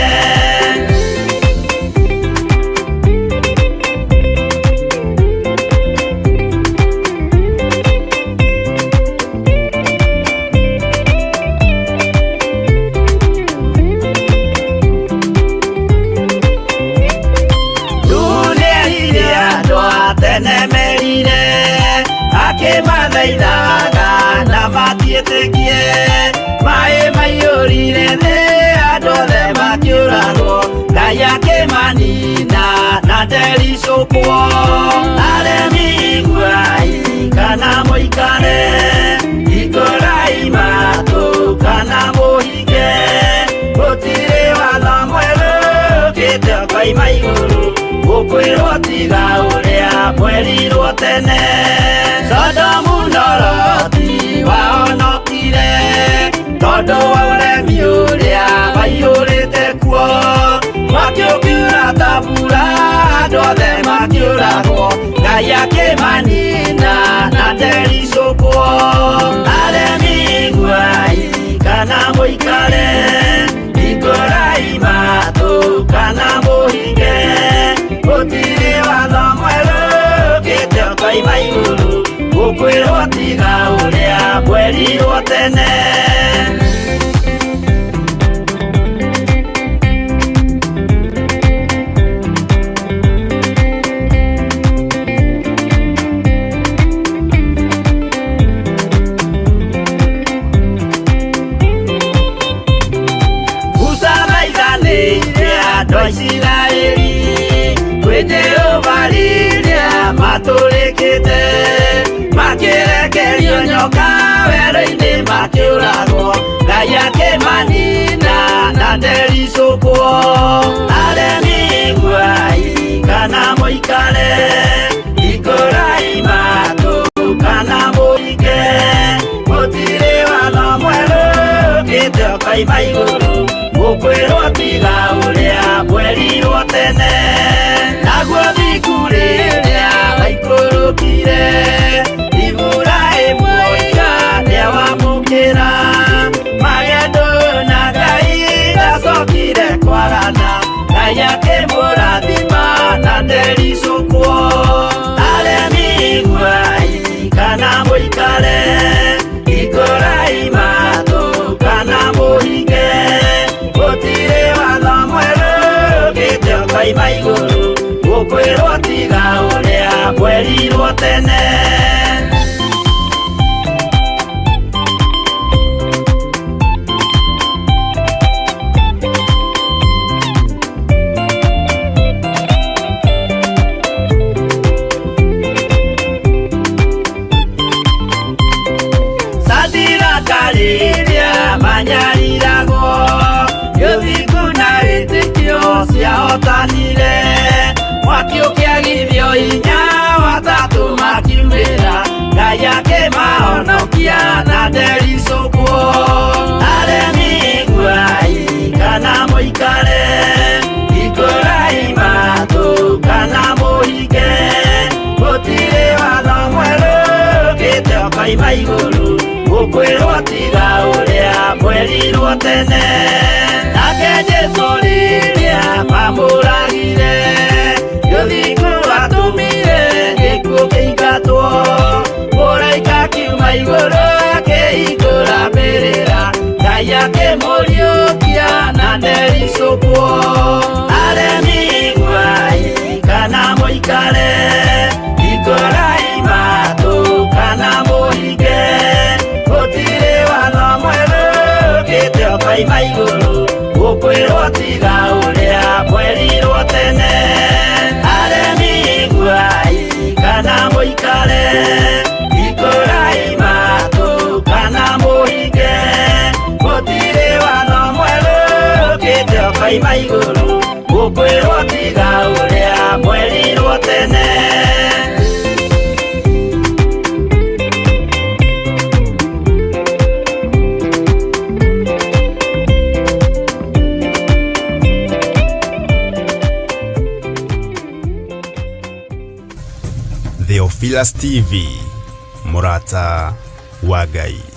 Nĩerire andũ a tene merire akĩmathaithaga na matiĩtĩkie maĩ maiyũrire thĩ andũ othe makĩũragwo Ngai akĩmanina na ndericũkwo aremi guai kana mũikare ikũrai matũ kana gukwirwo tiga uria mwerirwo tene Sodomu na Loti wahonokire tondu wa uremi uria waiyurite kuo makiukiura ta mbura andu othe makiuragwo Ngai akimanina na ndericũkwo aremi iguai kana muikare ikurai matu kana muhinge gutiri watho mwerũ ũkĩte ũkoima igũrũ gukwirwo tiga uria mwerirwo tene Israeli kwene ovalilia matulikite makirekerio nyoka wero-ini makiuragwo Ngai akimanina na ndericũkwo aremi iguai kana muikare ikurai matu kana muhinge gutiri watho mwerũ ũkĩte ũkoima igũrũ gukwirwo tiga uria mwerirwo tene naguo thiku riria waikũrũkire Iburahĩmu nĩawamũkĩra magendo na Ngai gacokire kwarana Ngai akĩmũrathima na ndericũkwo aremi iguai kana mũikare ikurai matu kana muhinge gutiri watho mwerũ ũkĩte ũkoima igũrũ gukwirwo tiga uria mwerirwo tene Sadira manyariragwo yuthiku na wĩtĩkio ciahotanire mwaki ũkĩagithio hinya watatu makiumĩra Ngai akĩmahonokia na ndericũkwo aremi iguai kana muikare ikurai matu kana muhinge gutiri watho mwerũ ũkĩte ũkoima igũrũ gukwirwo tiga uria mwerirwo tene nake Jesũ rĩrĩa mamũragire gĩthiku atumire gĩkuũ kĩingatwo mũraika kiuma igũrũ akĩhingũra mbĩrĩra Ngai akĩmũriũkia na ndericũkwo aremi iguai kana muikare ikurai matu kana muhinge gutiri watho mwerũ ũkĩte ũkoima igũrũ gukwirwo tiga uria mwerirwo tene aremi iguai kana muikare ikurai matu kana muhinge gutiri watho mwerũ ũkĩte ũkoima igũrũ gukwirwo tiga uria mwerirwo tene Theophilus TV, Murata wa Ngai.